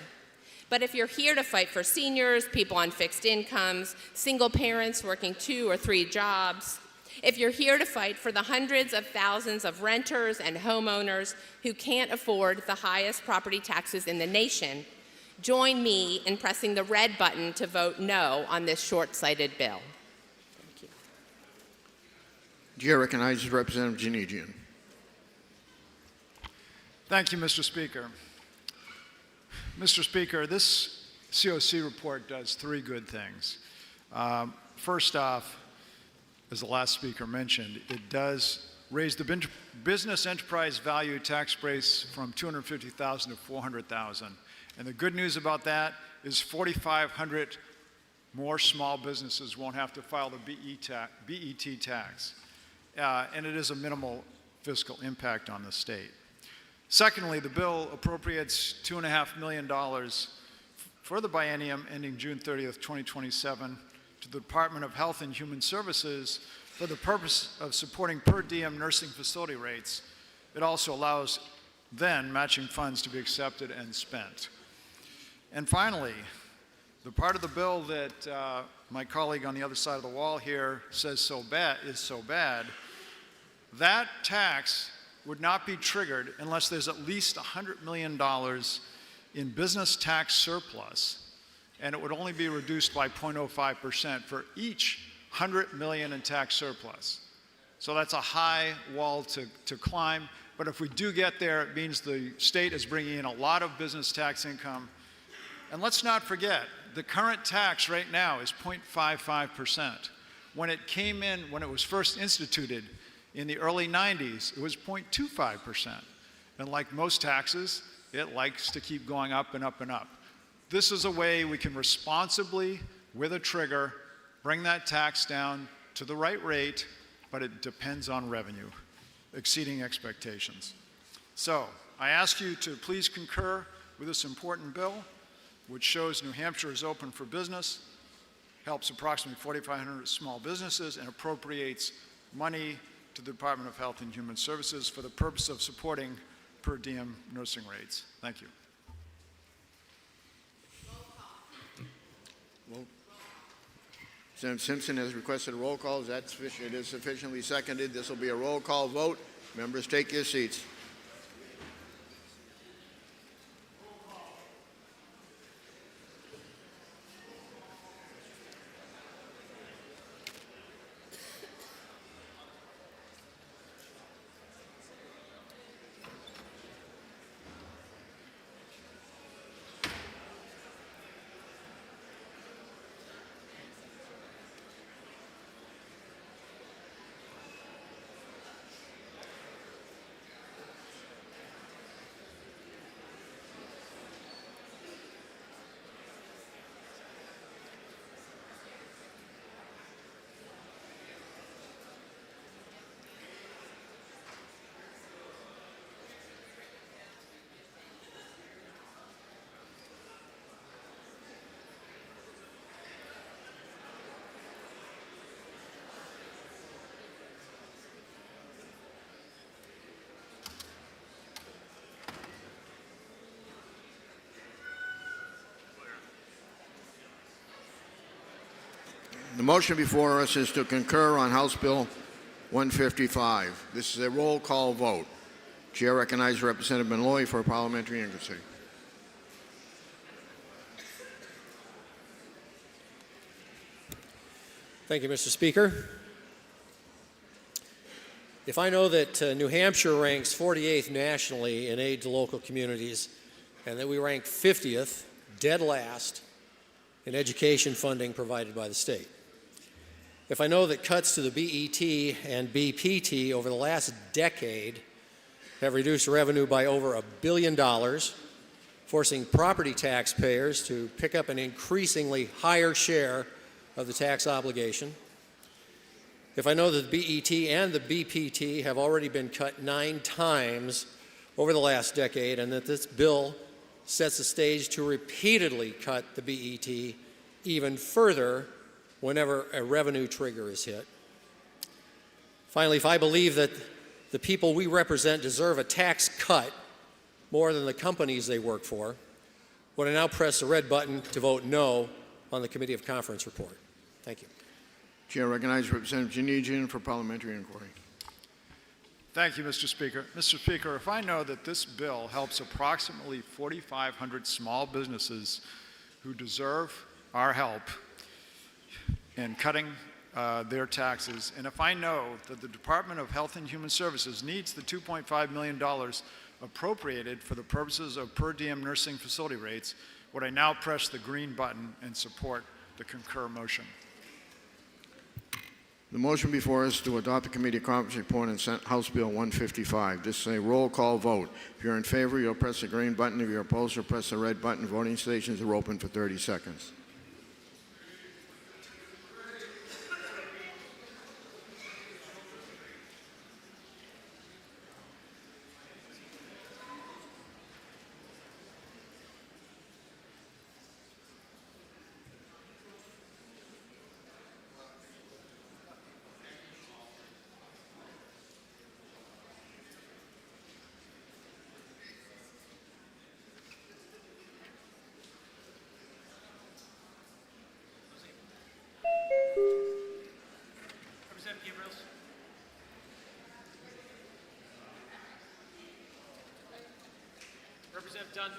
But if you're here to fight for seniors, people on fixed incomes, single parents working 2 or 3 jobs, if you're here to fight for the hundreds of thousands of renters and homeowners who can't afford the highest property taxes in the nation, join me in pressing the red button to vote no on this short-sighted bill. Thank you. The chair recognizes Representative Janigian. Thank you, Mr. Speaker. Mr. Speaker, this COC report does 3 good things. First off, as the last speaker mentioned, it does raise the business enterprise value tax base from $250,000 to $400,000. And the good news about that is 4,500 more small businesses won't have to file the BET tax. And it is a minimal fiscal impact on the state. Secondly, the bill appropriates $2.5 million for the biennium ending June 30th, 2027 to the Department of Health and Human Services for the purpose of supporting per diem nursing facility rates. It also allows then matching funds to be accepted and spent. And finally, the part of the bill that my colleague on the other side of the wall here says is so bad, that tax would not be triggered unless there's at least $100 million in business tax surplus, and it would only be reduced by 0.05% for each $100 million in tax surplus. So that's a high wall to climb, but if we do get there, it means the state is bringing in a lot of business tax income. And let's not forget, the current tax right now is 0.55%. When it was first instituted in the early 90s, it was 0.25%. And like most taxes, it likes to keep going up and up and up. This is a way we can responsibly, with a trigger, bring that tax down to the right rate, but it depends on revenue, exceeding expectations. So I ask you to please concur with this important bill, which shows New Hampshire is open for business, helps approximately 4,500 small businesses, and appropriates money to the Department of Health and Human Services for the purpose of supporting per diem nursing rates. Thank you. Senator Simpson has requested a roll call. Is that sufficient? It is sufficiently seconded. This will be a roll call vote. Members, take your seats. The motion before us is to concur on House Bill 155. This is a roll call vote. Chair recognizes Representative Malloy for parliamentary inquiry. Thank you, Mr. Speaker. If I know that New Hampshire ranks 48th nationally in aid to local communities and that we rank 50th, dead last, in education funding provided by the state. If I know that cuts to the BET and BPT over the last decade have reduced revenue by over $1 billion, forcing property taxpayers to pick up an increasingly higher share of the tax obligation. If I know that the BET and the BPT have already been cut 9 times over the last decade and that this bill sets the stage to repeatedly cut the BET even further whenever a revenue trigger is hit. Finally, if I believe that the people we represent deserve a tax cut more than the companies they work for, would I now press the red button to vote no on the Committee of Conference report? Thank you. Chair recognizes Representative Janjigian for parliamentary inquiry. Thank you, Mr. Speaker. Mr. Speaker, if I know that this bill helps approximately 4,500 small businesses who deserve our help in cutting their taxes, and if I know that the Department of Health and Human Services needs the $2.5 million appropriated for the purposes of per diem nursing facility rates, would I now press the green button and support the concur motion? The motion before us is to adopt the committee conference report on House Bill 155. This is a roll call vote. If you're in favor, you'll press the green button. If you're opposed, you'll press the red button. Voting stations are open for 30 seconds. Representative Gabriels. Representative Dunn.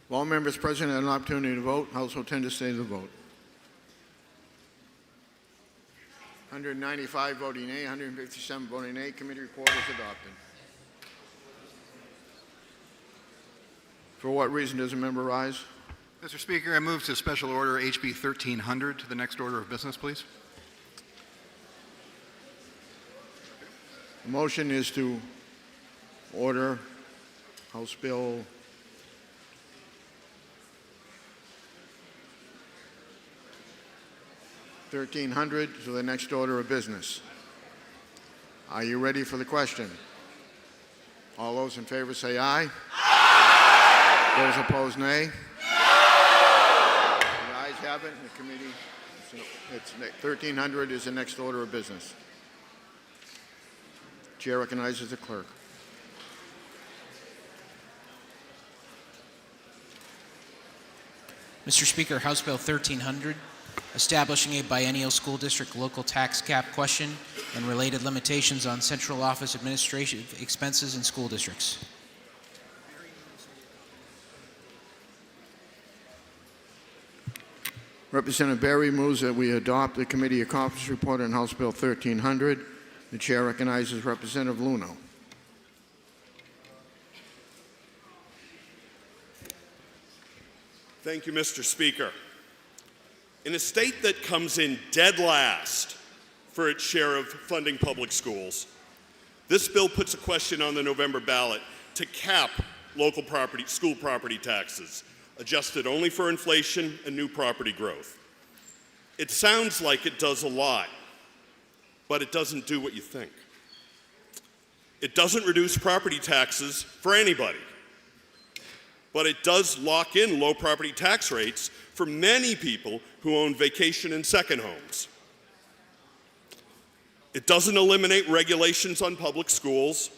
If all members present had an opportunity to vote, House will tend to stay the vote. 195 voting aye, 157 voting nay. Committee report is adopted. For what reason does a member rise? Mr. Speaker, I move to Special Order HB 1300 to the next order of business, please. The motion is to order House Bill 1300 to the next order of business. Are you ready for the question? All those in favor say aye. Those opposed, nay. The ayes have it. The committee, it's 1300 is the next order of business. Chair recognizes the clerk. Mr. Speaker, House Bill 1300, establishing a biennial school district local tax cap question and related limitations on central office administrative expenses in school districts. Representative Berry moves that we adopt the committee of conference report on House Bill 1300. The chair recognizes Representative Luno. Thank you, Mr. Speaker. In a state that comes in dead last for its share of funding public schools, this bill puts a question on the November ballot to cap local school property taxes, adjusted only for inflation and new property growth. It sounds like it does a lot, but it doesn't do what you think. It doesn't reduce property taxes for anybody, but it does lock in low property tax rates for many people who own vacation and second homes. It doesn't eliminate regulations on public schools,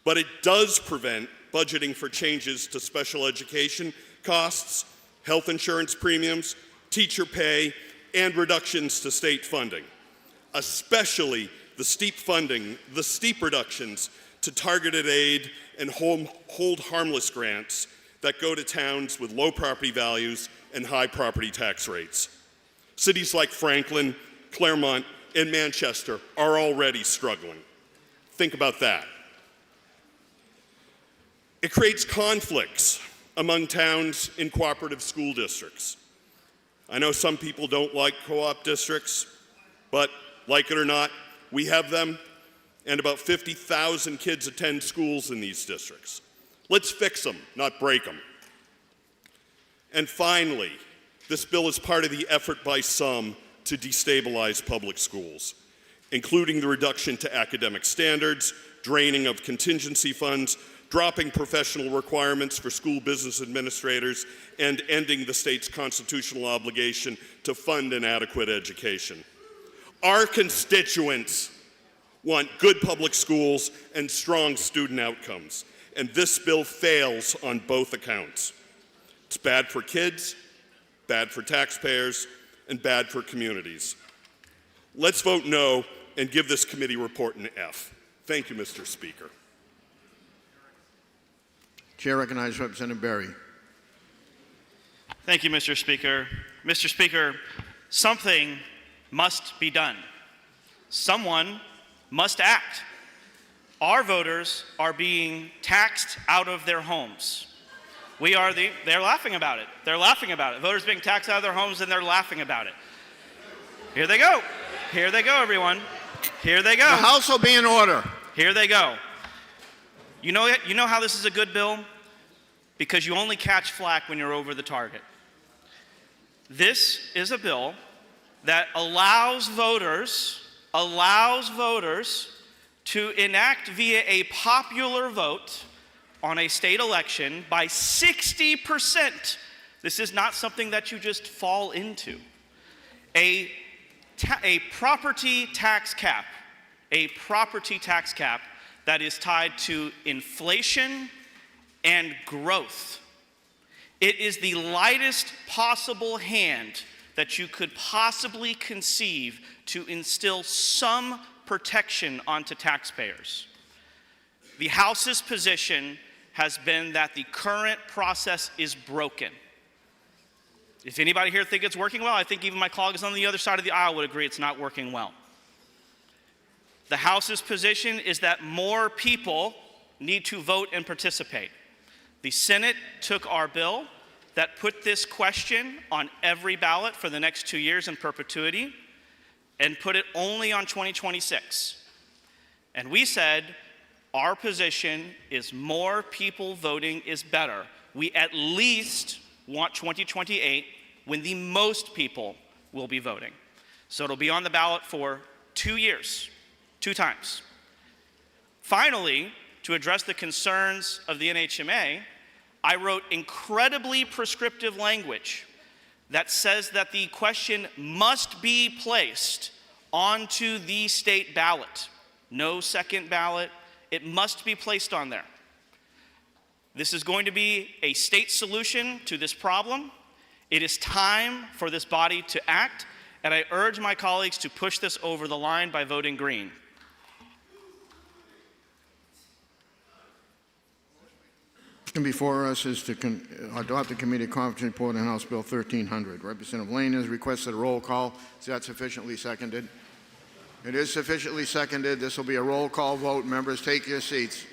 but it does prevent budgeting for changes to special education costs, health insurance premiums, teacher pay, and reductions to state funding, especially the steep reductions to targeted aid and hold harmless grants that go to towns with low property values and high property tax rates. Cities like Franklin, Claremont, and Manchester are already struggling. Think about that. It creates conflicts among towns in cooperative school districts. I know some people don't like co-op districts, but like it or not, we have them, and about 50,000 kids attend schools in these districts. Let's fix them, not break them. And finally, this bill is part of the effort by some to destabilize public schools, including the reduction to academic standards, draining of contingency funds, dropping professional requirements for school business administrators, and ending the state's constitutional obligation to fund an adequate education. Our constituents want good public schools and strong student outcomes, and this bill fails on both accounts. It's bad for kids, bad for taxpayers, and bad for communities. Let's vote no and give this committee report an F. Thank you, Mr. Speaker. Chair recognizes Representative Berry. Thank you, Mr. Speaker. Mr. Speaker, something must be done. Someone must act. Our voters are being taxed out of their homes. They're laughing about it. They're laughing about it. Voters being taxed out of their homes and they're laughing about it. Here they go. Here they go, everyone. Here they go. The House will be in order. Here they go. You know how this is a good bill? Because you only catch flack when you're over the target. This is a bill that allows voters to enact via a popular vote on a state election by 60%. This is not something that you just fall into. A property tax cap that is tied to inflation and growth. It is the lightest possible hand that you could possibly conceive to instill some protection onto taxpayers. The House's position has been that the current process is broken. If anybody here thinks it's working well, I think even my colleagues on the other side of the aisle would agree it's not working well. The House's position is that more people need to vote and participate. The Senate took our bill that put this question on every ballot for the next 2 years in perpetuity and put it only on 2026. And we said our position is more people voting is better. We at least want 2028 when the most people will be voting. So it'll be on the ballot for 2 years, 2 times. Finally, to address the concerns of the NHMA, I wrote incredibly prescriptive language that says that the question must be placed onto the state ballot. No second ballot. It must be placed on there. This is going to be a state solution to this problem. It is time for this body to act, and I urge my colleagues to push this over the line by voting green. Before us is to adopt the committee conference report on House Bill 1300. Representative Lane has requested a roll call. Is that sufficiently seconded? It is sufficiently seconded. This will be a roll call vote. Members, take your seats.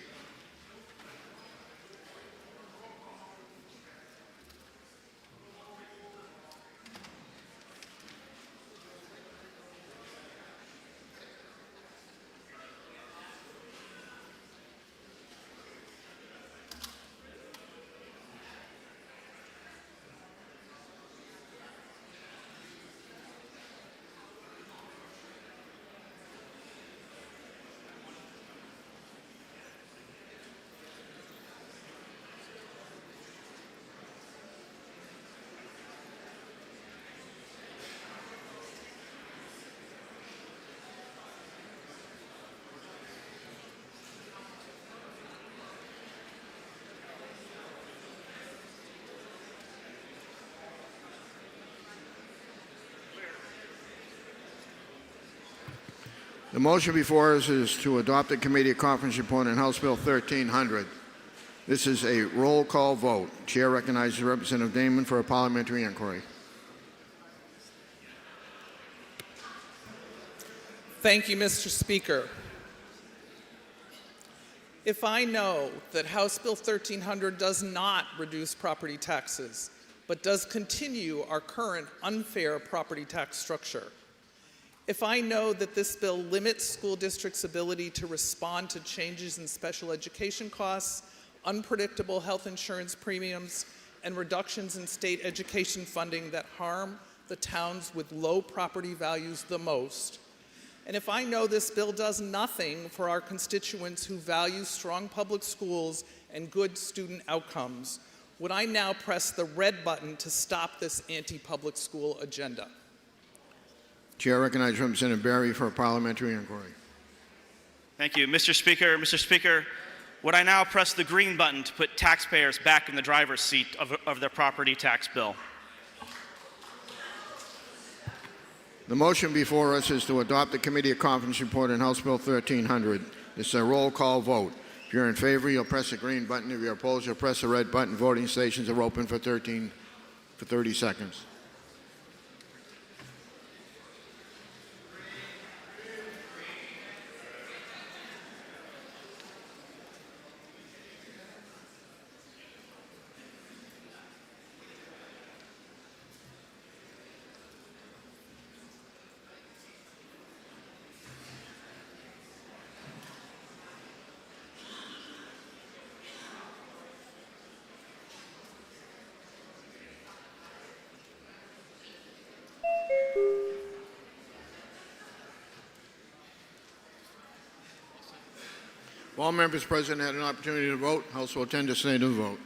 The motion before us is to adopt the committee conference report on House Bill 1300. This is a roll call vote. Chair recognizes Representative Damon for a parliamentary inquiry. Thank you, Mr. Speaker. If I know that House Bill 1300 does not reduce property taxes, but does continue our current unfair property tax structure, if I know that this bill limits school districts' ability to respond to changes in special education costs, unpredictable health insurance premiums, and reductions in state education funding that harm the towns with low property values the most, and if I know this bill does nothing for our constituents who value strong public schools and good student outcomes, would I now press the red button to stop this anti-public school agenda? Chair recognizes Representative Berry for a parliamentary inquiry. Thank you, Mr. Speaker. Mr. Speaker, would I now press the green button to put taxpayers back in the driver's seat of their property tax bill? The motion before us is to adopt the committee conference report on House Bill 1300. This is a roll call vote. If you're in favor, you'll press the green button. If you're opposed, you'll press the red button. Voting stations are open for 30 seconds. If all members present had an opportunity to vote, House will attend to say to the vote.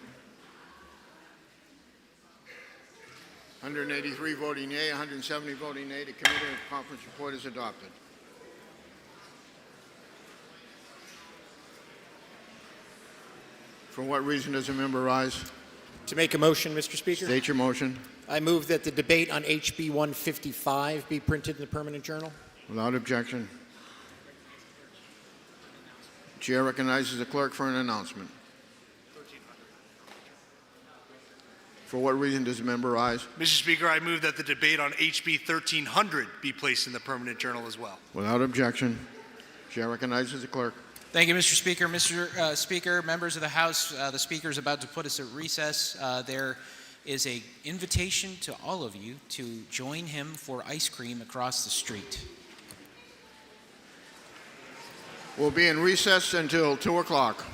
183 voting yea, 170 voting nay. The committee conference report is adopted. For what reason does a member rise? To make a motion, Mr. Speaker. State your motion. I move that the debate on HB 155 be printed in the permanent journal. Without objection. Chair recognizes the clerk for an announcement. For what reason does the member rise? Mr. Speaker, I move that the debate on HB 1300 be placed in the permanent journal as well. Without objection. Chair recognizes the clerk. Thank you, Mr. Speaker. Mr. Speaker, members of the House, the Speaker is about to put us at recess. There is an invitation to all of you to join him for ice cream across the street. We'll be in recess until 2 o'clock.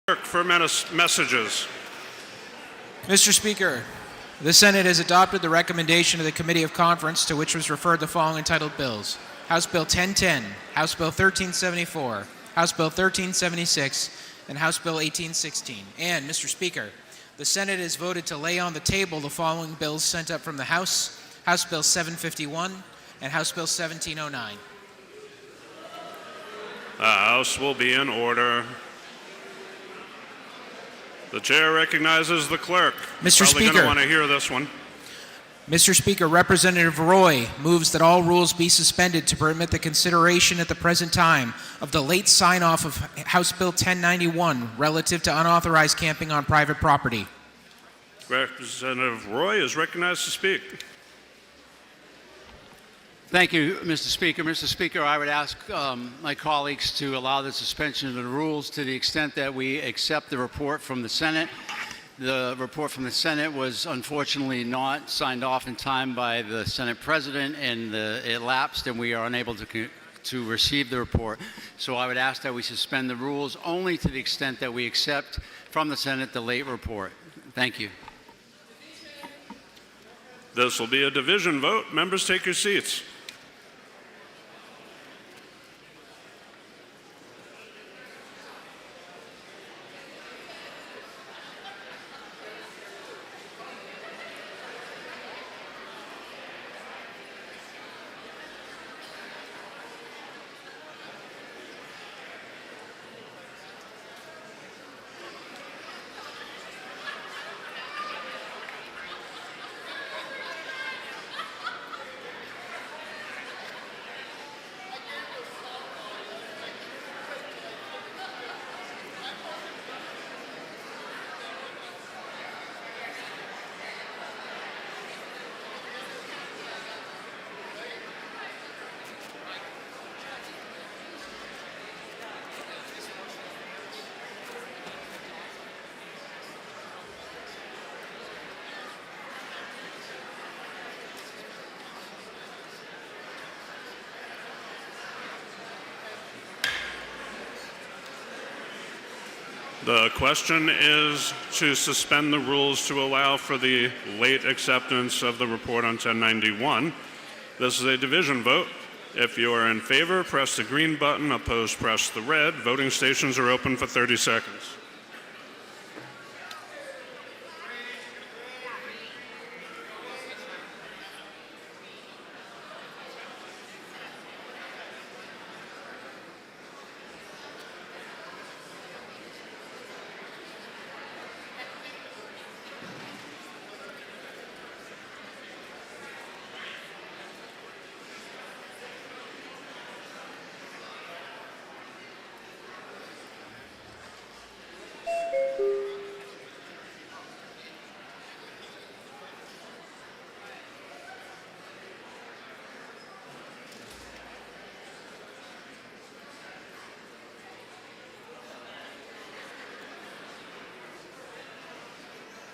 Clerk for messages. Mr. Speaker, the Senate has adopted the recommendation of the Committee of Conference to which was referred the following entitled bills: House Bill 1010, House Bill 1374, House Bill 1376, and House Bill 1816. And, Mr. Speaker, the Senate has voted to lay on the table the following bills sent up from the House: House Bill 751 and House Bill 1709. The House will be in order. The chair recognizes the clerk. Mr. Probably going Speaker. to want to hear this one. Mr. Speaker, Representative Roy moves that all rules be suspended to permit the consideration at the present time of the late sign-off of House Bill 1091 relative to unauthorized camping on private property. Representative Roy is recognized to speak. Thank you, Mr. Speaker. Mr. Speaker, I would ask my colleagues to allow the suspension of the rules to the extent that we accept the report from the Senate. The report from the Senate was unfortunately not signed off in time by the Senate President, and it lapsed, and we are unable to receive the report. So I would ask that we suspend the rules only to the extent that we accept from the Senate the late report. Thank you. This will be a division vote. Members, take your seats. The question is to suspend the rules to allow for the late acceptance of the report on 1091. This is a division vote. If you are in favor, press the green button. Opposed, press the red. Voting stations are open for 30 seconds.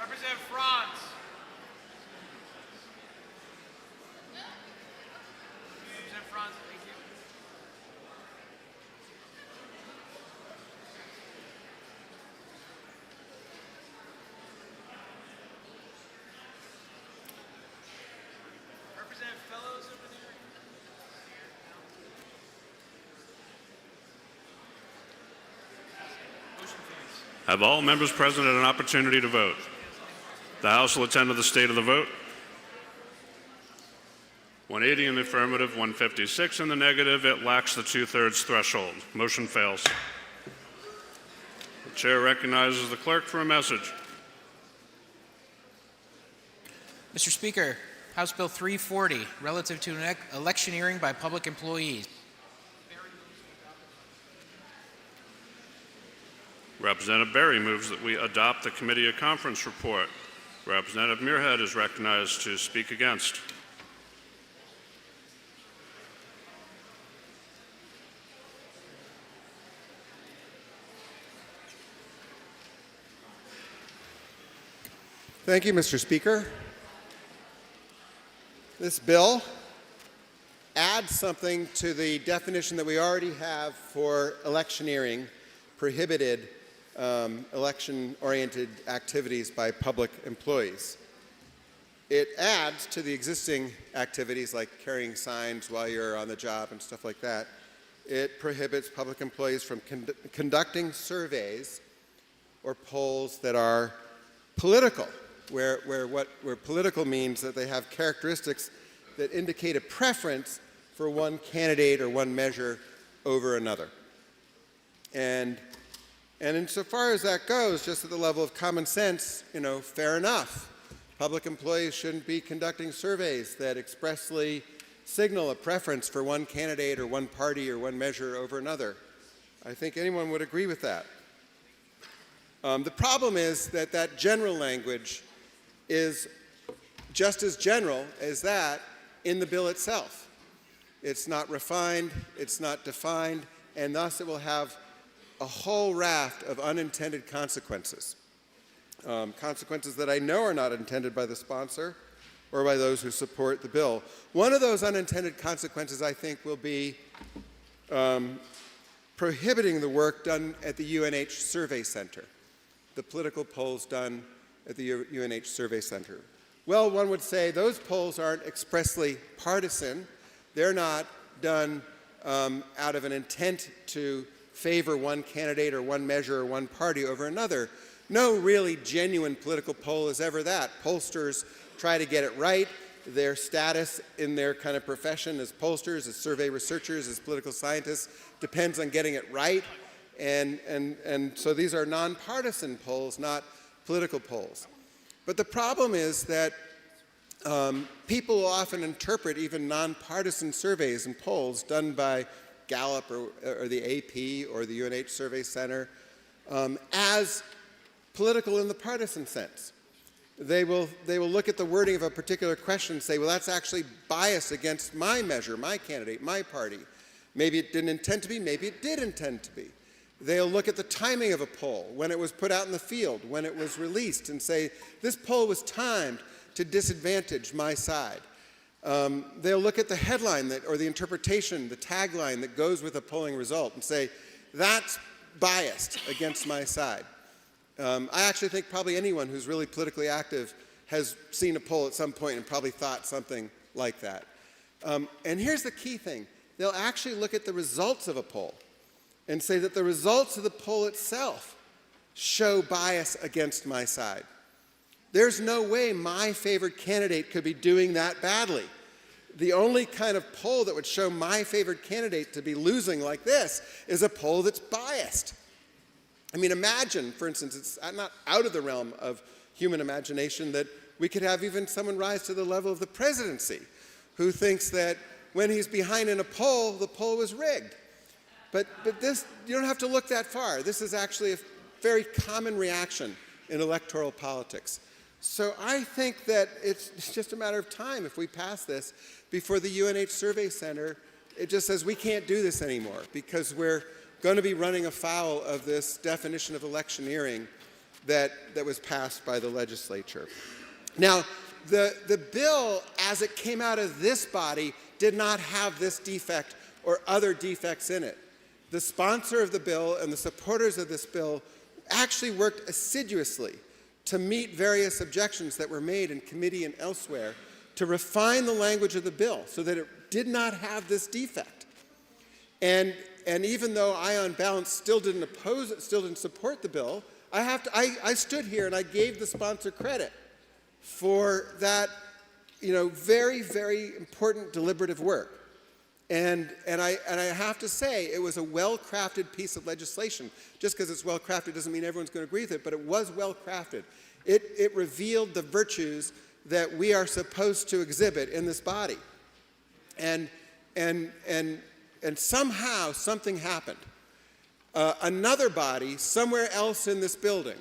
Representative Franz. Representative Franz, thank you. Representative Fellows over there. Motion carries. Have all members present had an opportunity to vote? The House will attend to the state of the vote. 180 in the affirmative, 156 in the negative. It lacks the two-thirds threshold. Motion fails. The chair recognizes the clerk for a message. Mr. Speaker, House Bill 340, relative to electioneering by public employees. Representative Berry moves that we adopt the Committee of Conference report. Representative Muirhead is recognized to speak against. Thank you, Mr. Speaker. This bill adds something to the definition that we already have for electioneering prohibited election-oriented activities by public employees. It adds to the existing activities like carrying signs while you're on the job and stuff like that. It prohibits public employees from conducting surveys or polls that are political, where political means that they have characteristics that indicate a preference for one candidate or one measure over another. And insofar as that goes, just at the level of common sense, fair enough. Public employees shouldn't be conducting surveys that expressly signal a preference for one candidate or one party or one measure over another. I think anyone would agree with that. The problem is that that general language is just as general as that in the bill itself. It's not refined, it's not defined, and thus it will have a whole raft of unintended consequences. Consequences that I know are not intended by the sponsor or by those who support the bill. One of those unintended consequences, I think, will be prohibiting the work done at the UNH Survey Center, the political polls done at the UNH Survey Center. Well, one would say those polls aren't expressly partisan. They're not done out of an intent to favor one candidate or one measure or one party over another. No really genuine political poll is ever that. Pollsters try to get it right. Their status in their kind of profession as pollsters, as survey researchers, as political scientists depends on getting it right. And so these are nonpartisan polls, not political polls. But the problem is that people will often interpret even nonpartisan surveys and polls done by Gallup or the AP or the UNH Survey Center as political in the partisan sense. They will look at the wording of a particular question and say, well, that's actually biased against my measure, my candidate, my party. Maybe it didn't intend to be, maybe it did intend to be. They'll look at the timing of a poll, when it was put out in the field, when it was released, and say, this poll was timed to disadvantage my side. They'll look at the headline or the interpretation, the tagline that goes with a polling result and say, that's biased against my side. I actually think probably anyone who's really politically active has seen a poll at some point and probably thought something like that. And here's the key thing. They'll actually look at the results of a poll and say that the results of the poll itself show bias against my side. There's no way my favored candidate could be doing that badly. The only kind of poll that would show my favored candidate to be losing like this is a poll that's biased. I mean, imagine, for instance, it's not out of the realm of human imagination that we could have even someone rise to the level of the presidency who thinks that when he's behind in a poll, the poll was rigged. But this, you don't have to look that far. This is actually a very common reaction in electoral politics. So I think that it's just a matter of time if we pass this before the UNH Survey Center, it just says we can't do this anymore because we're going to be running afoul of this definition of electioneering that was passed by the legislature. Now, the bill, as it came out of this body, did not have this defect or other defects in it. The sponsor of the bill and the supporters of this bill actually worked assiduously to meet various objections that were made in committee and elsewhere to refine the language of the bill so that it did not have this defect. And even though I, on balance, still didn't oppose it, still didn't support the bill, I stood here and I gave the sponsor credit for that, very, very important deliberative work. And I have to say, it was a well-crafted piece of legislation. Just because it's well-crafted doesn't mean everyone's going to agree with it, but it was well-crafted. It revealed the virtues that we are supposed to exhibit in this body. And somehow something happened. Another body, somewhere else in this building,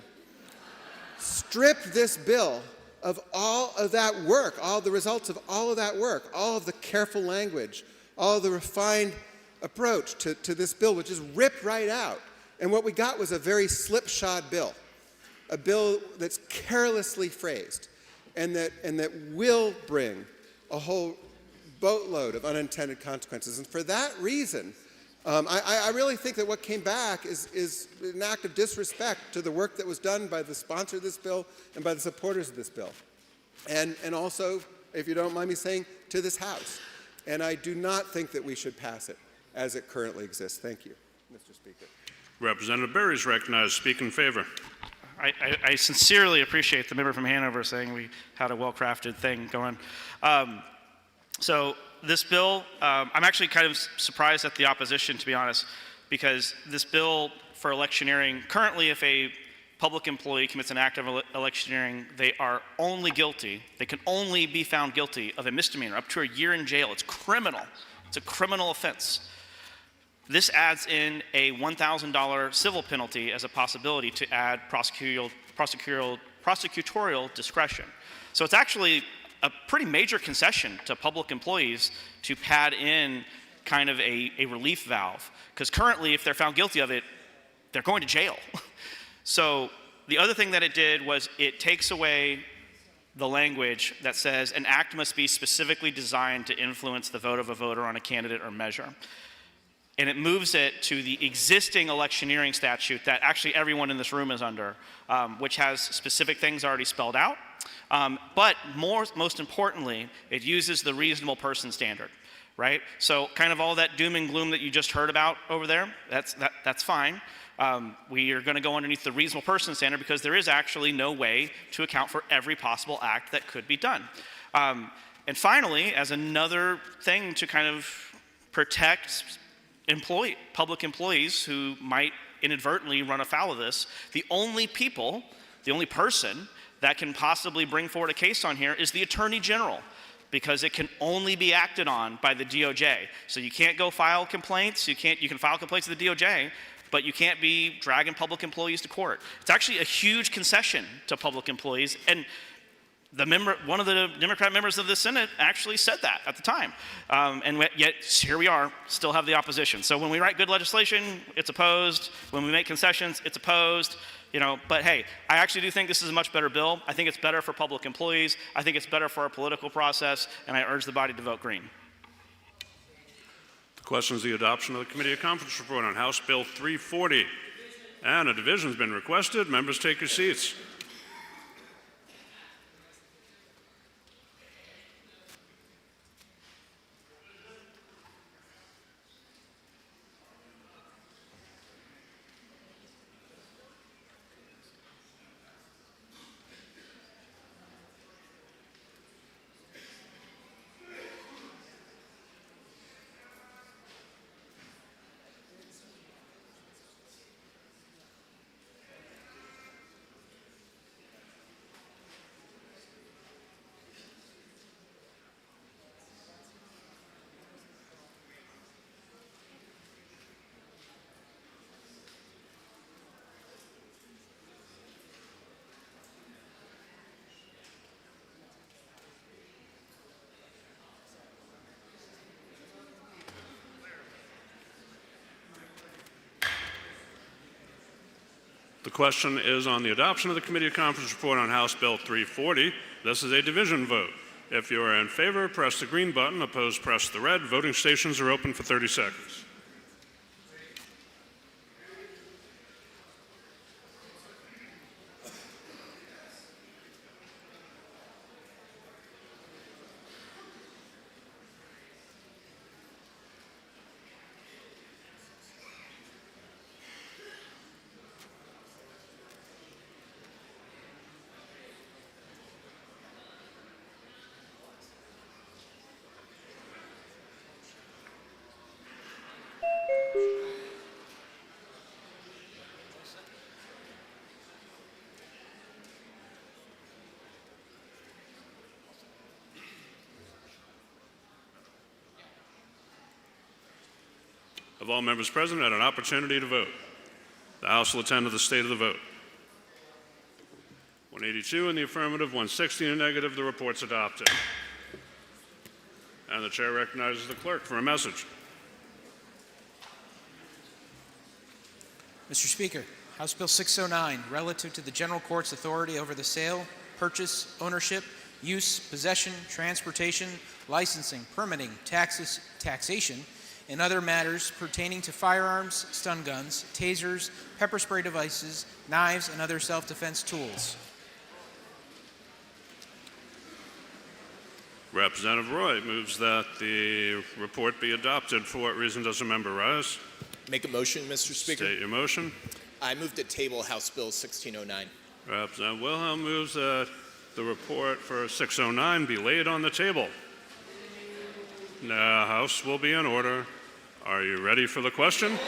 stripped this bill of all of that work, all the results of all of that work, all of the careful language, all the refined approach to this bill, which is ripped right out. And what we got was a very slipshod bill, a bill that's carelessly phrased and that will bring a whole boatload of unintended consequences. And for that reason, I really think that what came back is an act of disrespect to the work that was done by the sponsor of this bill and by the supporters of this bill. And also, if you don't mind me saying, to this House. And I do not think that we should pass it as it currently exists. Thank you, Mr. Speaker. Representative Berry is recognized. Speak in favor. I sincerely appreciate the member from Hanover saying we had a well-crafted thing going. So this bill, I'm actually kind of surprised at the opposition, to be honest, because this bill for electioneering, currently if a public employee commits an act of electioneering, they are only guilty, they can only be found guilty of a misdemeanor, up to a year in jail. It's criminal. It's a criminal offense. This adds in a $1,000 civil penalty as a possibility to add prosecutorial discretion. So it's actually a pretty major concession to public employees to pad in kind of a relief valve, because currently if they're found guilty of it, they're going to jail. So the other thing that it did was it takes away the language that says an act must be specifically designed to influence the vote of a voter on a candidate or measure. And it moves it to the existing electioneering statute that actually everyone in this room is under, which has specific things already spelled out. But most importantly, it uses the reasonable person standard, right? So kind of all that doom and gloom that you just heard about over there, that's fine. We are going to go underneath the reasonable person standard because there is actually no way to account for every possible act that could be done. And finally, as another thing to kind of protect public employees who might inadvertently run afoul of this, the only person that can possibly bring forward a case on here is the Attorney General, because it can only be acted on by the DOJ. So you can't go file complaints, you can file complaints to the DOJ, but you can't be dragging public employees to court. It's actually a huge concession to public employees, and one of the Democrat members of the Senate actually said that at the time. And yet, here we are, still have the opposition. So when we write good legislation, it's opposed. When we make concessions, it's opposed. But hey, I actually do think this is a much better bill. I think it's better for public employees. I think it's better for our political process, and I urge the body to vote green. The question is the adoption of the Committee of Conference report on House Bill 340. And a division has been requested. Members, take your seats. The question is on the adoption of the Committee of Conference report on House Bill 340. This is a division vote. If you are in favor, press the green button. Opposed, press the red. Voting stations are open for 30 seconds. Of all members present, had an opportunity to vote. The House will attend to the state of the vote. 182 in the affirmative, 160 in the negative. The report's adopted. And the chair recognizes the clerk for a message. Mr. Speaker, House Bill 609, relative to the General Court's authority over the sale, purchase, ownership, use, possession, transportation, licensing, permitting, taxation, and other matters pertaining to firearms, stun guns, tasers, pepper spray devices, knives, and other self-defense tools. Representative Roy moves that the report be adopted. For what reason does the member rise? Make a motion, Mr. Speaker. State your motion. I move to table House Bill 1609. Representative Wilhelm moves that the report for 609 be laid on the table. The House will be in order. Are you ready for the question?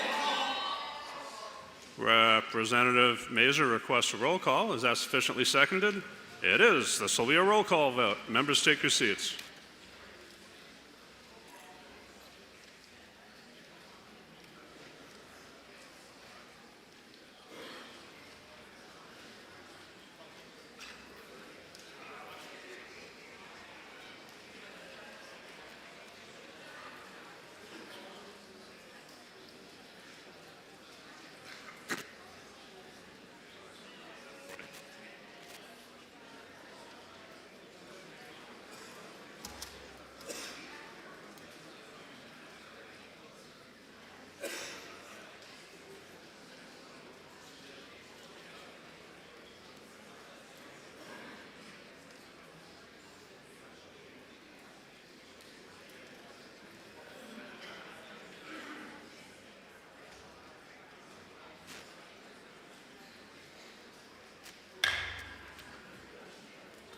Representative Mazer requests a roll call. Is that sufficiently seconded? It is. This will be a roll call vote. Members, take your seats.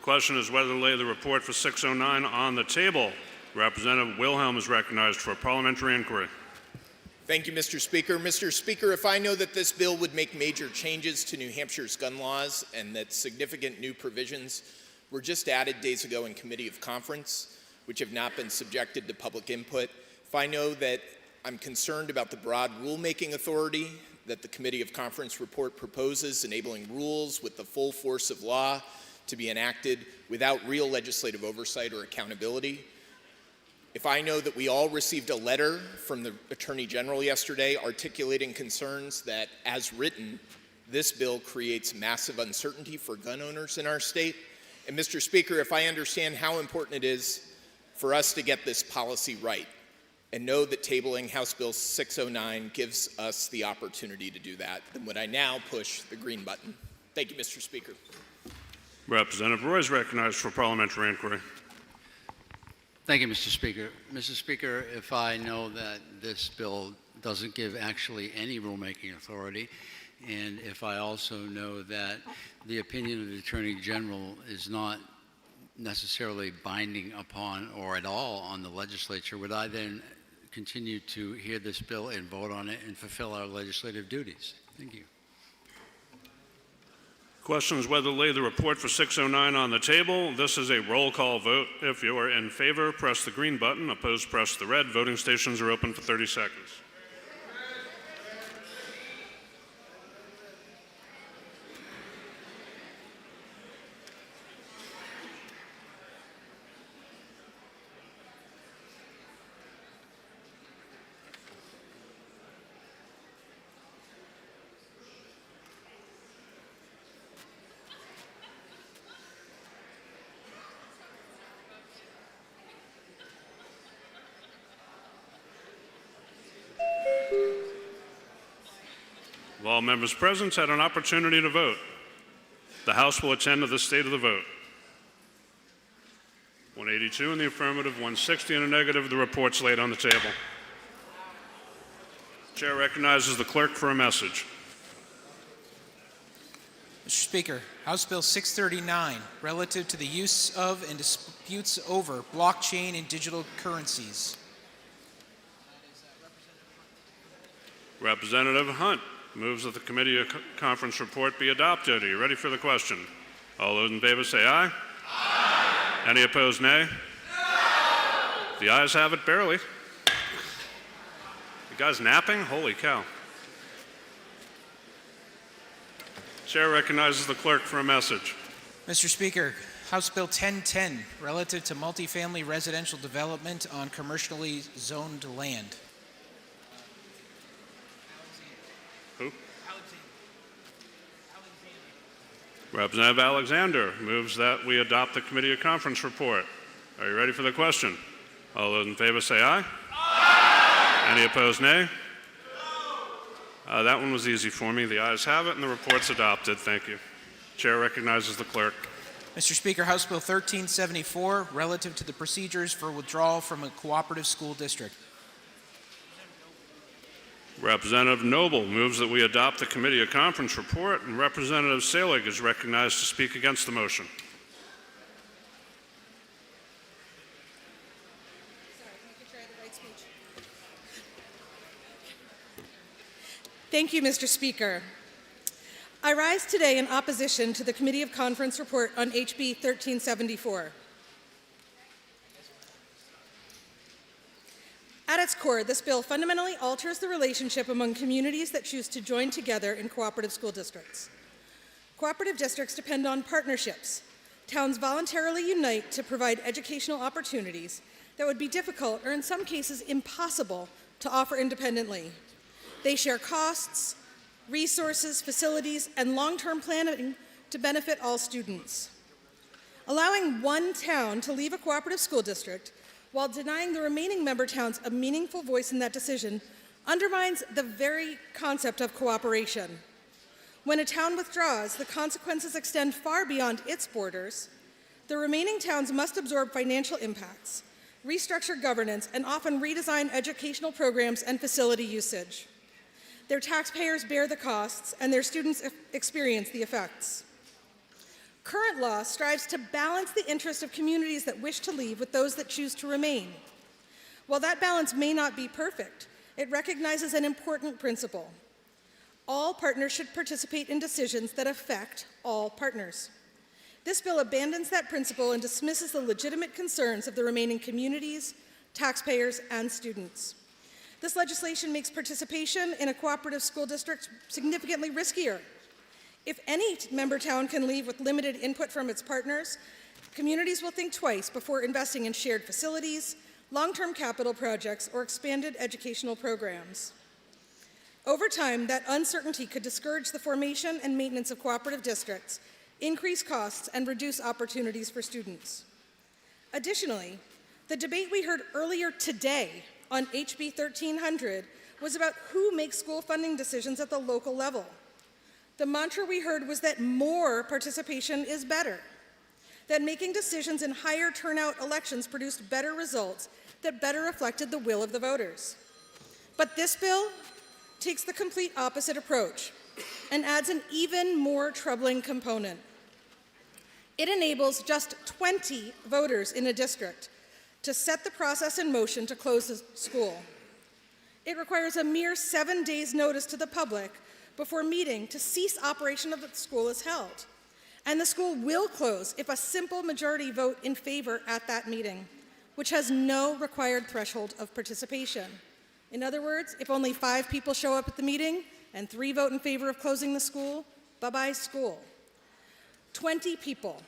The question is whether to lay the report for 609 on the table. Representative Wilhelm is recognized for a parliamentary inquiry. Thank you, Mr. Speaker. Mr. Speaker, if I know that this bill would make major changes to New Hampshire's gun laws and that significant new provisions were just added days ago in committee of conference, which have not been subjected to public input, if I know that I'm concerned about the broad rulemaking authority that the committee of conference report proposes, enabling rules with the full force of law to be enacted without real legislative oversight or accountability, if I know that we all received a letter from the Attorney General yesterday articulating concerns that, as written, this bill creates massive uncertainty for gun owners in our state, and Mr. Speaker, if I understand how important it is for us to get this policy right, and know that tabling House Bill 609 gives us the opportunity to do that, then would I now push the green button? Thank you, Mr. Speaker. Representative Roy is recognized for parliamentary inquiry. Thank you, Mr. Speaker. Mr. Speaker, if I know that this bill doesn't give actually any rulemaking authority, and if I also know that the opinion of the Attorney General is not necessarily binding upon or at all on the legislature, would I then continue to hear this bill and vote on it and fulfill our legislative duties? Thank you. Question is whether to lay the report for 609 on the table. This is a roll call vote. If you are in favor, press the green button. Opposed, press the red. Voting stations are open for 30 seconds. All members present had an opportunity to vote. The House will attend to the state of the vote. 182 in the affirmative, 160 in the negative. The report's laid on the table. Chair recognizes the clerk for a message. Mr. Speaker, House Bill 639, relative to the use of and disputes over blockchain and digital currencies. Representative Hunt moves that the committee conference report be adopted. Are you ready for the question? All those in favor say aye. Aye. Any opposed, nay? No. The ayes have it, barely. You guys napping? Holy cow. Chair recognizes the clerk for a message. Mr. Speaker, House Bill 1010, relative to multifamily residential development on commercially zoned land. Who? Representative Alexander moves that we adopt the committee of conference report. Are you ready for the question? All those in favor say aye. Aye. Any opposed, nay? That one was easy for me. The ayes have it, and the report's adopted. Thank you. Chair recognizes the clerk. Mr. Speaker, House Bill 1374, relative to the procedures for withdrawal from a cooperative school district. Representative Noble moves that we adopt the committee of conference report, and Representative Salig is recognized to speak against the motion. Thank you, Mr. Speaker. I rise today in opposition to the Committee of Conference report on HB 1374. At its core, this bill fundamentally alters the relationship among communities that choose to join together in cooperative school districts. Cooperative districts depend on partnerships. Towns voluntarily unite to provide educational opportunities that would be difficult or in some cases impossible to offer independently. They share costs, resources, facilities, and long-term planning to benefit all students. Allowing one town to leave a cooperative school district while denying the remaining member towns a meaningful voice in that decision undermines the very concept of cooperation. When a town withdraws, the consequences extend far beyond its borders. The remaining towns must absorb financial impacts, restructure governance, and often redesign educational programs and facility usage. Their taxpayers bear the costs, and their students experience the effects. Current law strives to balance the interests of communities that wish to leave with those that choose to remain. While that balance may not be perfect, it recognizes an important principle. All partners should participate in decisions that affect all partners. This bill abandons that principle and dismisses the legitimate concerns of the remaining communities, taxpayers, and students. This legislation makes participation in a cooperative school district significantly riskier. If any member town can leave with limited input from its partners, communities will think twice before investing in shared facilities, long-term capital projects, or expanded educational programs. Over time, that uncertainty could discourage the formation and maintenance of cooperative districts, increase costs, and reduce opportunities for students. Additionally, the debate we heard earlier today on HB 1300 was about who makes school funding decisions at the local level. The mantra we heard was that more participation is better, that making decisions in higher turnout elections produced better results that better reflected the will of the voters. But this bill takes the complete opposite approach and adds an even more troubling component. It enables just 20 voters in a district to set the process in motion to close the school. It requires a mere 7 days' notice to the public before meeting to cease operation of the school is held. And the school will close if a simple majority vote in favor at that meeting, which has no required threshold of participation. In other words, if only 5 people show up at the meeting and 3 vote in favor of closing the school, bye-bye school. 20 people,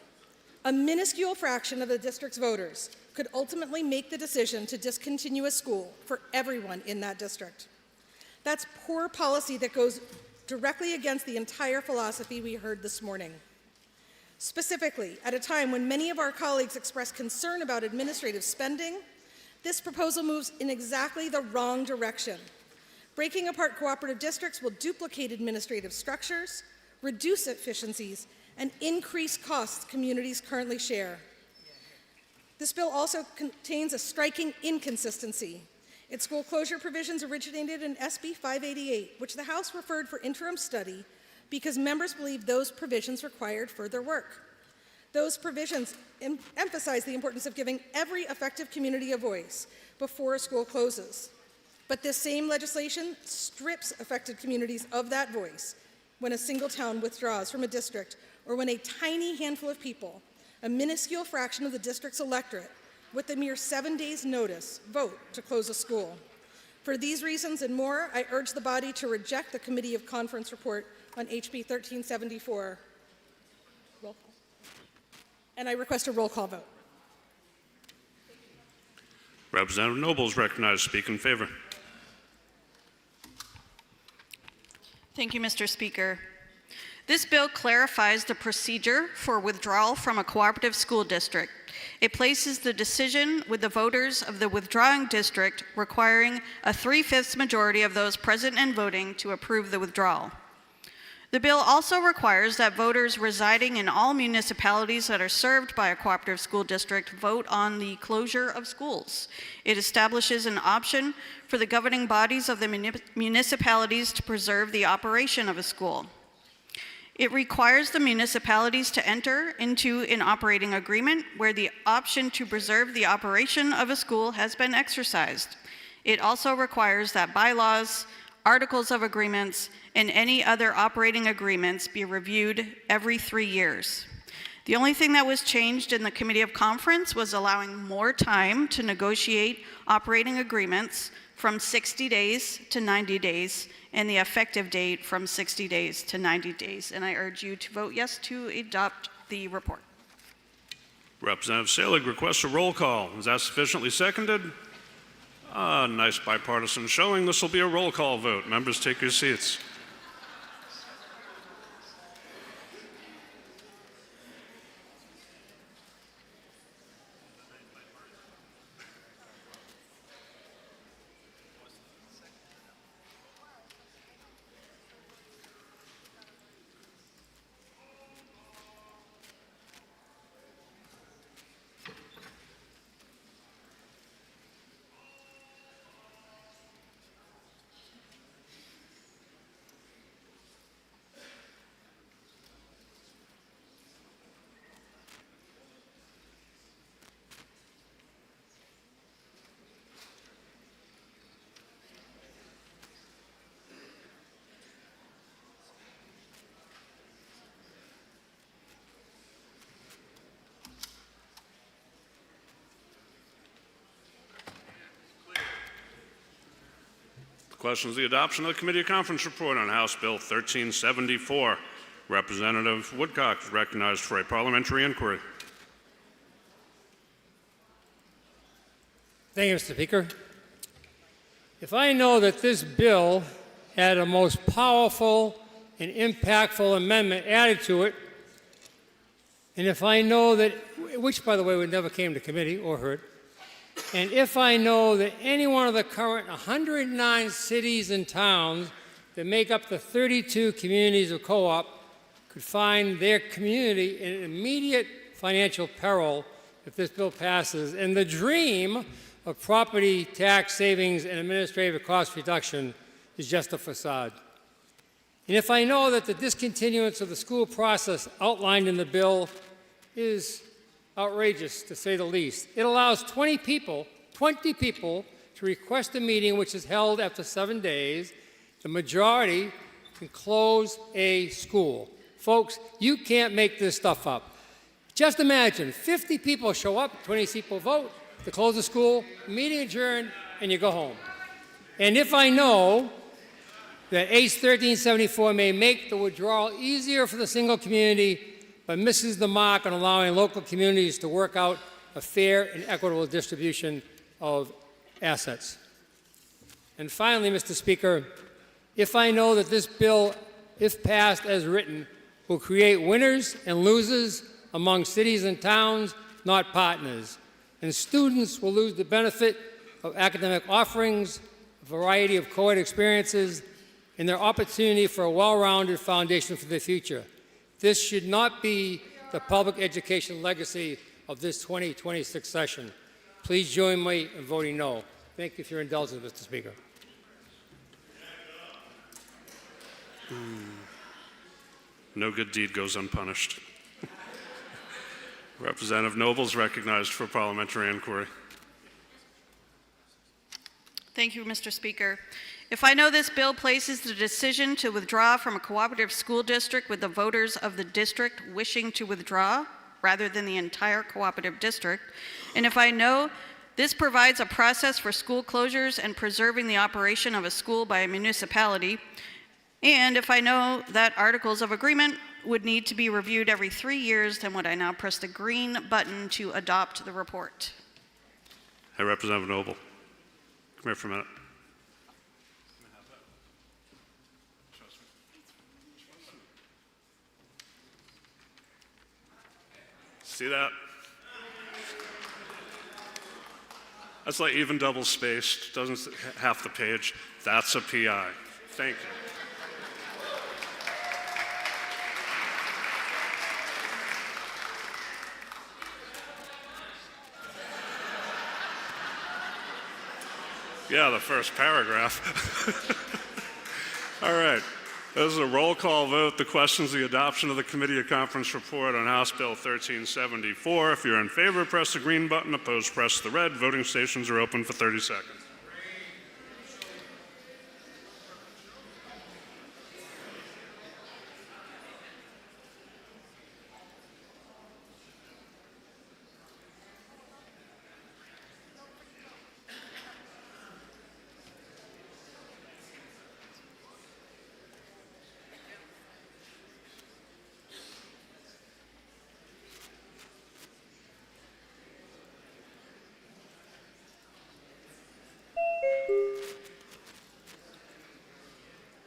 a minuscule fraction of the district's voters, could ultimately make the decision to discontinue a school for everyone in that district. That's poor policy that goes directly against the entire philosophy we heard this morning. Specifically, at a time when many of our colleagues express concern about administrative spending, this proposal moves in exactly the wrong direction. Breaking apart cooperative districts will duplicate administrative structures, reduce efficiencies, and increase costs communities currently share. This bill also contains a striking inconsistency. Its school closure provisions originated in SB 588, which the House referred for interim study because members believe those provisions required further work. Those provisions emphasize the importance of giving every affected community a voice before a school closes. But this same legislation strips affected communities of that voice when a single town withdraws from a district or when a tiny handful of people, a minuscule fraction of the district's electorate, with a mere 7 days' notice, vote to close a school. For these reasons and more, I urge the body to reject the Committee of Conference report on HB 1374. Roll call. And I request a roll call vote. Representative Noble is recognized to speak in favor. Thank you, Mr. Speaker. This bill clarifies the procedure for withdrawal from a cooperative school district. It places the decision with the voters of the withdrawing district, requiring a 3/5 majority of those present and voting to approve the withdrawal. The bill also requires that voters residing in all municipalities that are served by a cooperative school district vote on the closure of schools. It establishes an option for the governing bodies of the municipalities to preserve the operation of a school. It requires the municipalities to enter into an operating agreement where the option to preserve the operation of a school has been exercised. It also requires that bylaws, articles of agreements, and any other operating agreements be reviewed every 3 years. The only thing that was changed in the Committee of Conference was allowing more time to negotiate operating agreements from 60 days to 90 days, and the effective date from 60 days to 90 days. And I urge you to vote yes to adopt the report. Representative Salig requests a roll call. Is that sufficiently seconded? Nice bipartisan showing. This will be a roll call vote. Members, take your seats. The question is the adoption of the Committee of Conference report on House Bill 1374. Representative Woodcock is recognized for a parliamentary inquiry. Thank you, Mr. Speaker. If I know that this bill had a most powerful and impactful amendment added to it, and if I know that, which by the way, never came to committee or heard, and if I know that any one of the current 109 cities and towns that make up the 32 communities of co-op could find their community in immediate financial peril if this bill passes, and the dream of property tax savings and administrative cost reduction is just a facade. And if I know that the discontinuance of the school process outlined in the bill is outrageous, to say the least. It allows 20 people to request a meeting which is held after 7 days. The majority can close a school. Folks, you can't make this stuff up. Just imagine, 50 people show up, 20 people vote to close the school, meeting adjourned, and you go home. And if I know that H 1374 may make the withdrawal easier for the single community, but misses the mark on allowing local communities to work out a fair and equitable distribution of assets. And finally, Mr. Speaker, if I know that this bill, if passed as written, will create winners and losers among cities and towns, not partners, and students will lose the benefit of academic offerings, a variety of co-ed experiences, and their opportunity for a well-rounded foundation for the future. This should not be the public education legacy of this 2026 session. Please join me in voting no. Thank you for your indulgence, Mr. Speaker. No good deed goes unpunished. Representative Noble is recognized for parliamentary inquiry. Thank you, Mr. Speaker. If I know this bill places the decision to withdraw from a cooperative school district with the voters of the district wishing to withdraw, rather than the entire cooperative district, and if I know this provides a process for school closures and preserving the operation of a school by a municipality, and if I know that articles of agreement would need to be reviewed every 3 years, then would I now press the green button to adopt the report? Hey, Representative Noble, come here for a minute. See that? That's like even double spaced, doesn't half the page. That's a PI. Thank you. Yeah, the first paragraph. All right. This is a roll call vote. The question is the adoption of the committee of conference report on House Bill 1374. If you're in favor, press the green button. Opposed, press the red. Voting stations are open for 30 seconds.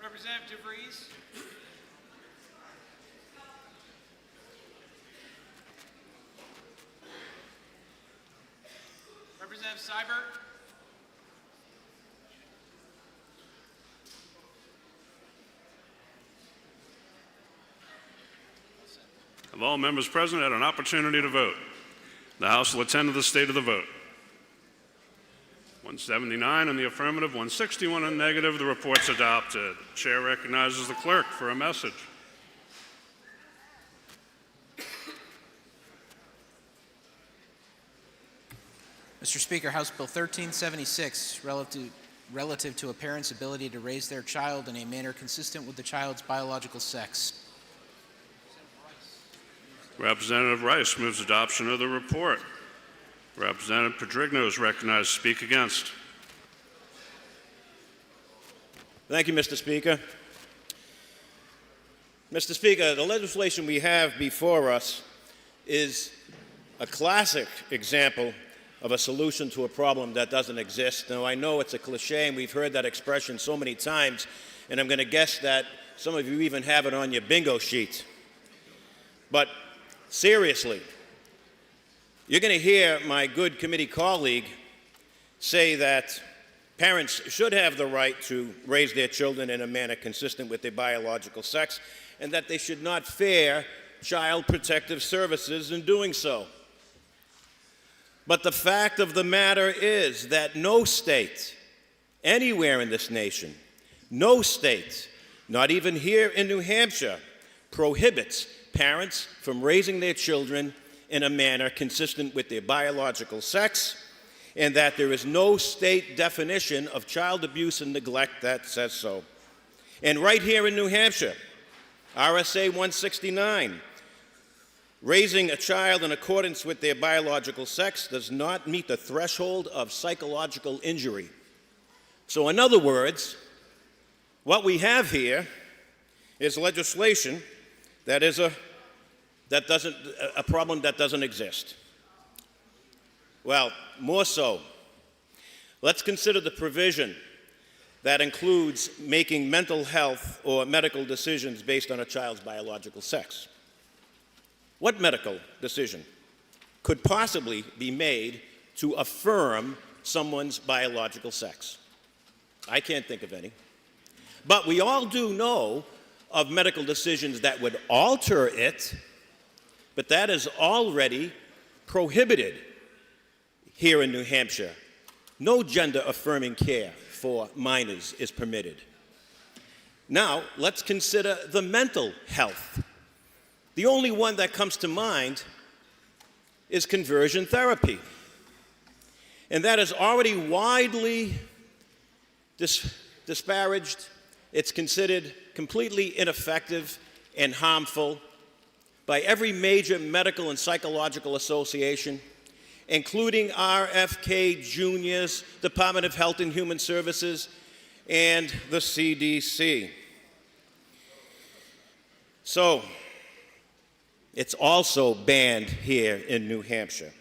Representative DeVries. Representative Seibert. Have all members present had an opportunity to vote? The House will attend to the state of the vote. 179 in the affirmative, 161 in the negative. The report's adopted. Chair recognizes the clerk for a message. Mr. Speaker, House Bill 1376, relative to a parent's ability to raise their child in a manner consistent with the child's biological sex. Representative Rice moves adoption of the report. Representative Pedrigno is recognized to speak against. Thank you, Mr. Speaker. Mr. Speaker, the legislation we have before us is a classic example of a solution to a problem that doesn't exist. Now, I know it's a cliche, and we've heard that expression so many times, and I'm going to guess that some of you even have it on your bingo sheet. But seriously, you're going to hear my good committee colleague say that parents should have the right to raise their children in a manner consistent with their biological sex, and that they should not fear child protective services in doing so. But the fact of the matter is that no state, anywhere in this nation, no state, not even here in New Hampshire, prohibits parents from raising their children in a manner consistent with their biological sex, and that there is no state definition of child abuse and neglect that says so. And right here in New Hampshire, RSA 169, raising a child in accordance with their biological sex does not meet the threshold of psychological injury. So in other words, what we have here is legislation that is a problem that doesn't exist. Well, more so, let's consider the provision that includes making mental health or medical decisions based on a child's biological sex. What medical decision could possibly be made to affirm someone's biological sex? I can't think of any. But we all do know of medical decisions that would alter it, but that is already prohibited here in New Hampshire. No gender-affirming care for minors is permitted. Now, let's consider the mental health. The only one that comes to mind is conversion therapy. And that is already widely disparaged. It's considered completely ineffective and harmful by every major medical and psychological association, including RFK Jr.'s Department of Health and Human Services and the CDC. So, it's also banned here in New Hampshire.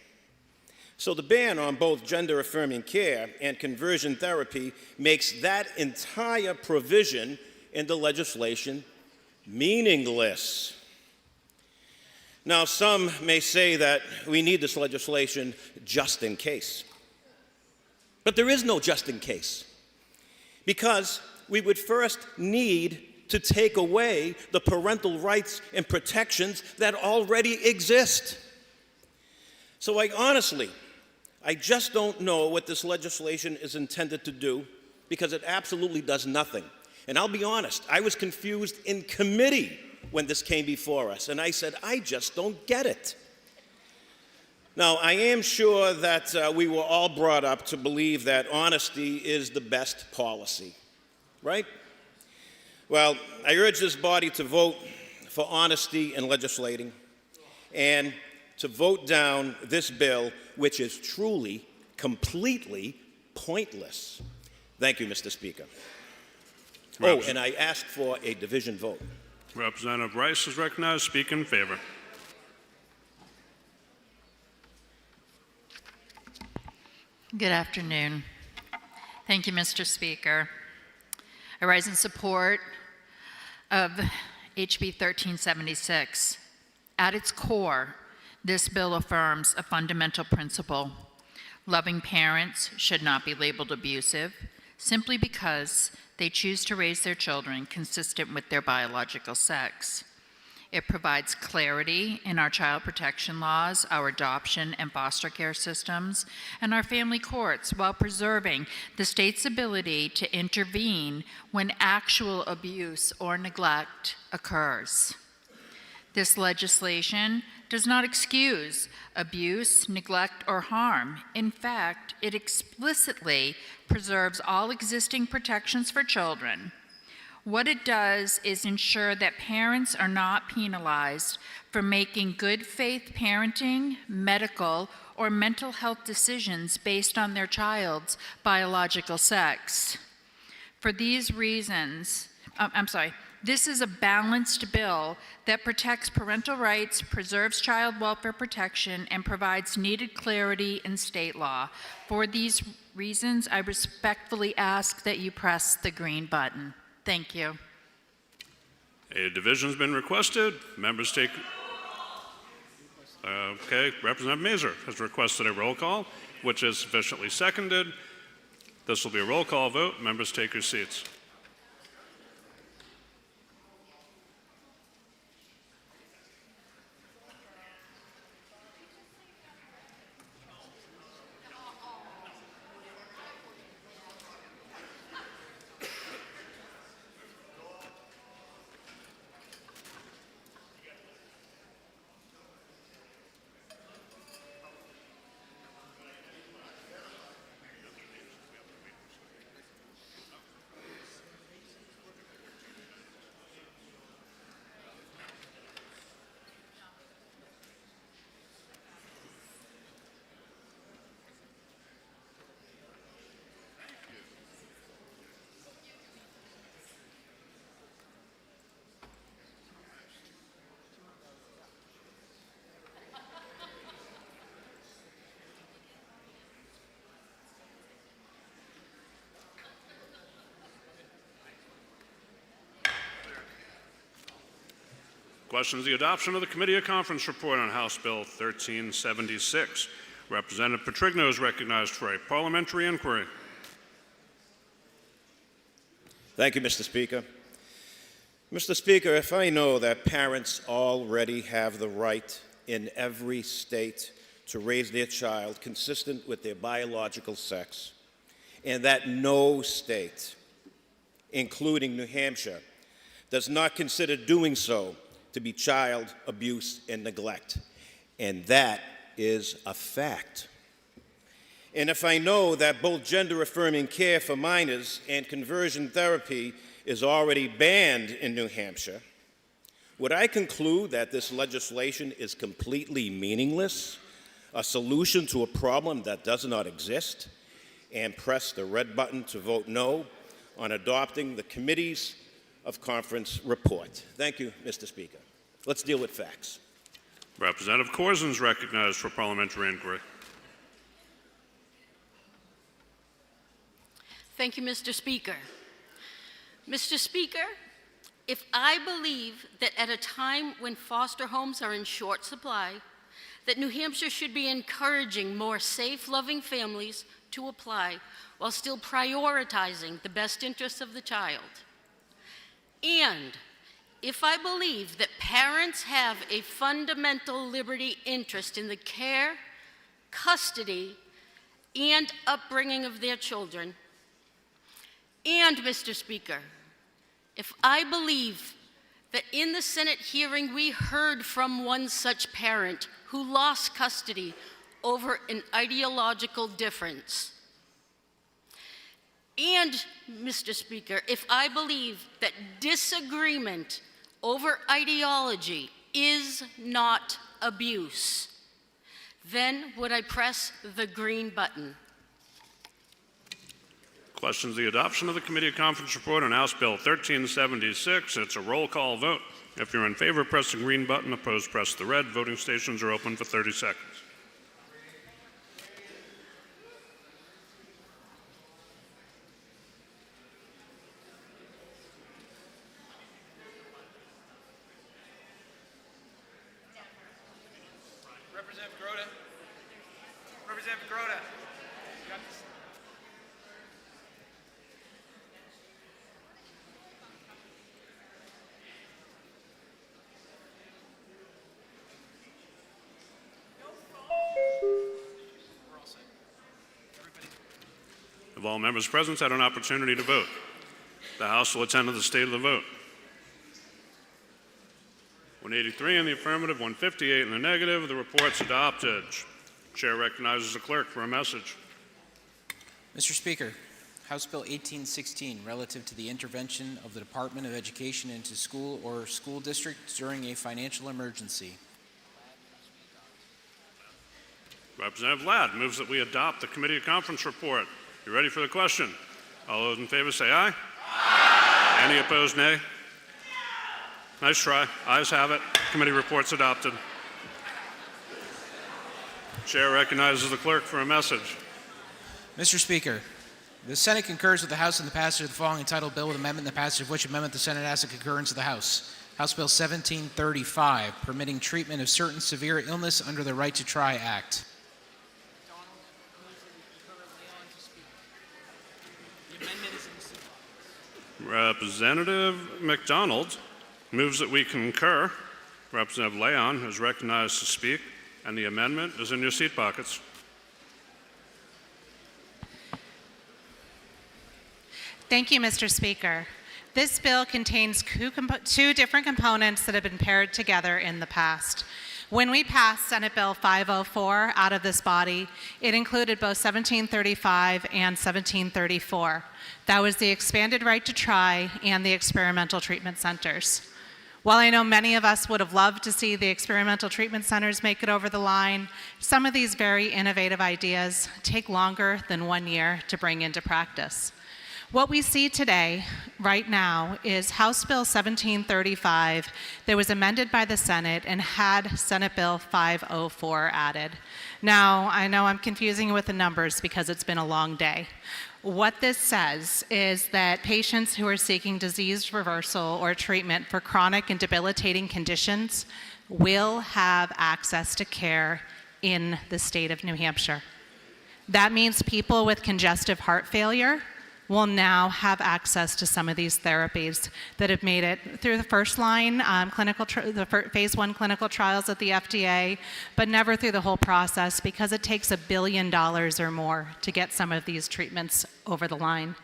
So the ban on both gender-affirming care and conversion therapy makes that entire provision in the legislation meaningless. Now, some may say that we need this legislation just in case. But there is no just in case, because we would first need to take away the parental rights and protections that already exist. So I just don't know what this legislation is intended to do, because it absolutely does nothing. And I'll be honest, I was confused in committee when this came before us, and I said, I just don't get it. Now, I am sure that we were all brought up to believe that honesty is the best policy, right? Well, I urge this body to vote for honesty in legislating and to vote down this bill, which is truly, completely pointless. Thank you, Mr. Speaker. Oh, and I asked for a division vote. Representative Rice is recognized. Speak in favor. Good afternoon. Thank you, Mr. Speaker. I rise in support of HB 1376. At its core, this bill affirms a fundamental principle. Loving parents should not be labeled abusive simply because they choose to raise their children consistent with their biological sex. It provides clarity in our child protection laws, our adoption and foster care systems, and our family courts, while preserving the state's ability to intervene when actual abuse or neglect occurs. This legislation does not excuse abuse, neglect, or harm. In fact, it explicitly preserves all existing protections for children. What it does is ensure that parents are not penalized for making good faith parenting, medical, or mental health decisions based on their child's biological sex. For these reasons, this is a balanced bill that protects parental rights, preserves child welfare protection, and provides needed clarity in state law. For these reasons, I respectfully ask that you press the green button. Thank you. A division's been requested. Members take... Okay, Representative Mazur has requested a roll call, which is sufficiently seconded. This will be a roll call vote. Members take your seats. Questions the adoption of the Committee of Conference report on House Bill 1376. Representative Petrigno is recognized for a parliamentary inquiry. Thank you, Mr. Speaker. Mr. Speaker, if I know that parents already have the right in every state to raise their child consistent with their biological sex, and that no state, including New Hampshire, does not consider doing so to be child abuse and neglect, and that is a fact. And if I know that both gender-affirming care for minors and conversion therapy is already banned in New Hampshire, would I conclude that this legislation is completely meaningless, a solution to a problem that does not exist, and press the red button to vote no on adopting the Committees of Conference report? Thank you, Mr. Speaker. Let's deal with facts. Representative Corzine is recognized for parliamentary inquiry. Thank you, Mr. Speaker. Mr. Speaker, if I believe that at a time when foster homes are in short supply, that New Hampshire should be encouraging more safe, loving families to apply while still prioritizing the best interests of the child. And if I believe that parents have a fundamental liberty interest in the care, custody, and upbringing of their children, and, Mr. Speaker, if I believe that in the Senate hearing we heard from one such parent who lost custody over an ideological difference, and, Mr. Speaker, if I believe that disagreement over ideology is not abuse, then would I press the green button? Questions the adoption of the committee conference report on House Bill 1376. It's a roll call vote. If you're in favor, press the green button. Opposed, press the red. Voting stations are open for 30 seconds. Representative Grota. Representative Grota. Have all members present had an opportunity to vote? The House will attend to the state of the vote. 183 in the affirmative, 158 in the negative. The report's adopted. Chair recognizes the clerk for a message. Mr. Speaker, House Bill 1816, relative to the intervention of the Department of Education into school or school districts during a financial emergency. Representative Ladd moves that we adopt the committee conference report. You ready for the question? All those in favor say aye. Aye. Any opposed, nay? Nice try. Ayes have it. Committee report's adopted. Chair recognizes the clerk for a message. Mr. Speaker, the Senate concurs with the House in the passage of the following entitled bill with amendment, the passage of which amendment the Senate asks the concurrence of the House. House Bill 1735, permitting treatment of certain severe illness under the Right to Try Act. Representative McDonald moves that we concur. Representative Leon is recognized to speak, and the amendment is in your seat pockets. Thank you, Mr. Speaker. This bill contains two different components that have been paired together in the past. When we passed Senate Bill 504 out of this body, it included both 1735 and 1734. That was the expanded right to try and the experimental treatment centers. While I know many of us would have loved to see the experimental treatment centers make it over the line, some of these very innovative ideas take longer than 1 year to bring into practice. What we see today, right now, is House Bill 1735 that was amended by the Senate and had Senate Bill 504 added. Now, I know I'm confusing you with the numbers because it's been a long day. What this says is that patients who are seeking disease reversal or treatment for chronic and debilitating conditions will have access to care in the state of New Hampshire. That means people with congestive heart failure will now have access to some of these therapies that have made it through the first line the phase 1 clinical trials at the FDA, but never through the whole process because it takes $1 billion or more to get some of these treatments over the line.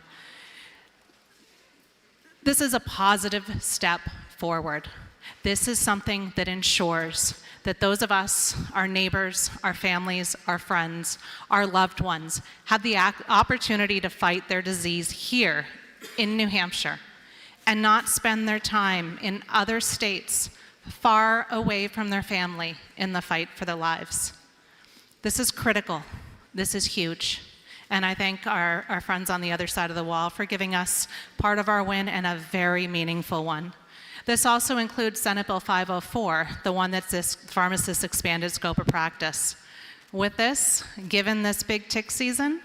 This is a positive step forward. This is something that ensures that those of us, our neighbors, our families, our friends, our loved ones, have the opportunity to fight their disease here in New Hampshire and not spend their time in other states far away from their family in the fight for their lives. This is critical. This is huge. And I thank our friends on the other side of the wall for giving us part of our win and a very meaningful one. This also includes Senate Bill 504, the one that's this pharmacist's expanded scope of practice. With this, given this big tick season,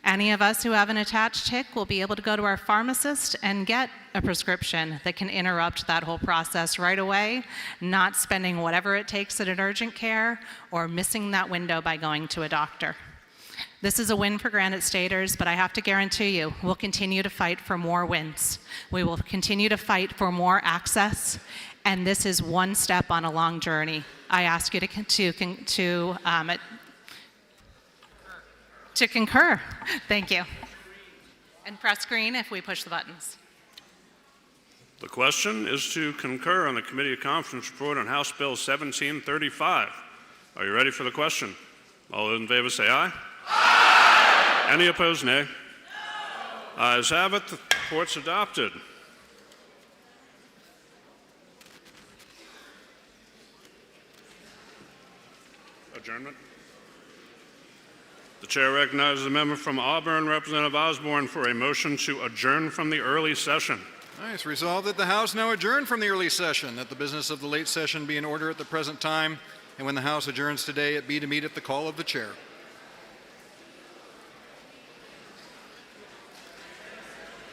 any of us who have an attached tick will be able to go to our pharmacist and get a prescription that can interrupt that whole process right away, not spending whatever it takes at an urgent care or missing that window by going to a doctor. This is a win for Granite Staters, but I have to guarantee you, we'll continue to fight for more wins. We will continue to fight for more access, and this is one step on a long journey. I ask you to concur. Thank you. And press green if we push the buttons. The question is to concur on the Committee of Conference report on House Bill 1735. Are you ready for the question? All those in favor say aye. Aye. Any opposed, nay? No. Ayes have it. The report's adopted. Adjournment. The chair recognizes the member from Auburn, Representative Osborne, for a motion to adjourn from the early session. It's resolved that the House now adjourn from the early session, that the business of the late session be in order at the present time, and when the House adjourns today, it be to meet at the call of the chair.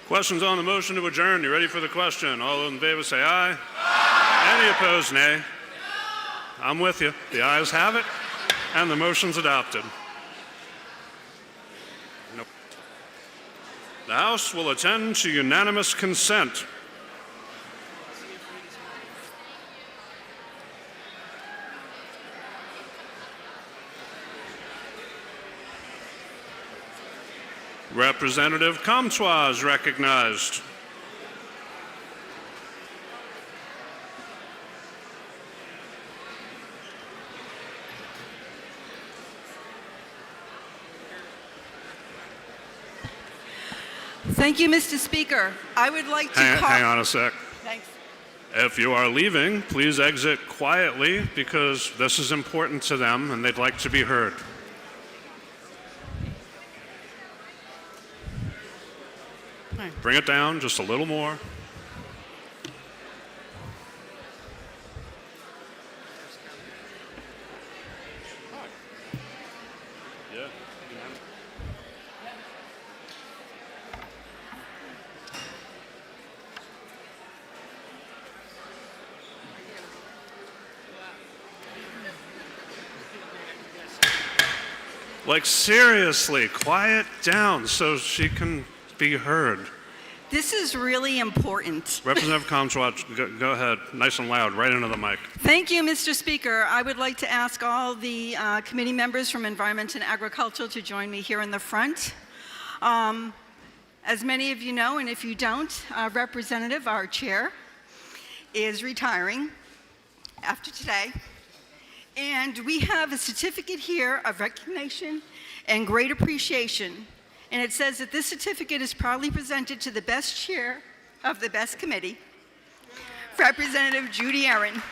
Questions on the motion to adjourn? You ready for the question? All those in favor say aye. Aye. Any opposed, nay? No. I'm with you. The ayes have it, and the motion's adopted. Nope. The House will attend to unanimous consent. Representative Comtois is recognized. Thank you, Mr. Speaker. I would like to Hang on a sec. Thanks. If you are leaving, please exit quietly because this is important to them and they'd like to be heard. Bring it down just a little more. Yeah. Like seriously, quiet down so she can be heard. This is really important. Representative Comtois, go ahead, nice and loud, right into the mic. Thank you, Mr. Speaker. I would like to ask all the committee members from Environment and Agriculture to join me here in the front. As many of you know, and if you don't, Representative, our chair, is retiring after today. And we have a certificate here of recognition and great appreciation. And it says that this certificate is proudly presented to the best chair of the best committee, Representative Judy Aaron.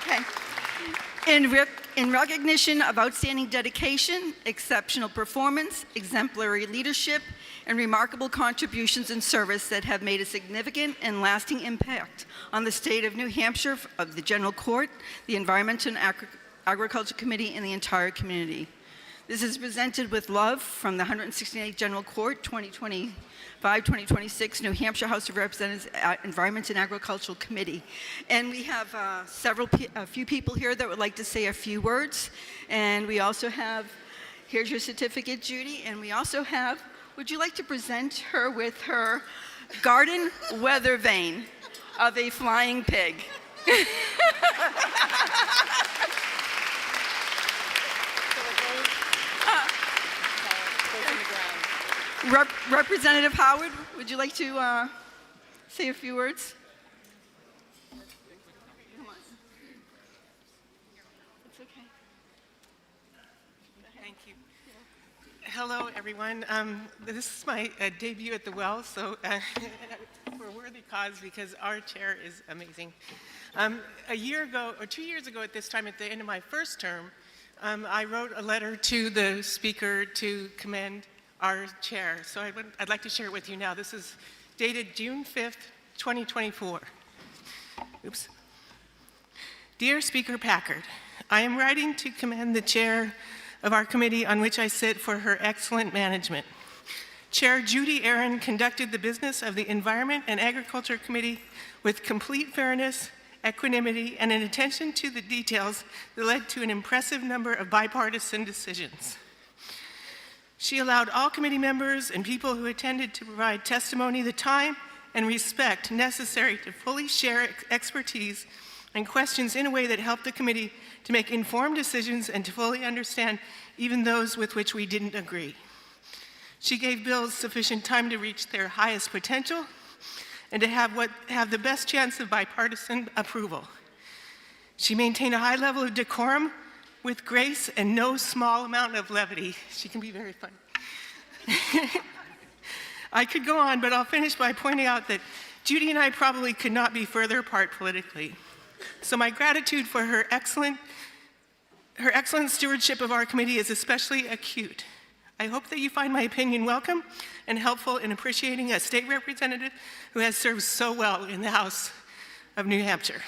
Okay. In recognition of outstanding dedication, exceptional performance, exemplary leadership, and remarkable contributions and service that have made a significant and lasting impact on the state of New Hampshire, of the General Court, the Environment and Agriculture Committee, and the entire community. This is presented with love from the 168th General Court, 2025-2026 New Hampshire House of Representatives Environment and Agricultural Committee. And we have a few people here that would like to say a few words. And we also have, here's your certificate, Judy. And we also have, would you like to present her with her garden weather vane of a flying pig? Representative Howard, would you like to say a few words? It's okay. Thank you. Hello, everyone. This is my debut at the well, so for a worthy cause because our chair is amazing. A year ago, or 2 years ago at this time, at the end of my first term, I wrote a letter to the Speaker to commend our chair. So I'd like to share it with you now. This is dated June 5th, 2024. Oops. Dear Speaker Packard, I am writing to commend the chair of our committee on which I sit for her excellent management. Chair Judy Aaron conducted the business of the Environment and Agriculture Committee with complete fairness, equanimity, and an attention to the details that led to an impressive number of bipartisan decisions. She allowed all committee members and people who attended to provide testimony the time and respect necessary to fully share expertise and questions in a way that helped the committee to make informed decisions and to fully understand even those with which we didn't agree. She gave bills sufficient time to reach their highest potential and to have the best chance of bipartisan approval. She maintained a high level of decorum with grace and no small amount of levity. She can be very funny. I could go on, but I'll finish by pointing out that Judy and I probably could not be further apart politically. So my gratitude for her excellent stewardship of our committee is especially acute. I hope that you find my opinion welcome and helpful in appreciating a state representative who has served so well in the House of New Hampshire.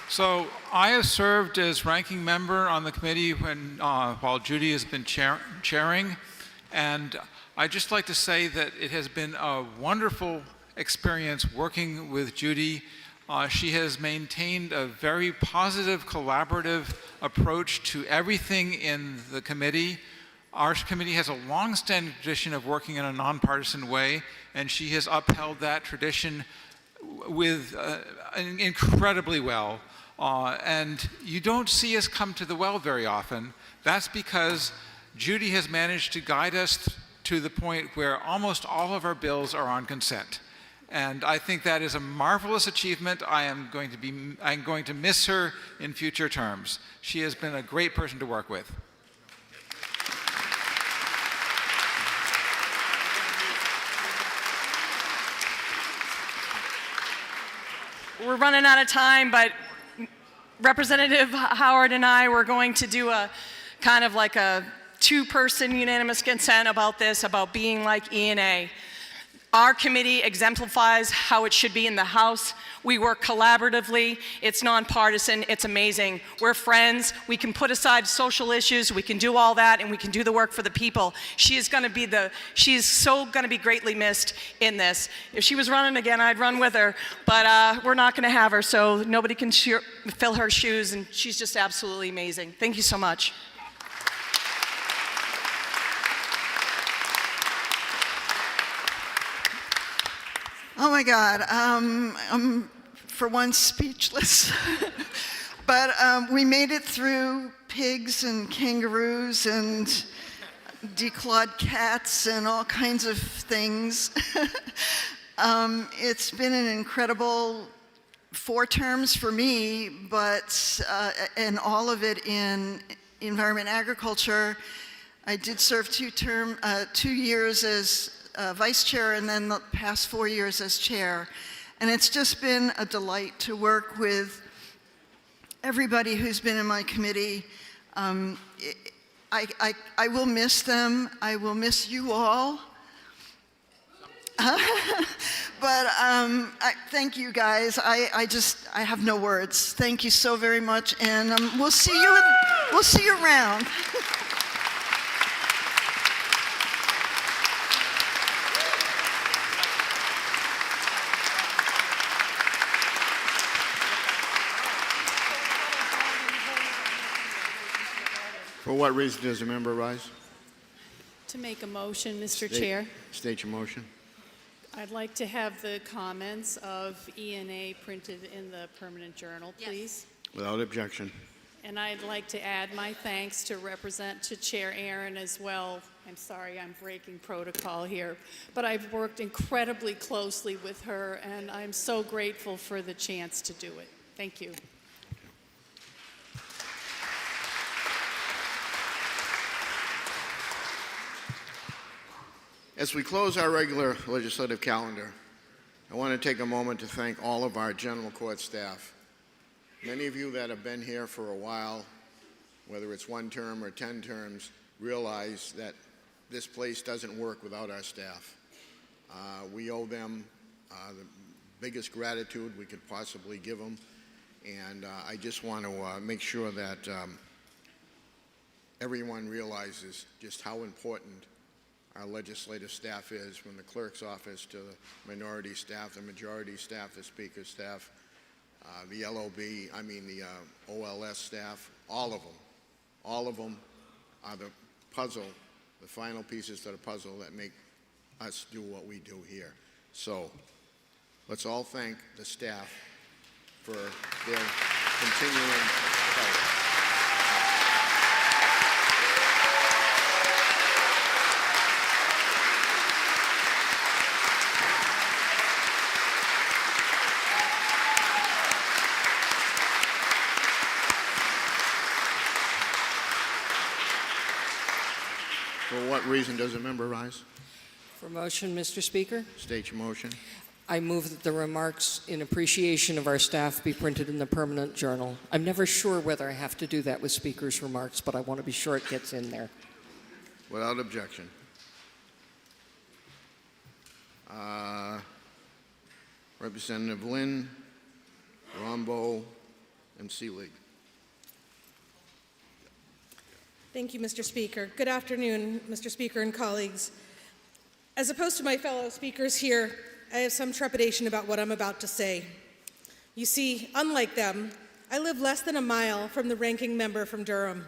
So I have served as ranking member on the committee while Judy has been chairing, and I'd just like to say that it has been a wonderful experience working with Judy. She has maintained a very positive, collaborative approach to everything in the committee. Our committee has a long-standing tradition of working in a nonpartisan way, and she has upheld that tradition with incredibly well. And you don't see us come to the well very often. That's because Judy has managed to guide us to the point where almost all of our bills are on consent. And I think that is a marvelous achievement. I'm going to miss her in future terms. She has been a great person to work with. We're running out of time, but Representative Howard and I were going to do a kind of like a two-person unanimous consent about this, about being like E&A. Our committee exemplifies how it should be in the House. We work collaboratively. It's nonpartisan. It's amazing. We're friends. We can put aside social issues. We can do all that, and we can do the work for the people. She is so going to be greatly missed in this. If she was running again, I'd run with her, but we're not going to have her, so nobody can fill her shoes, and she's just absolutely amazing. Thank you so much. Oh my God, I'm for one speechless. But we made it through pigs and kangaroos and declawed cats and all kinds of things. It's been an incredible 4 terms for me, but and all of it in environment and agriculture. I did serve 2 years as vice chair, and then the past 4 years as chair. And it's just been a delight to work with everybody who's been in my committee. I will miss them. I will miss you all. But thank you guys. I have no words. Thank you so very much, and we'll see you around. For what reason does the member rise? To make a motion, Mr. Chair. State your motion. I'd like to have the comments of E&A printed in the permanent journal, please. Without objection. And I'd like to add my thanks to Chair Aaron as well. I'm sorry I'm breaking protocol here, but I've worked incredibly closely with her, and I'm so grateful for the chance to do it. Thank you. As we close our regular legislative calendar, I want to take a moment to thank all of our general court staff. Many of you that have been here for a while, whether it's 1 term or 10 terms, realize that this place doesn't work without our staff. We owe them the biggest gratitude we could possibly give them, and I just want to make sure that everyone realizes just how important our legislative staff is, from the clerk's office to the minority staff, the majority staff, the speaker's staff, the the OLS staff, all of them are the puzzle, the final pieces to the puzzle that make us do what we do here. So let's all thank the staff for their continuing help. For what reason does a member rise? For motion, Mr. Speaker, State your motion. I move that the remarks in appreciation of our staff be printed in the permanent journal. I'm never sure whether I have to do that with speaker's remarks, but I want to be sure it gets in there. Without objection. Representative Lynn, Rombo, and Seelig. Thank you, Mr. Speaker. Good afternoon, Mr. Speaker and colleagues. As opposed to my fellow speakers here, I have some trepidation about what I'm about to say. You see, unlike them, I live less than a mile from the ranking member from Durham,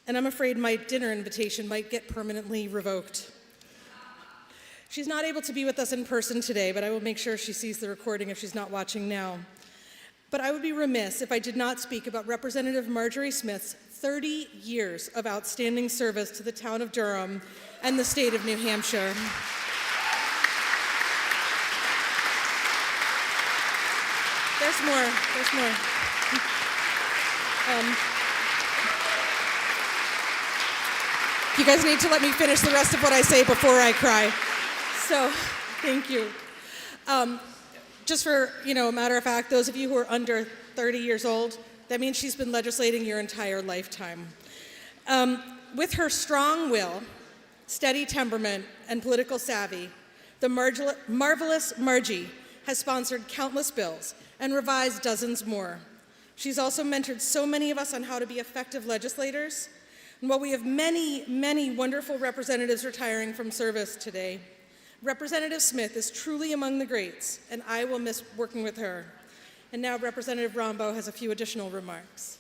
and I'm afraid my dinner invitation might get permanently revoked. She's not able to be with us in person today, but I will make sure she sees the recording if she's not watching now. But I would be remiss if I did not speak about Representative Marjorie Smith's 30 years of outstanding service to the town of Durham and the state of New Hampshire. There's more. You guys need to let me finish the rest of what I say before I cry. So, thank you. Just for, a matter of fact, those of you who are under 30 years old, that means she's been legislating your entire lifetime. With her strong will, steady temperament, and political savvy, the marvelous Margie has sponsored countless bills and revised dozens more. She's also mentored so many of us on how to be effective legislators. And while we have many, many wonderful representatives retiring from service today, Representative Smith is truly among the greats, and I will miss working with her. And now Representative Rombo has a few additional remarks.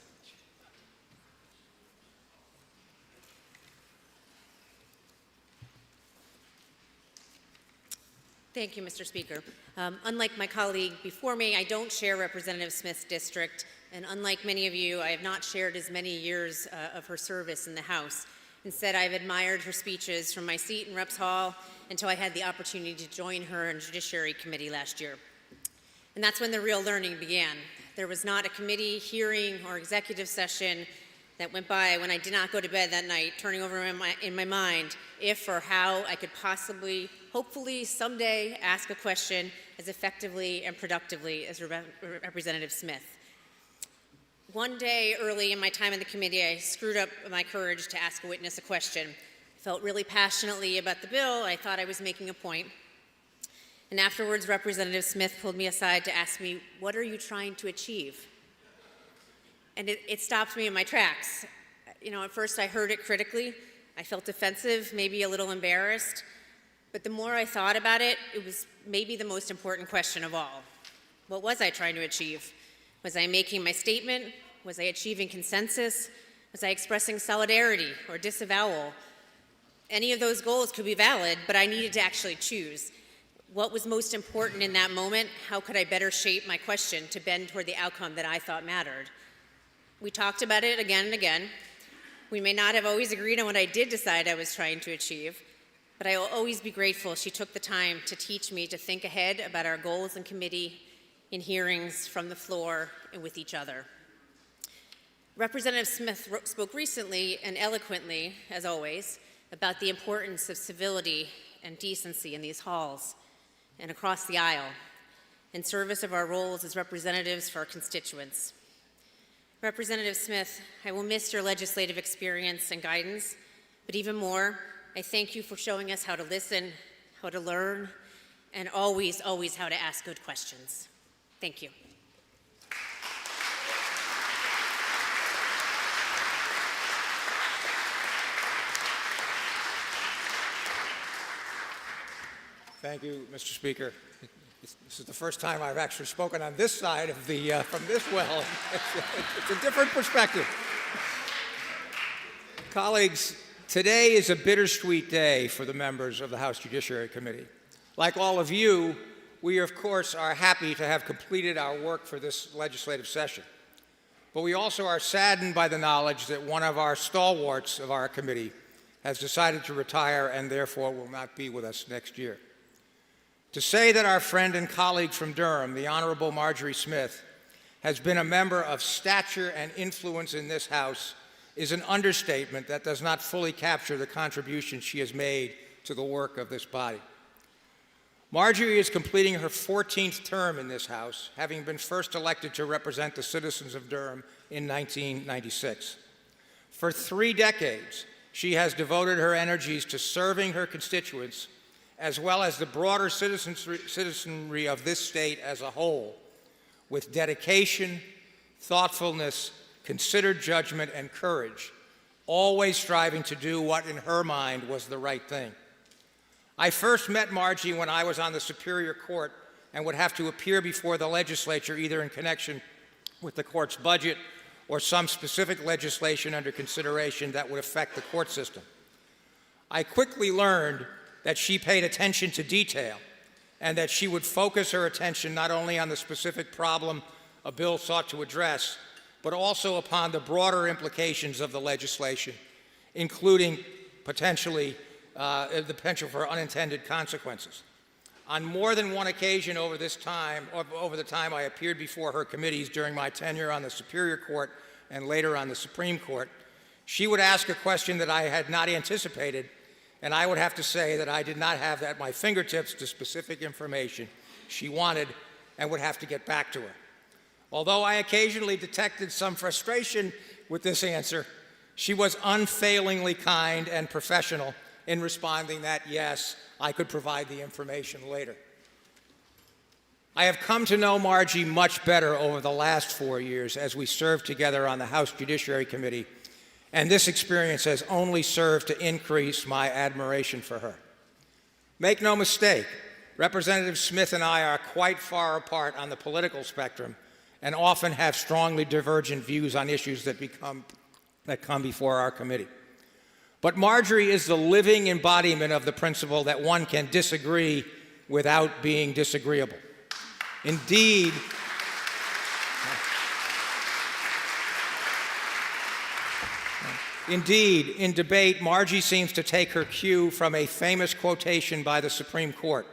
Thank you, Mr. Speaker. Unlike my colleague before me, I don't share Representative Smith's district, and unlike many of you, I have not shared as many years of her service in the House. Instead, I've admired her speeches from my seat in Reps Hall until I had the opportunity to join her in Judiciary Committee last year. And that's when the real learning began. There was not a committee, hearing, or executive session that went by when I did not go to bed that night, turning over in my mind if or how I could possibly, hopefully someday, ask a question as effectively and productively as Representative Smith. One day early in my time in the committee, I screwed up my courage to ask a witness a question. I felt really passionately about the bill. I thought I was making a point. And afterwards, Representative Smith pulled me aside to ask me, "What are you trying to achieve?" And it stopped me in my tracks. At first I heard it critically. I felt defensive, maybe a little embarrassed. But the more I thought about it, it was maybe the most important question of all. What was I trying to achieve? Was I making my statement? Was I achieving consensus? Was I expressing solidarity or disavowal? Any of those goals could be valid, but I needed to actually choose. What was most important in that moment? How could I better shape my question to bend toward the outcome that I thought mattered? We talked about it again and again. We may not have always agreed on what I did decide I was trying to achieve, but I will always be grateful she took the time to teach me to think ahead about our goals in committee, in hearings, from the floor, and with each other. Representative Smith spoke recently and eloquently, as always, about the importance of civility and decency in these halls and across the aisle, in service of our roles as representatives for our constituents. Representative Smith, I will miss your legislative experience and guidance, but even more, I thank you for showing us how to listen, how to learn, and always, always how to ask good questions. Thank you. Thank you, Mr. Speaker. This is the first time I've actually spoken on this side of the, from this well. It's a different perspective. Colleagues, today is a bittersweet day for the members of the House Judiciary Committee. Like all of you, we, of course, are happy to have completed our work for this legislative session. But we also are saddened by the knowledge that one of our stalwarts of our committee has decided to retire and therefore will not be with us next year. To say that our friend and colleague from Durham, the Honorable Marjorie Smith, has been a member of stature and influence in this House is an understatement that does not fully capture the contribution she has made to the work of this body. Marjorie is completing her 14th term in this House, having been first elected to represent the citizens of Durham in 1996. For 3 decades, she has devoted her energies to serving her constituents as well as the broader citizenry of this state as a whole, with dedication, thoughtfulness, considered judgment, and courage, always striving to do what in her mind was the right thing. I first met Margie when I was on the Superior Court and would have to appear before the legislature either in connection with the court's budget or some specific legislation under consideration that would affect the court system. I quickly learned that she paid attention to detail and that she would focus her attention not only on the specific problem a bill sought to address, but also upon the broader implications of the legislation, including potentially the potential for unintended consequences. On more than one occasion over the time I appeared before her committees during my tenure on the Superior Court and later on the Supreme Court, she would ask a question that I had not anticipated, and I would have to say that I did not have at my fingertips the specific information she wanted and would have to get back to her. Although I occasionally detected some frustration with this answer, she was unfailingly kind and professional in responding that, yes, I could provide the information later. I have come to know Margie much better over the last 4 years as we served together on the House Judiciary Committee, and this experience has only served to increase my admiration for her. Make no mistake, Representative Smith and I are quite far apart on the political spectrum and often have strongly divergent views on issues that come before our committee. But Marjorie is the living embodiment of the principle that one can disagree without being disagreeable. Indeed, in debate, Margie seems to take her cue from a famous quotation by the Supreme Court.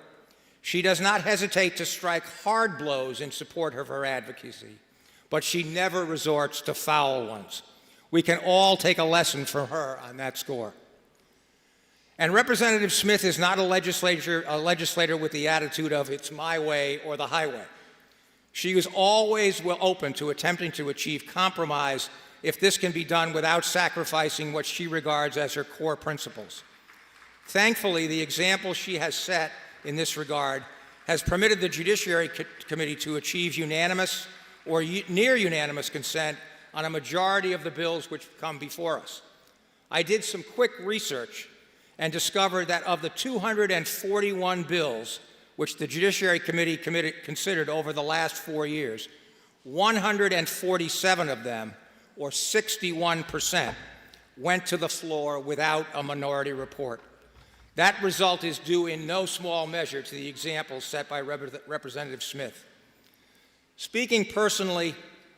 She does not hesitate to strike hard blows in support of her advocacy, but she never resorts to foul ones. We can all take a lesson from her on that score. And Representative Smith is not a legislator with the attitude of it's my way or the highway. She is always open to attempting to achieve compromise if this can be done without sacrificing what she regards as her core principles. Thankfully, the example she has set in this regard has permitted the Judiciary Committee to achieve unanimous or near unanimous consent on a majority of the bills which come before us. I did some quick research and discovered that of the 241 bills which the Judiciary Committee considered over the last 4 years, 147 of them, or 61%, went to the floor without a minority report. That result is due in no small measure to the example set by Representative Smith. Speaking personally,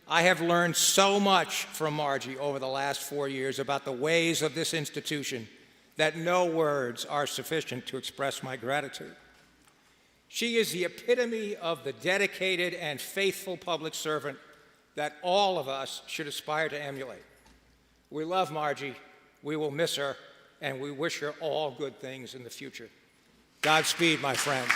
I have learned so much from Margie over the last 4 years about the ways of this institution that no words are sufficient to express my gratitude. She is the epitome of the dedicated and faithful public servant that all of us should aspire to emulate. We love Margie, we will miss her, and we wish her all good things in the future. Godspeed, my friend.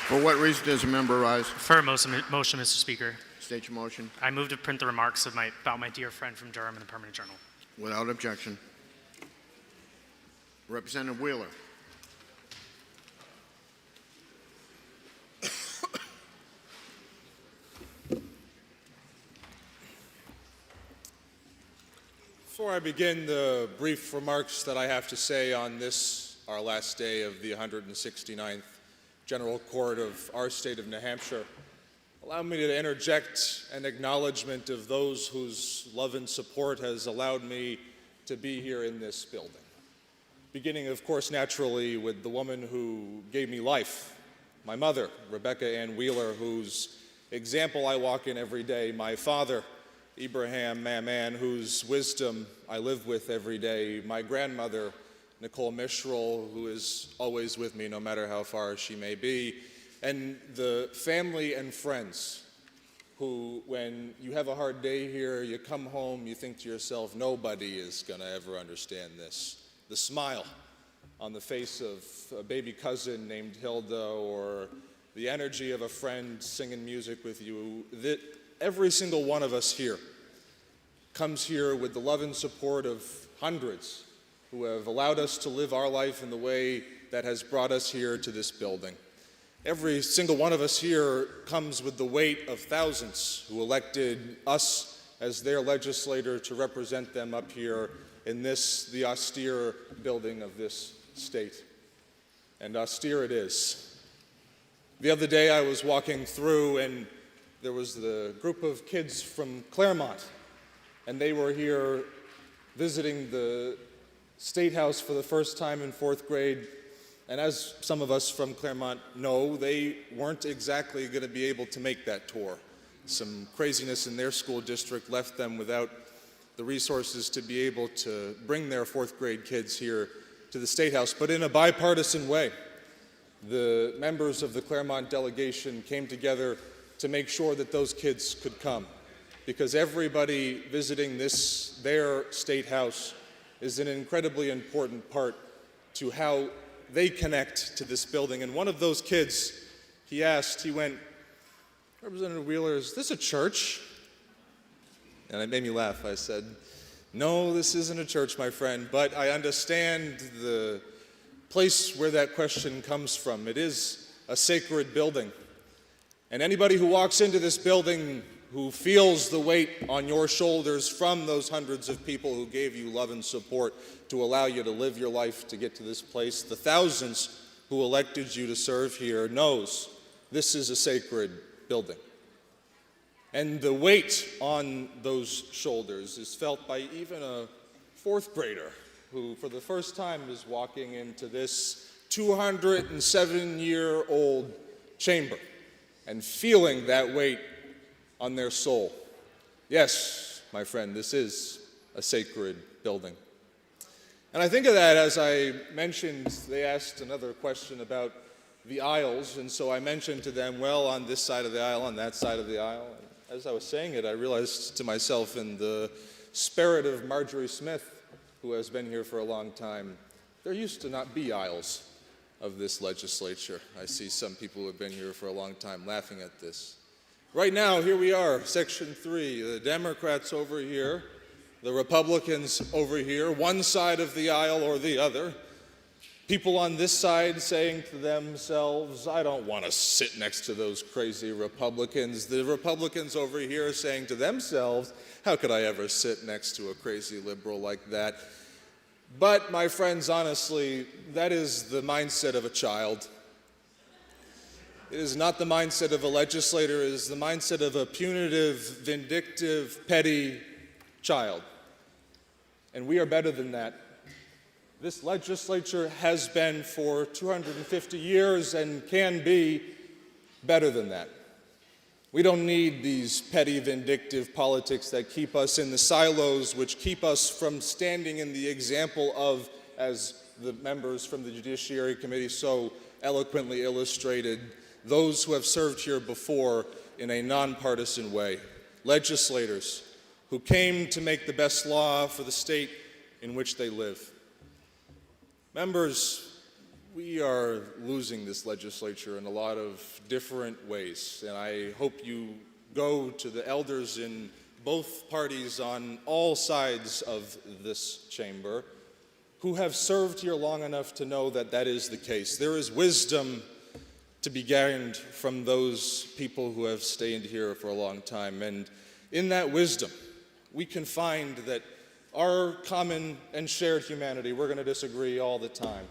For what reason does a member rise? For a motion, Mr. Speaker. State your motion. I move to print the remarks of about my dear friend from Durham in the Permanent Journal. Without objection. Representative Wheeler. Before I begin the brief remarks that I have to say on this, our last day of the 169th General Court of our state of New Hampshire, allow me to interject an acknowledgement of those whose love and support has allowed me to be here in this building. Beginning, of course, naturally with the woman who gave me life, my mother, Rebecca Ann Wheeler, whose example I walk in every day, my father, Ibrahim Maman, whose wisdom I live with every day, my grandmother, Nicole Mishral, who is always with me no matter how far she may be, and the family and friends who, when you have a hard day here, you come home, you think to yourself, nobody is going to ever understand this. The smile on the face of a baby cousin named Hilda, or the energy of a friend singing music with you, that every single one of us here comes here with the love and support of hundreds who have allowed us to live our life in the way that has brought us here to this building. Every single one of us here comes with the weight of thousands who elected us as their legislator to represent them up here in this, the austere building of this state. And austere it is. The other day I was walking through and there was the group of kids from Claremont, and they were here visiting the State House for the first time in 4th grade. And as some of us from Claremont know, they weren't exactly going to be able to make that tour. Some craziness in their school district left them without the resources to be able to bring their 4th grade kids here to the State House. But in a bipartisan way, the members of the Claremont delegation came together to make sure that those kids could come, because everybody visiting their State House is an incredibly important part to how they connect to this building. And one of those kids, he went, Representative Wheeler, is this a church? And it made me laugh. I said, no, this isn't a church, my friend, but I understand the place where that question comes from. It is a sacred building. And anybody who walks into this building who feels the weight on your shoulders from those hundreds of people who gave you love and support to allow you to live your life to get to this place, the thousands who elected you to serve here, knows this is a sacred building. And the weight on those shoulders is felt by even a 4th grader who for the first time is walking into this 207-year-old chamber and feeling that weight on their soul. Yes, my friend, this is a sacred building. And I think of that as I mentioned, they asked another question about the aisles, and so I mentioned to them, well, on this side of the aisle, on that side of the aisle. And as I was saying it, I realized to myself, in the spirit of Marjorie Smith, who has been here for a long time, there used to not be aisles of this legislature. I see some people who have been here for a long time laughing at this. Right now, here we are, Section 3, the Democrats over here, the Republicans over here, one side of the aisle or the other. People on this side saying to themselves, I don't want to sit next to those crazy Republicans. The Republicans over here saying to themselves, how could I ever sit next to a crazy liberal like that? But, my friends, honestly, that is the mindset of a child. It is not the mindset of a legislator. It is the mindset of a punitive, vindictive, petty child. And we are better than that. This legislature has been for 250 years and can be better than that. We don't need these petty, vindictive politics that keep us in the silos, which keep us from standing in the example of, as the members from the Judiciary Committee so eloquently illustrated, those who have served here before in a nonpartisan way. Legislators who came to make the best law for the state in which they live. Members, We are losing this legislature in a lot of different ways, and I hope you go to the elders in both parties on all sides of this chamber who have served here long enough to know that that is the case. There is wisdom to be gained from those people who have stayed here for a long time, and in that wisdom, we can find that our common and shared humanity, we're going to disagree all the time,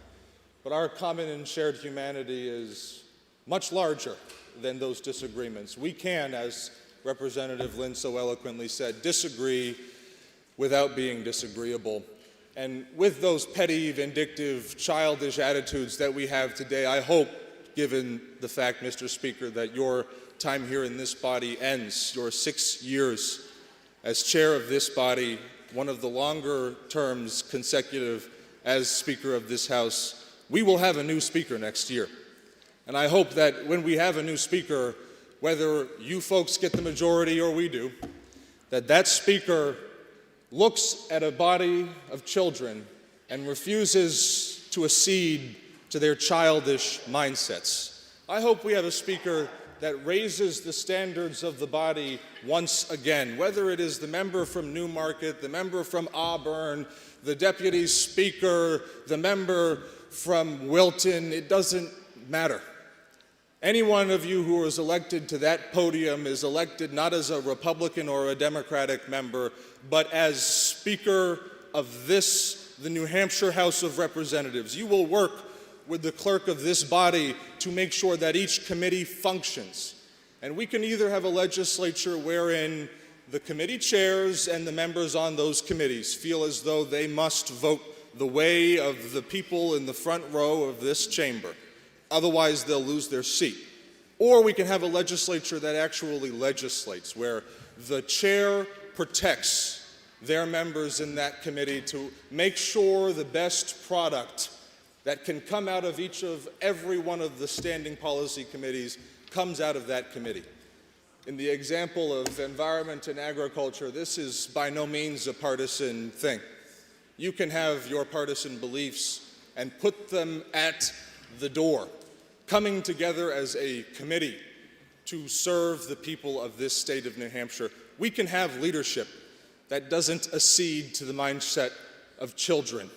but our common and shared humanity is much larger than those disagreements. We can, as Representative Lynn so eloquently said, disagree without being disagreeable. And with those petty, vindictive, childish attitudes that we have today, I hope, given the fact, Mr. Speaker, that your time here in this body ends, your 6 years as chair of this body, one of the longer terms consecutive as Speaker of this House, we will have a new Speaker next year. And I hope that when we have a new Speaker, whether you folks get the majority or we do, that Speaker looks at a body of children and refuses to accede to their childish mindsets. I hope we have a Speaker that raises the standards of the body once again, whether it is the member from Newmarket, the member from Auburn, the deputy speaker, the member from Wilton, it doesn't matter. Any one of you who is elected to that podium is elected not as a Republican or a Democratic member, but as Speaker of the New Hampshire House of Representatives. You will work with the clerk of this body to make sure that each committee functions. And we can either have a legislature wherein the committee chairs and the members on those committees feel as though they must vote the way of the people in the front row of this chamber. Otherwise, they'll lose their seat. Or we can have a legislature that actually legislates, where the chair protects their members in that committee to make sure the best product that can come out of every one of the standing policy committees comes out of that committee. In the example of environment and agriculture, this is by no means a partisan thing. You can have your partisan beliefs and put them at the door, coming together as a committee to serve the people of this state of New Hampshire. We can have leadership that doesn't accede to the mindset of children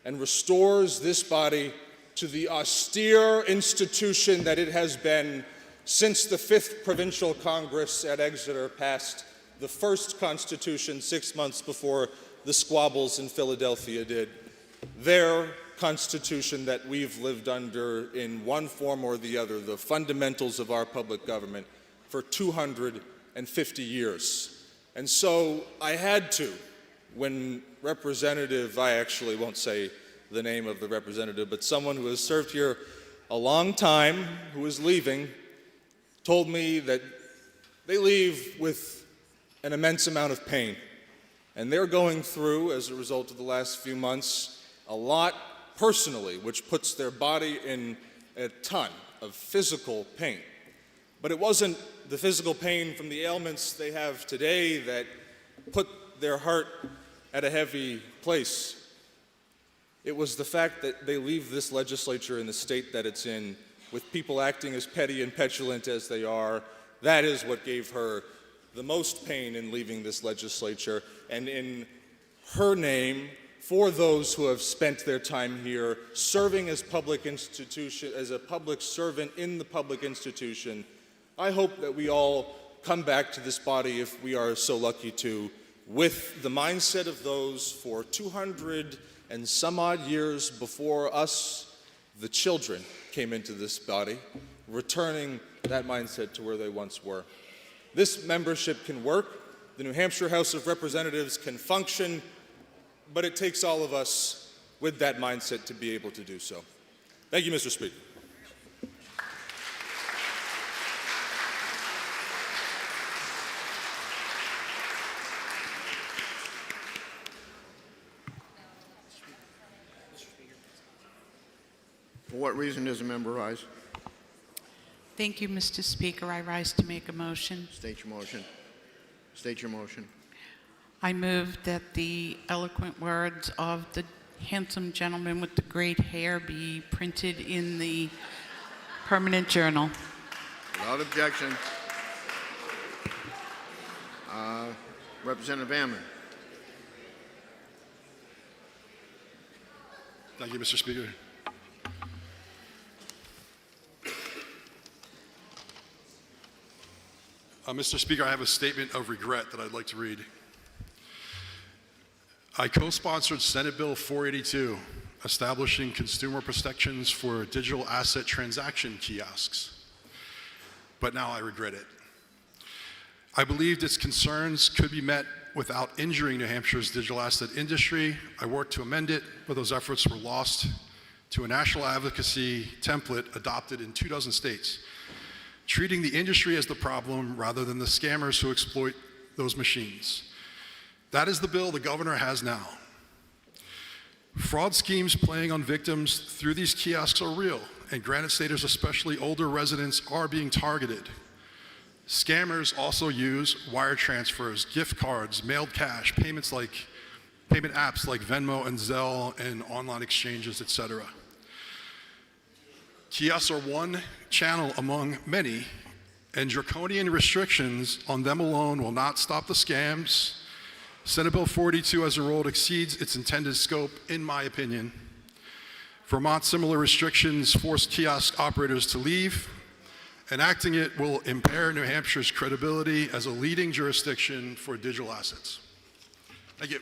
and restores this body to the austere institution that it has been since the 5th Provincial Congress at Exeter passed the first Constitution 6 months before the squabbles in Philadelphia did. Their Constitution that we've lived under in one form or the other, the fundamentals of our public government, for 250 years. And so I had to, when I actually won't say the name of the representative, but someone who has served here a long time, who is leaving, told me that they leave with an immense amount of pain. And they're going through, as a result of the last few months, a lot personally, which puts their body in a ton of physical pain. But it wasn't the physical pain from the ailments they have today that put their heart at a heavy place. It was the fact that they leave this legislature in the state that it's in, with people acting as petty and petulant as they are. That is what gave her the most pain in leaving this legislature. And in her name, for those who have spent their time here serving as a public servant in the public institution, I hope that we all come back to this body, if we are so lucky to, with the mindset of those for 200 and some odd years before us, the children, came into this body, returning that mindset to where they once were. This membership can work. The New Hampshire House of Representatives can function, but it takes all of us with that mindset to be able to do so. Thank you, Mr. Speaker. For what reason does the member rise? Thank you, Mr. Speaker. I rise to make a motion. State your motion. State your motion. I move that the eloquent words of the handsome gentleman with the great hair be printed in the permanent journal. Without objection. Representative Ammon. Thank you, Mr. Speaker. Mr. Speaker, I have a statement of regret that I'd like to read. I co-sponsored Senate Bill 482, establishing consumer protections for digital asset transaction kiosks. But now I regret it. I believed its concerns could be met without injuring New Hampshire's digital asset industry. I worked to amend it, but those efforts were lost to a national advocacy template adopted in 2 dozen states, treating the industry as the problem rather than the scammers who exploit those machines. That is the bill the governor has now. Fraud schemes playing on victims through these kiosks are real, and Granite Staters, especially older residents, are being targeted. Scammers also use wire transfers, gift cards, mailed cash, payment apps like Venmo and Zelle, and online exchanges, etc. Kiosks are one channel among many, and draconian restrictions on them alone will not stop the scams. Senate Bill 482, as enrolled, exceeds its intended scope, in my opinion. Vermont's similar restrictions force kiosk operators to leave. Enacting it will impair New Hampshire's credibility as a leading jurisdiction for digital assets. Thank you.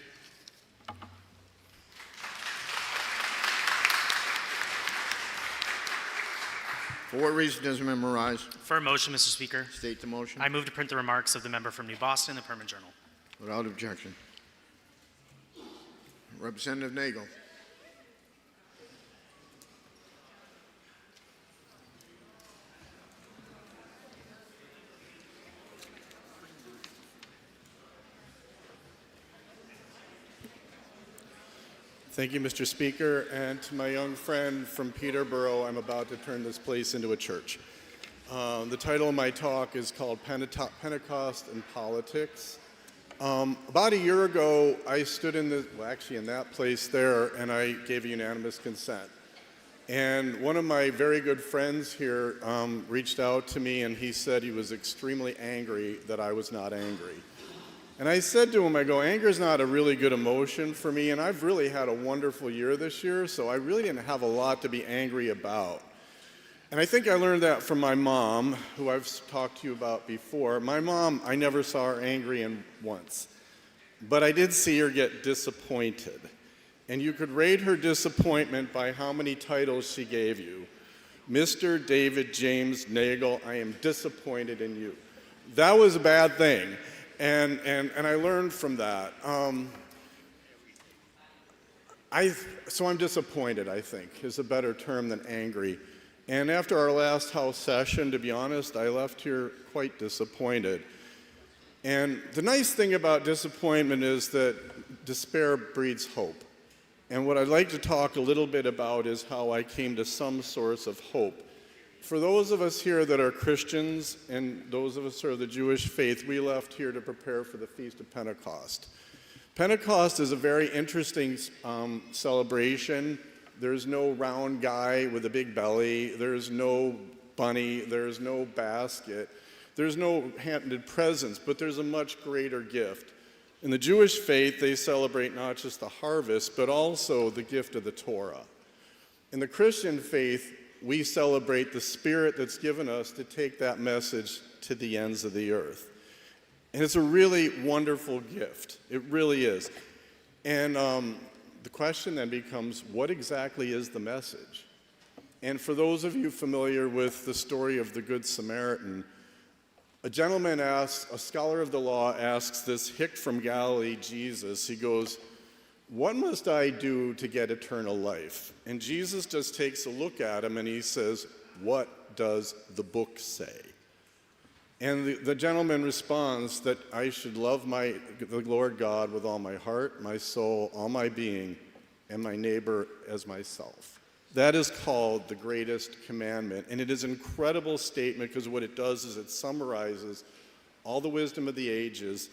For what reason does the member rise? For a motion, Mr. Speaker. State the motion. I move to print the remarks of the member from New Boston in the Permanent Journal. Without objection. Representative Nagel. Thank you, Mr. Speaker, and to my young friend from Peterborough, I'm about to turn this place into a church. The title of my talk is called Pentecost and Politics. About a year ago, I stood in that place there, and I gave unanimous consent. And one of my very good friends here reached out to me, and he said he was extremely angry that I was not angry. And I said to him, anger is not a really good emotion for me, and I've really had a wonderful year this year, so I really didn't have a lot to be angry about. And I think I learned that from my mom, who I've talked to you about before. My mom, I never saw her angry once, but I did see her get disappointed. And you could rate her disappointment by how many titles she gave you. Mr. David James Nagel, I am disappointed in you. That was a bad thing. And I learned from that. So I'm disappointed, I think, is a better term than angry. And after our last House session, to be honest, I left here quite disappointed. And the nice thing about disappointment is that despair breeds hope. And what I'd like to talk a little bit about is how I came to some source of hope. For those of us here that are Christians and those of us who are the Jewish faith, we left here to prepare for the Feast of Pentecost. Pentecost is a very interesting celebration. There's no round guy with a big belly. There's no bunny. There's no basket. There's no handed presents, but there's a much greater gift. In the Jewish faith, they celebrate not just the harvest, but also the gift of the Torah. In the Christian faith, we celebrate the Spirit that's given us to take that message to the ends of the earth. And it's a really wonderful gift. It really is. And the question then becomes, what exactly is the message? And for those of you familiar with the story of the Good Samaritan, a gentleman asks, a scholar of the law asks this hick from Galilee, Jesus, he goes, "What must I do to get eternal life?" And Jesus just takes a look at him and he says, "What does the book say?" And the gentleman responds that I should love the Lord God with all my heart, my soul, all my being, and my neighbor as myself. That is called the greatest commandment. And it is an incredible statement because what it does is it summarizes all the wisdom of the ages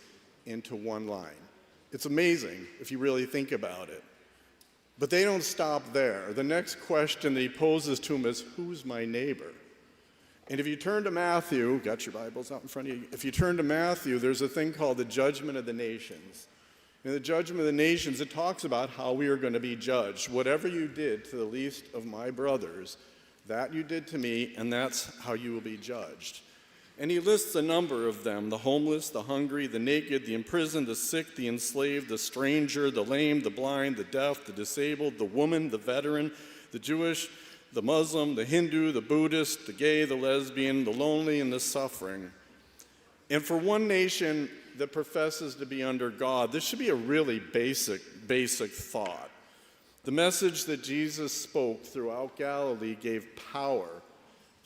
into one line. It's amazing if you really think about it. But they don't stop there. The next question that he poses to him is, who's my neighbor? And if you turn to Matthew, got your Bibles out in front of you? If you turn to Matthew, there's a thing called the judgment of the nations. In the judgment of the nations, it talks about how we are going to be judged. Whatever you did to the least of my brothers, that you did to me, and that's how you will be judged. And he lists a number of them: the homeless, the hungry, the naked, the imprisoned, the sick, the enslaved, the stranger, the lame, the blind, the deaf, the disabled, the woman, the veteran, the Jewish, the Muslim, the Hindu, the Buddhist, the gay, the lesbian, the lonely, and the suffering. And for one nation that professes to be under God, this should be a really basic thought. The message that Jesus spoke throughout Galilee gave power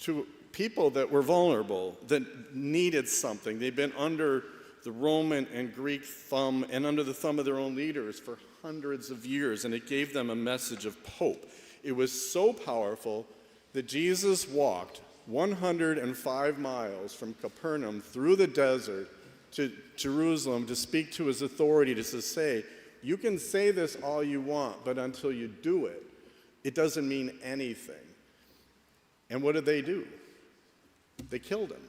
to people that were vulnerable, that needed something. They'd been under the Roman and Greek thumb and under the thumb of their own leaders for hundreds of years, and it gave them a message of hope. It was so powerful that Jesus walked 105 miles from Capernaum through the desert to Jerusalem to speak to his authority, to say, you can say this all you want, but until you do it, it doesn't mean anything. And what did they do? They killed him.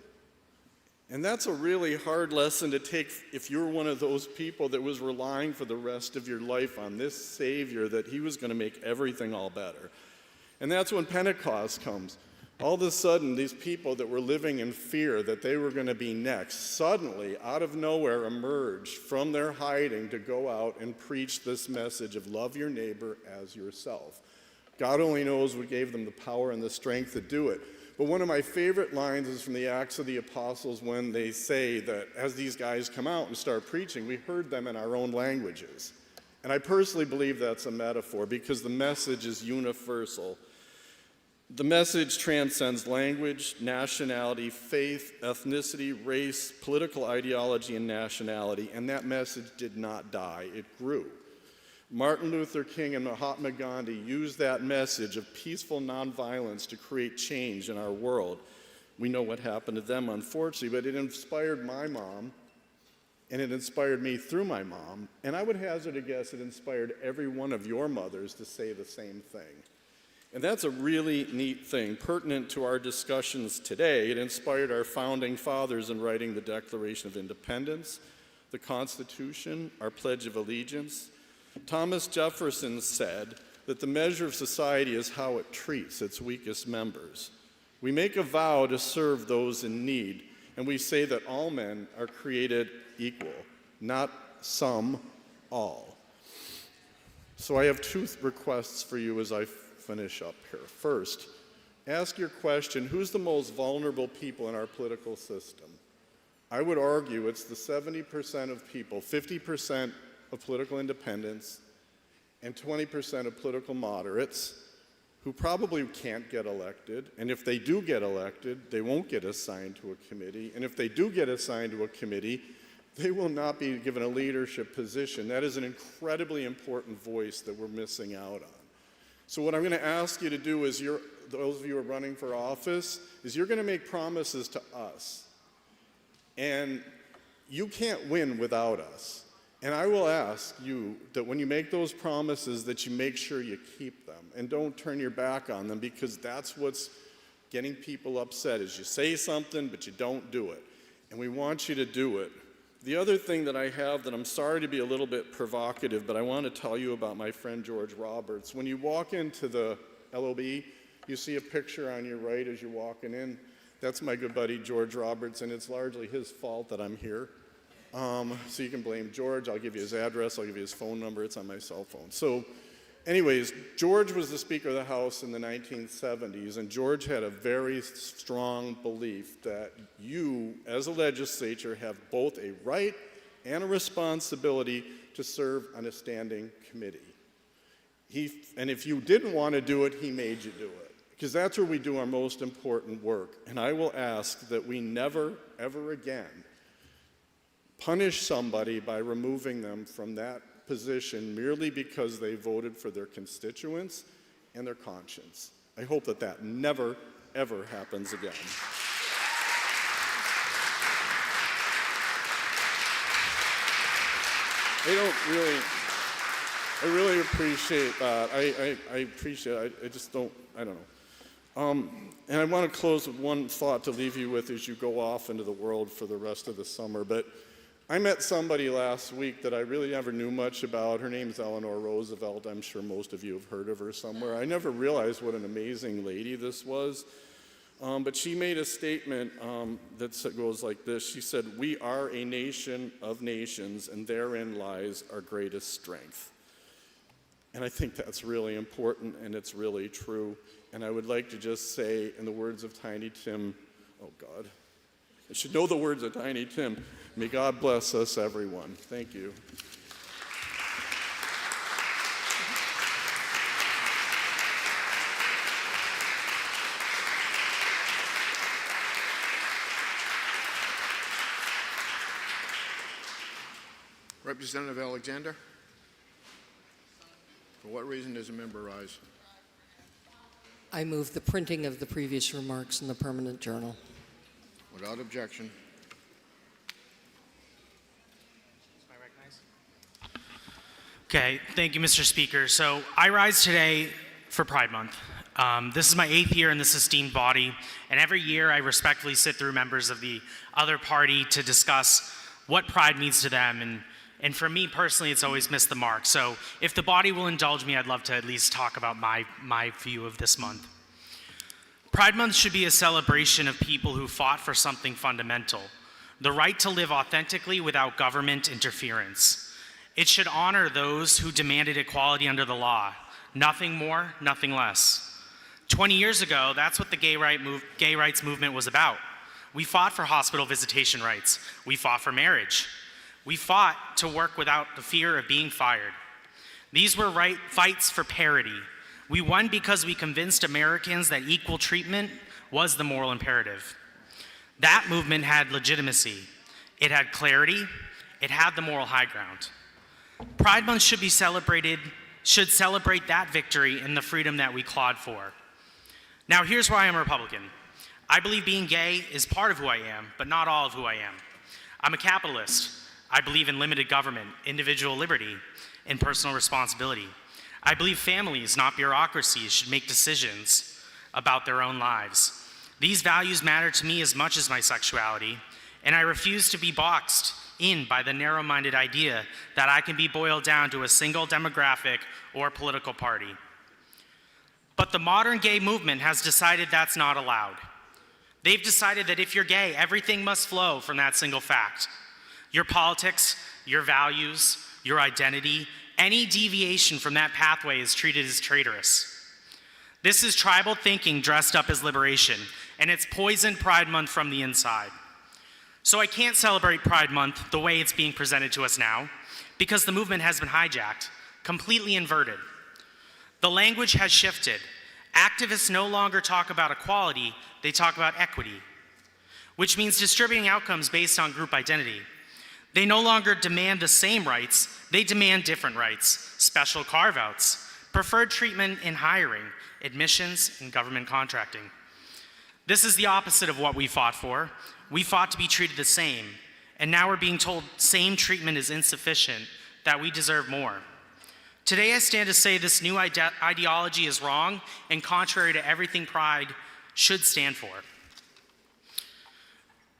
And that's a really hard lesson to take if you're one of those people that was relying for the rest of your life on this Savior, that he was going to make everything all better. And that's when Pentecost comes. All of a sudden, these people that were living in fear that they were going to be next, suddenly, out of nowhere, emerged from their hiding to go out and preach this message of love your neighbor as yourself. God only knows what gave them the power and the strength to do it. But one of my favorite lines is from the Acts of the Apostles, when they say that as these guys come out and start preaching, we heard them in our own languages. And I personally believe that's a metaphor, because the message is universal. The message transcends language, nationality, faith, ethnicity, race, political ideology, and nationality, and that message did not die, it grew. Martin Luther King and Mahatma Gandhi used that message of peaceful nonviolence to create change in our world. We know what happened to them, unfortunately, but it inspired my mom, and it inspired me through my mom, and I would hazard a guess it inspired every one of your mothers to say the same thing. And that's a really neat thing, pertinent to our discussions today. It inspired our founding fathers in writing the Declaration of Independence, the Constitution, our Pledge of Allegiance. Thomas Jefferson said that the measure of society is how it treats its weakest members. We make a vow to serve those in need, and we say that all men are created equal, not some, all. So I have two requests for you as I finish up here. First, ask your question, who's the most vulnerable people in our political system? I would argue it's the 70% of people, 50% of political independents, and 20% of political moderates who probably can't get elected, and if they do get elected, they won't get assigned to a committee, and if they do get assigned to a committee, they will not be given a leadership position. That is an incredibly important voice that we're missing out on. So what I'm going to ask you to do is, those of you who are running for office, is you're going to make promises to us. And you can't win without us. And I will ask you that when you make those promises, that you make sure you keep them and don't turn your back on them, because that's what's getting people upset, is you say something, but you don't do it. And we want you to do it. The other thing that I have that I'm sorry to be a little bit provocative, but I want to tell you about my friend George Roberts. When you walk into the LOB, you see a picture on your right as you're walking in. That's my good buddy George Roberts, and it's largely his fault that I'm here. So you can blame George. I'll give you his address. I'll give you his phone number. It's on my cell phone. So anyways, George was the Speaker of the House in the 1970s, and George had a very strong belief that you, as a legislature, have both a right and a responsibility to serve on a standing committee. And if you didn't want to do it, he made you do it, because that's where we do our most important work. And I will ask that we never, ever again punish somebody by removing them from that position merely because they voted for their constituents and their conscience. I hope that that never, ever happens again. I really appreciate that. I appreciate it. I just don't, I don't know. And I want to close with one thought to leave you with as you go off into the world for the rest of the summer. But I met somebody last week that I really never knew much about. Her name's Eleanor Roosevelt. I'm sure most of you have heard of her somewhere. I never realized what an amazing lady this was. But she made a statement that goes like this. She said, "We are a nation of nations, and therein lies our greatest strength." And I think that's really important, and it's really true. And I would like to just say, in the words of Tiny Tim, oh God, I should know the words of Tiny Tim, may God bless us, everyone. Thank you. Representative Alexander? For what reason does a member rise? I move the printing of the previous remarks in the Permanent Journal. Without objection. Okay, thank you, Mr. Speaker. So I rise today for Pride Month. This is my 8th year in this esteemed body, and every year I respectfully sit through members of the other party to discuss what Pride means to them, and for me personally, it's always missed the mark. So if the body will indulge me, I'd love to at least talk about my view of this month. Pride Month should be a celebration of people who fought for something fundamental, the right to live authentically without government interference. It should honor those who demanded equality under the law, nothing more, nothing less. 20 years ago, that's what the gay rights movement was about. We fought for hospital visitation rights. We fought for marriage. We fought to work without the fear of being fired. These were fights for parity. We won because we convinced Americans that equal treatment was the moral imperative. That movement had legitimacy. It had clarity. It had the moral high ground. Pride Month should celebrate that victory and the freedom that we clawed for. Now, here's why I'm a Republican. I believe being gay is part of who I am, but not all of who I am. I'm a capitalist. I believe in limited government, individual liberty, and personal responsibility. I believe families, not bureaucracies, should make decisions about their own lives. These values matter to me as much as my sexuality, and I refuse to be boxed in by the narrow-minded idea that I can be boiled down to a single demographic or political party. But the modern gay movement has decided that's not allowed. They've decided that if you're gay, everything must flow from that single fact. Your politics, your values, your identity, any deviation from that pathway is treated as traitorous. This is tribal thinking dressed up as liberation, and it's poisoned Pride Month from the inside. So I can't celebrate Pride Month the way it's being presented to us now, because the movement has been hijacked, completely inverted. The language has shifted. Activists no longer talk about equality, they talk about equity, which means distributing outcomes based on group identity. They no longer demand the same rights, they demand different rights, special carve-outs, preferred treatment in hiring, admissions, and government contracting. This is the opposite of what we fought for. We fought to be treated the same, and now we're being told same treatment is insufficient, that we deserve more. Today I stand to say this new ideology is wrong and contrary to everything Pride should stand for.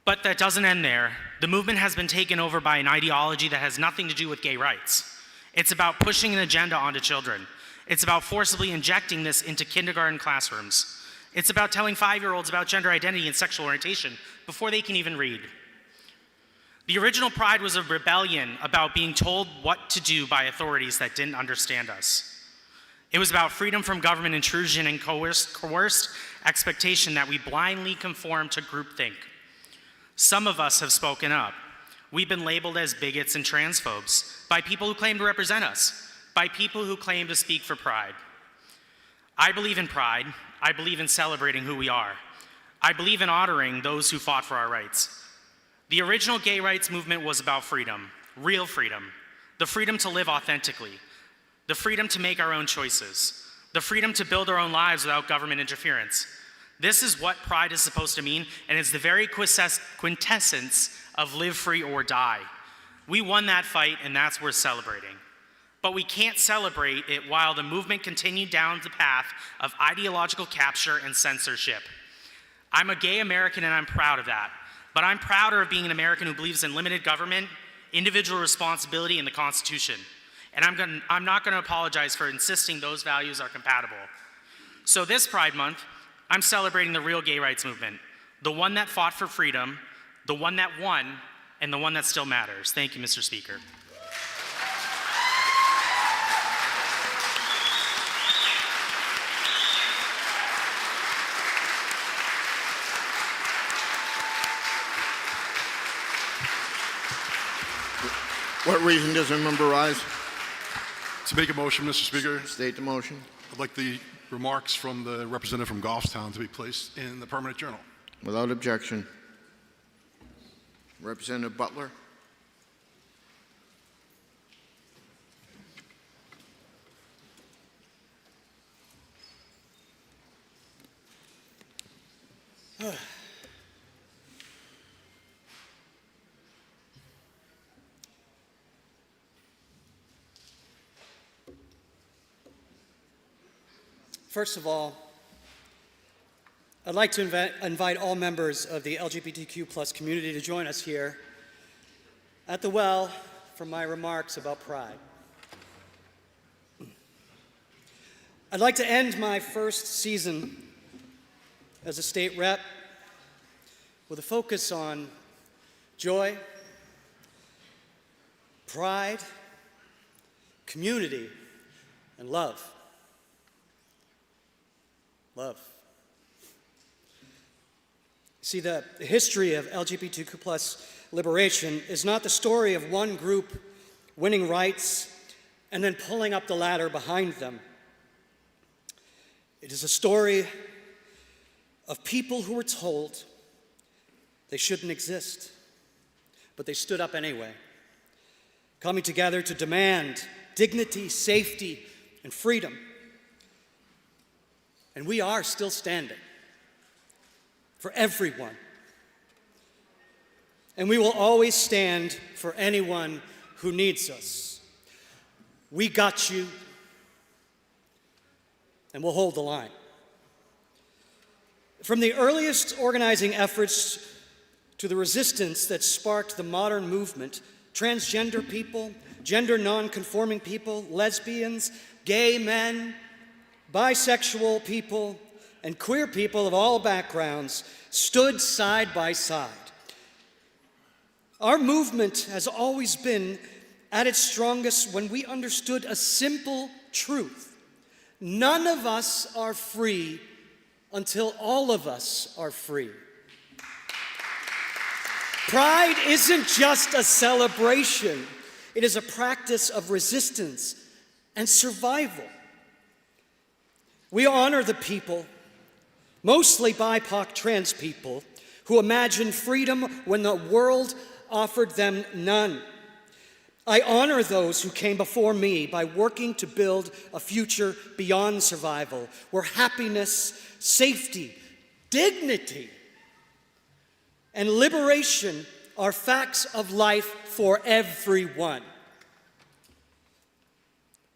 But that doesn't end there. The movement has been taken over by an ideology that has nothing to do with gay rights. It's about pushing an agenda onto children. It's about forcibly injecting this into kindergarten classrooms. It's about telling 5-year-olds about gender identity and sexual orientation before they can even read. The original Pride was a rebellion about being told what to do by authorities that didn't understand us. It was about freedom from government intrusion and coerced expectation that we blindly conform to groupthink. Some of us have spoken up. We've been labeled as bigots and transphobes by people who claim to represent us, by people who claim to speak for Pride. I believe in Pride. I believe in celebrating who we are. I believe in honoring those who fought for our rights. The original gay rights movement was about freedom, real freedom, the freedom to live authentically, the freedom to make our own choices, the freedom to build our own lives without government interference. This is what Pride is supposed to mean, and it's the very quintessence of live free or die. We won that fight, and that's worth celebrating. But we can't celebrate it while the movement continued down the path of ideological capture and censorship. I'm a gay American and I'm proud of that. But I'm prouder of being an American who believes in limited government, individual responsibility, and the Constitution. And I'm not going to apologize for insisting those values are compatible. So this Pride Month, I'm celebrating the real gay rights movement, the one that fought for freedom, the one that won, and the one that still matters. Thank you, Mr. Speaker. What reason does the member rise? To make a motion, Mr. Speaker. State the motion. I'd like the remarks from the representative from Goffstown to be placed in the permanent journal. Without objection. Representative Butler. First of all, I'd like to invite all members of the LGBTQ+ community to join us here at the well for my remarks about pride. I'd like to end my first season as a state rep with a focus on joy, pride, community, and love. Love. See, the history of LGBTQ+ liberation is not the story of one group winning rights and then pulling up the ladder behind them. It is a story of people who were told they shouldn't exist, but they stood up anyway, coming together to demand dignity, safety, and freedom. And we are still standing for everyone. And we will always stand for anyone who needs us. We got you, and we'll hold the line. From the earliest organizing efforts to the resistance that sparked the modern movement, transgender people, gender non-conforming people, lesbians, gay men, bisexual people, and queer people of all backgrounds stood side by side. Our movement has always been at its strongest when we understood a simple truth. None of us are free until all of us are free. Pride isn't just a celebration. It is a practice of resistance and survival. We honor the people, mostly BIPOC trans people, who imagined freedom when the world offered them none. I honor those who came before me by working to build a future beyond survival, where happiness, safety, dignity, and liberation are facts of life for everyone.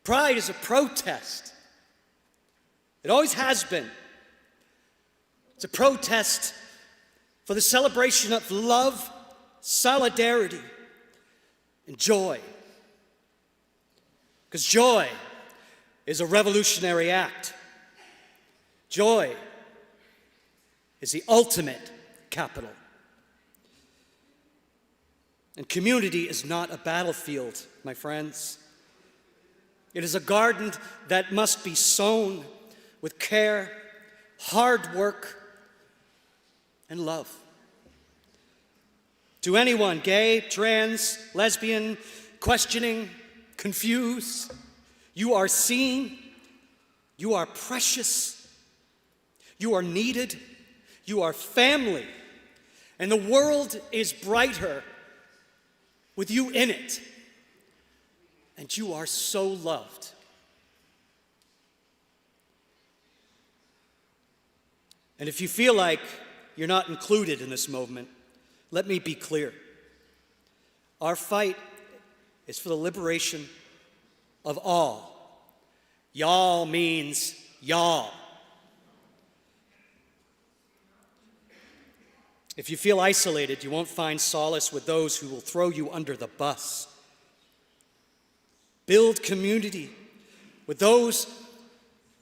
Pride is a protest. It always has been. It's a protest for the celebration of love, solidarity, and joy. Because joy is a revolutionary act. Joy is the ultimate capital. And community is not a battlefield, my friends. It is a garden that must be sown with care, hard work, and love. To anyone, gay, trans, lesbian, questioning, confused, you are seen, you are precious, you are needed, you are family, and the world is brighter with you in it, and you are so loved. And if you feel like you're not included in this movement, let me be clear. Our fight is for the liberation of all. Y'all means y'all. If you feel isolated, you won't find solace with those who will throw you under the bus. Build community with those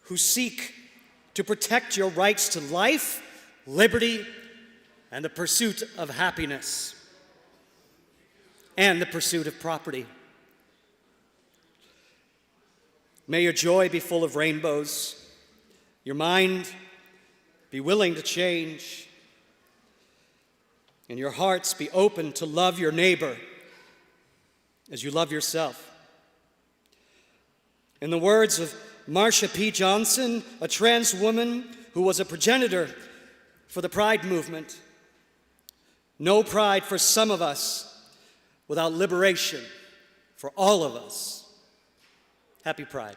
who seek to protect your rights to life, liberty, and the pursuit of happiness, and the pursuit of property. May your joy be full of rainbows, your mind be willing to change, and your hearts be open to love your neighbor as you love yourself. In the words of Marsha P. Johnson, a trans woman who was a progenitor for the Pride movement, no pride for some of us without liberation for all of us. Happy Pride.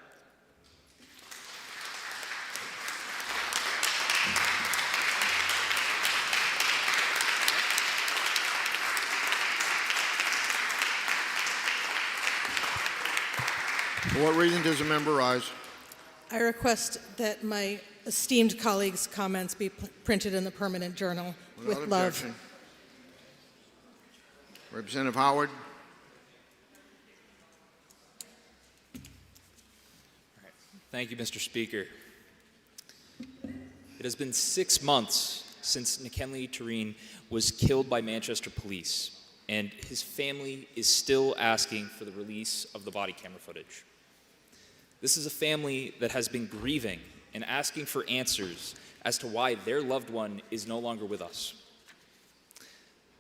For what reason does the member rise? I request that my esteemed colleagues' comments be printed in the permanent journal with Without love. objection. Representative Howard. Thank you, Mr. Speaker. It has been 6 months since Nikenli Tureen was killed by Manchester police, and his family is still asking for the release of the body camera footage. This is a family that has been grieving and asking for answers as to why their loved one is no longer with us.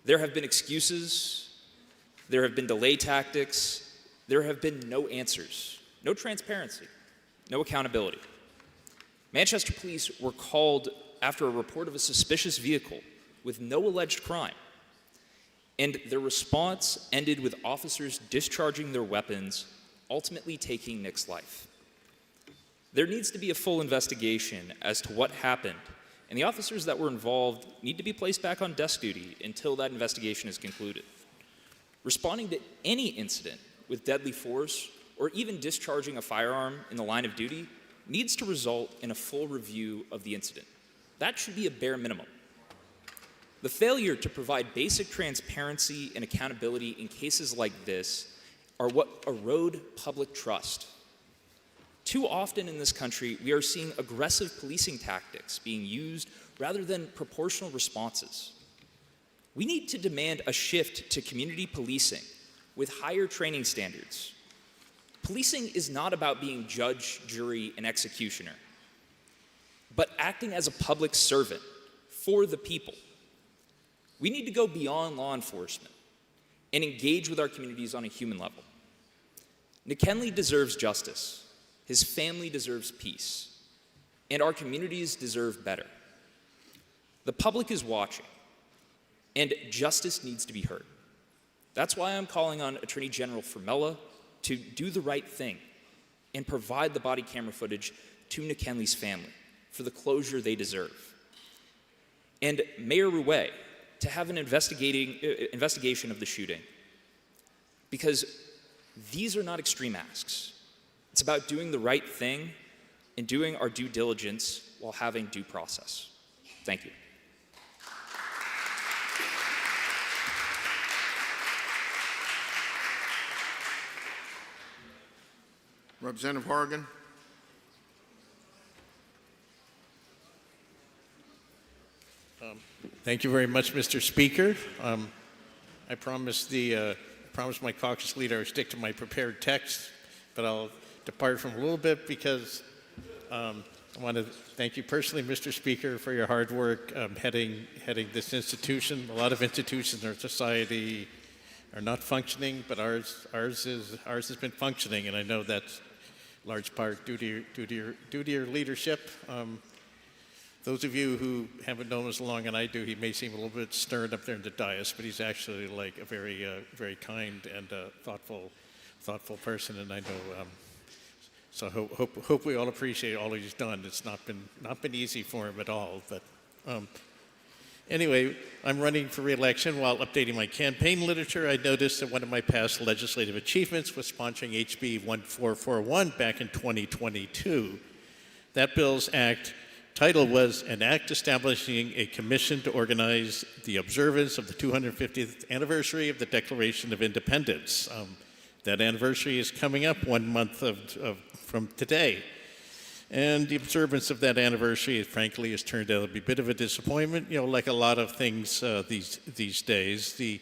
There have been excuses, there have been delay tactics, there have been no answers, no transparency, no accountability. Manchester police were called after a report of a suspicious vehicle with no alleged crime, and their response ended with officers discharging their weapons, ultimately taking Nick's life. There needs to be a full investigation as to what happened, and the officers that were involved need to be placed back on desk duty until that investigation is concluded. Responding to any incident with deadly force or even discharging a firearm in the line of duty needs to result in a full review of the incident. That should be a bare minimum. The failure to provide basic transparency and accountability in cases like this are what erode public trust. Too often in this country, we are seeing aggressive policing tactics being used rather than proportional responses. We need to demand a shift to community policing with higher training standards. Policing is not about being judge, jury, and executioner, but acting as a public servant for the people. We need to go beyond law enforcement and engage with our communities on a human level. Nikenli deserves justice. His family deserves peace, and our communities deserve better. The public is watching, and justice needs to be heard. That's why I'm calling on Attorney General Formella to do the right thing and provide the body camera footage to Nikenli's family for the closure they deserve. And Mayor Rouet to have an investigation of the shooting, because these are not extreme asks. It's about doing the right thing and doing our due diligence while having due process. Thank you. Representative Horgan. Thank you very much, Mr. Speaker. I promised my caucus leader I would stick to my prepared text, but I'll depart from a little bit because I want to thank you personally, Mr. Speaker, for your hard work heading this institution. A lot of institutions in our society are not functioning, but ours has been functioning, and I know that's large part due to your leadership. Those of you who haven't known us as long as I do, he may seem a little bit stern up there in the dais, but he's actually like a very kind and thoughtful person, and I know. So hope we all appreciate all he's done. It's not been easy for him at all, but Anyway, I'm running for re-election. While updating my campaign literature, I noticed that one of my past legislative achievements was sponsoring HB 1441 back in 2022. That bill's title was an act establishing a commission to organize the observance of the 250th anniversary of the Declaration of Independence. That anniversary is coming up 1 month from today. And the observance of that anniversary, frankly, has turned out to be a bit of a disappointment. You know, like a lot of things these days, the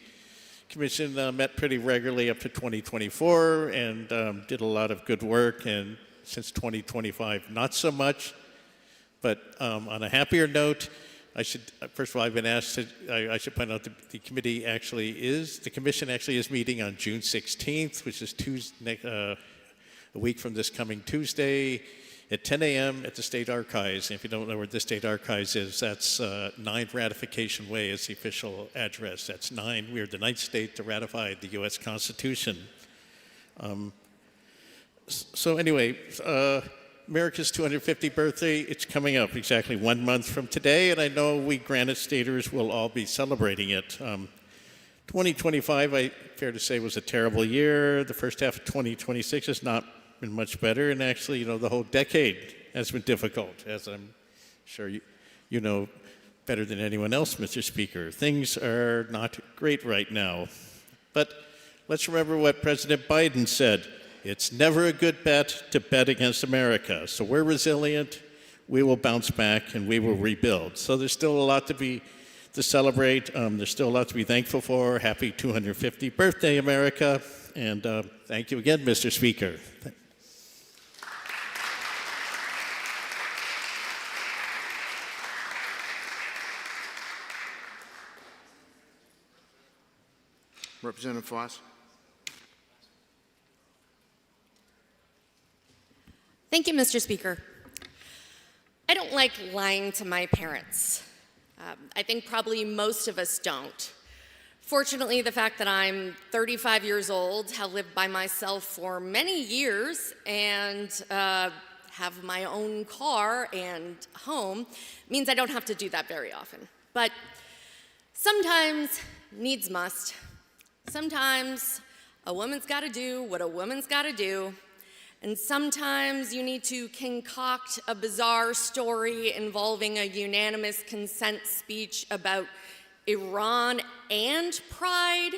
commission met pretty regularly up to 2024 and did a lot of good work. And since 2025, not so much. But on a happier note, first of all, I've been asked to, I should point out the commission actually is meeting on June 16th, which is a week from this coming Tuesday at 10 a.m. at the State Archives. And if you don't know where the State Archives is, that's 9 Ratification Way is the official address. That's 9. We're the 9th state to ratify the U.S. Constitution. So anyway, America's 250th birthday, it's coming up exactly 1 month from today, and I know we Granite Staters will all be celebrating it. 2025, fair to say, was a terrible year. The first half of 2026 has not been much better, and actually, you know, the whole decade has been difficult, as I'm sure you know better than anyone else, Mr. Speaker. Things are not great right now. But let's remember what President Biden said. It's never a good bet to bet against America. So we're resilient, we will bounce back, and we will rebuild. So there's still a lot to celebrate. There's still a lot to be thankful for. Happy 250th birthday, America. And thank you again, Mr. Speaker. Representative Foss. Thank you, Mr. Speaker. I don't like lying to my parents. I think probably most of us don't. Fortunately, the fact that I'm 35 years old, have lived by myself for many years, and have my own car and home means I don't have to do that very often. But sometimes needs must. Sometimes a woman's got to do what a woman's got to do. And sometimes you need to concoct a bizarre story involving a unanimous consent speech about Iran and pride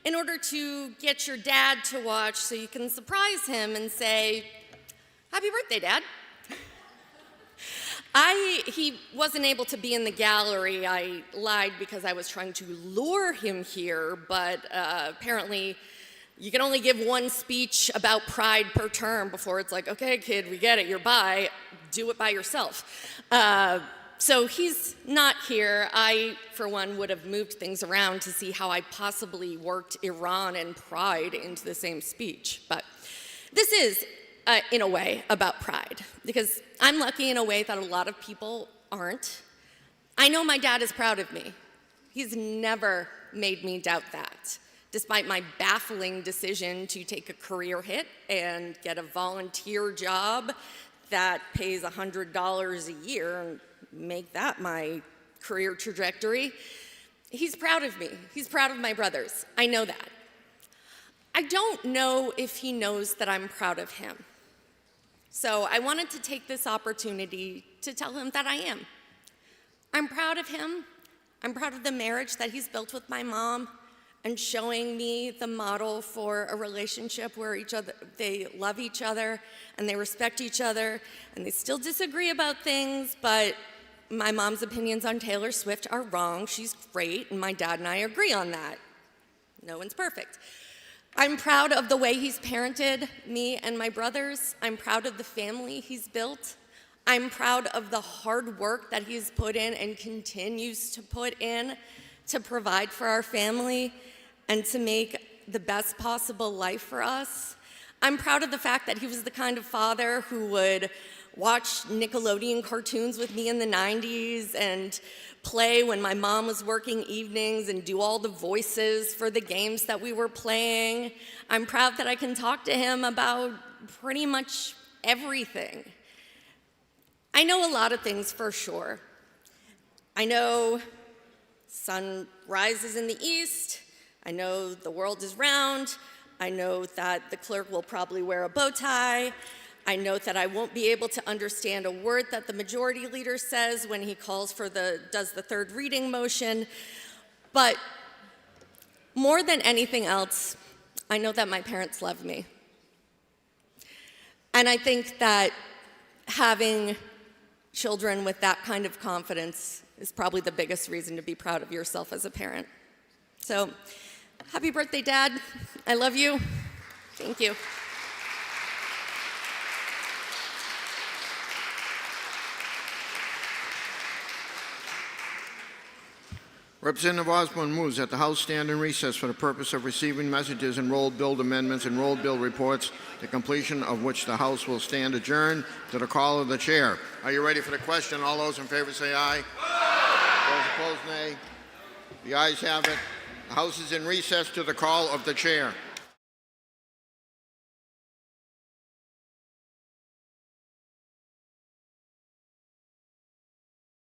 in order to get your dad to watch so you can surprise him and say, "Happy birthday, Dad." He wasn't able to be in the gallery. I lied because I was trying to lure him here, but apparently you can only give one speech about pride per term before it's like, okay, kid, we get it, you're bi, do it by yourself. So he's not here. I, for one, would have moved things around to see how I possibly worked Iran and pride into the same speech. But this is, in a way, about pride, because I'm lucky in a way that a lot of people aren't. I know my dad is proud of me. He's never made me doubt that. Despite my baffling decision to take a career hit and get a volunteer job that pays $100 a year and make that my career trajectory, he's proud of me. He's proud of my brothers. I know that. I don't know if he knows that I'm proud of him. So I wanted to take this opportunity to tell him that I am. I'm proud of him. I'm proud of the marriage that he's built with my mom, and showing me the model for a relationship where they love each other and they respect each other, and they still disagree about things, but my mom's opinions on Taylor Swift are wrong. She's great, and my dad and I agree on that. No one's perfect. I'm proud of the way he's parented me and my brothers. I'm proud of the family he's built. I'm proud of the hard work that he's put in and continues to put in to provide for our family and to make the best possible life for us. I'm proud of the fact that he was the kind of father who would watch Nickelodeon cartoons with me in the 90s and play when my mom was working evenings and do all the voices for the games that we were playing. I'm proud that I can talk to him about pretty much everything. I know a lot of things for sure. I know sun rises in the east. I know the world is round. I know that the clerk will probably wear a bow tie. I know that I won't be able to understand a word that the majority leader says when he does the third reading motion. But more than anything else, I know that my parents love me. And I think that having children with that kind of confidence is probably the biggest reason to be proud of yourself as a parent. So, happy birthday, Dad. I love you. Thank you. Representative Osborne moves that the House stand in recess for the purpose of receiving messages and rolled bill amendments and rolled bill reports, the completion of which the House will stand adjourned to the call of the chair. Are you ready for the question? All those in favor say aye. Those opposed, nay. The ayes have it. The House is in recess to the call of the chair.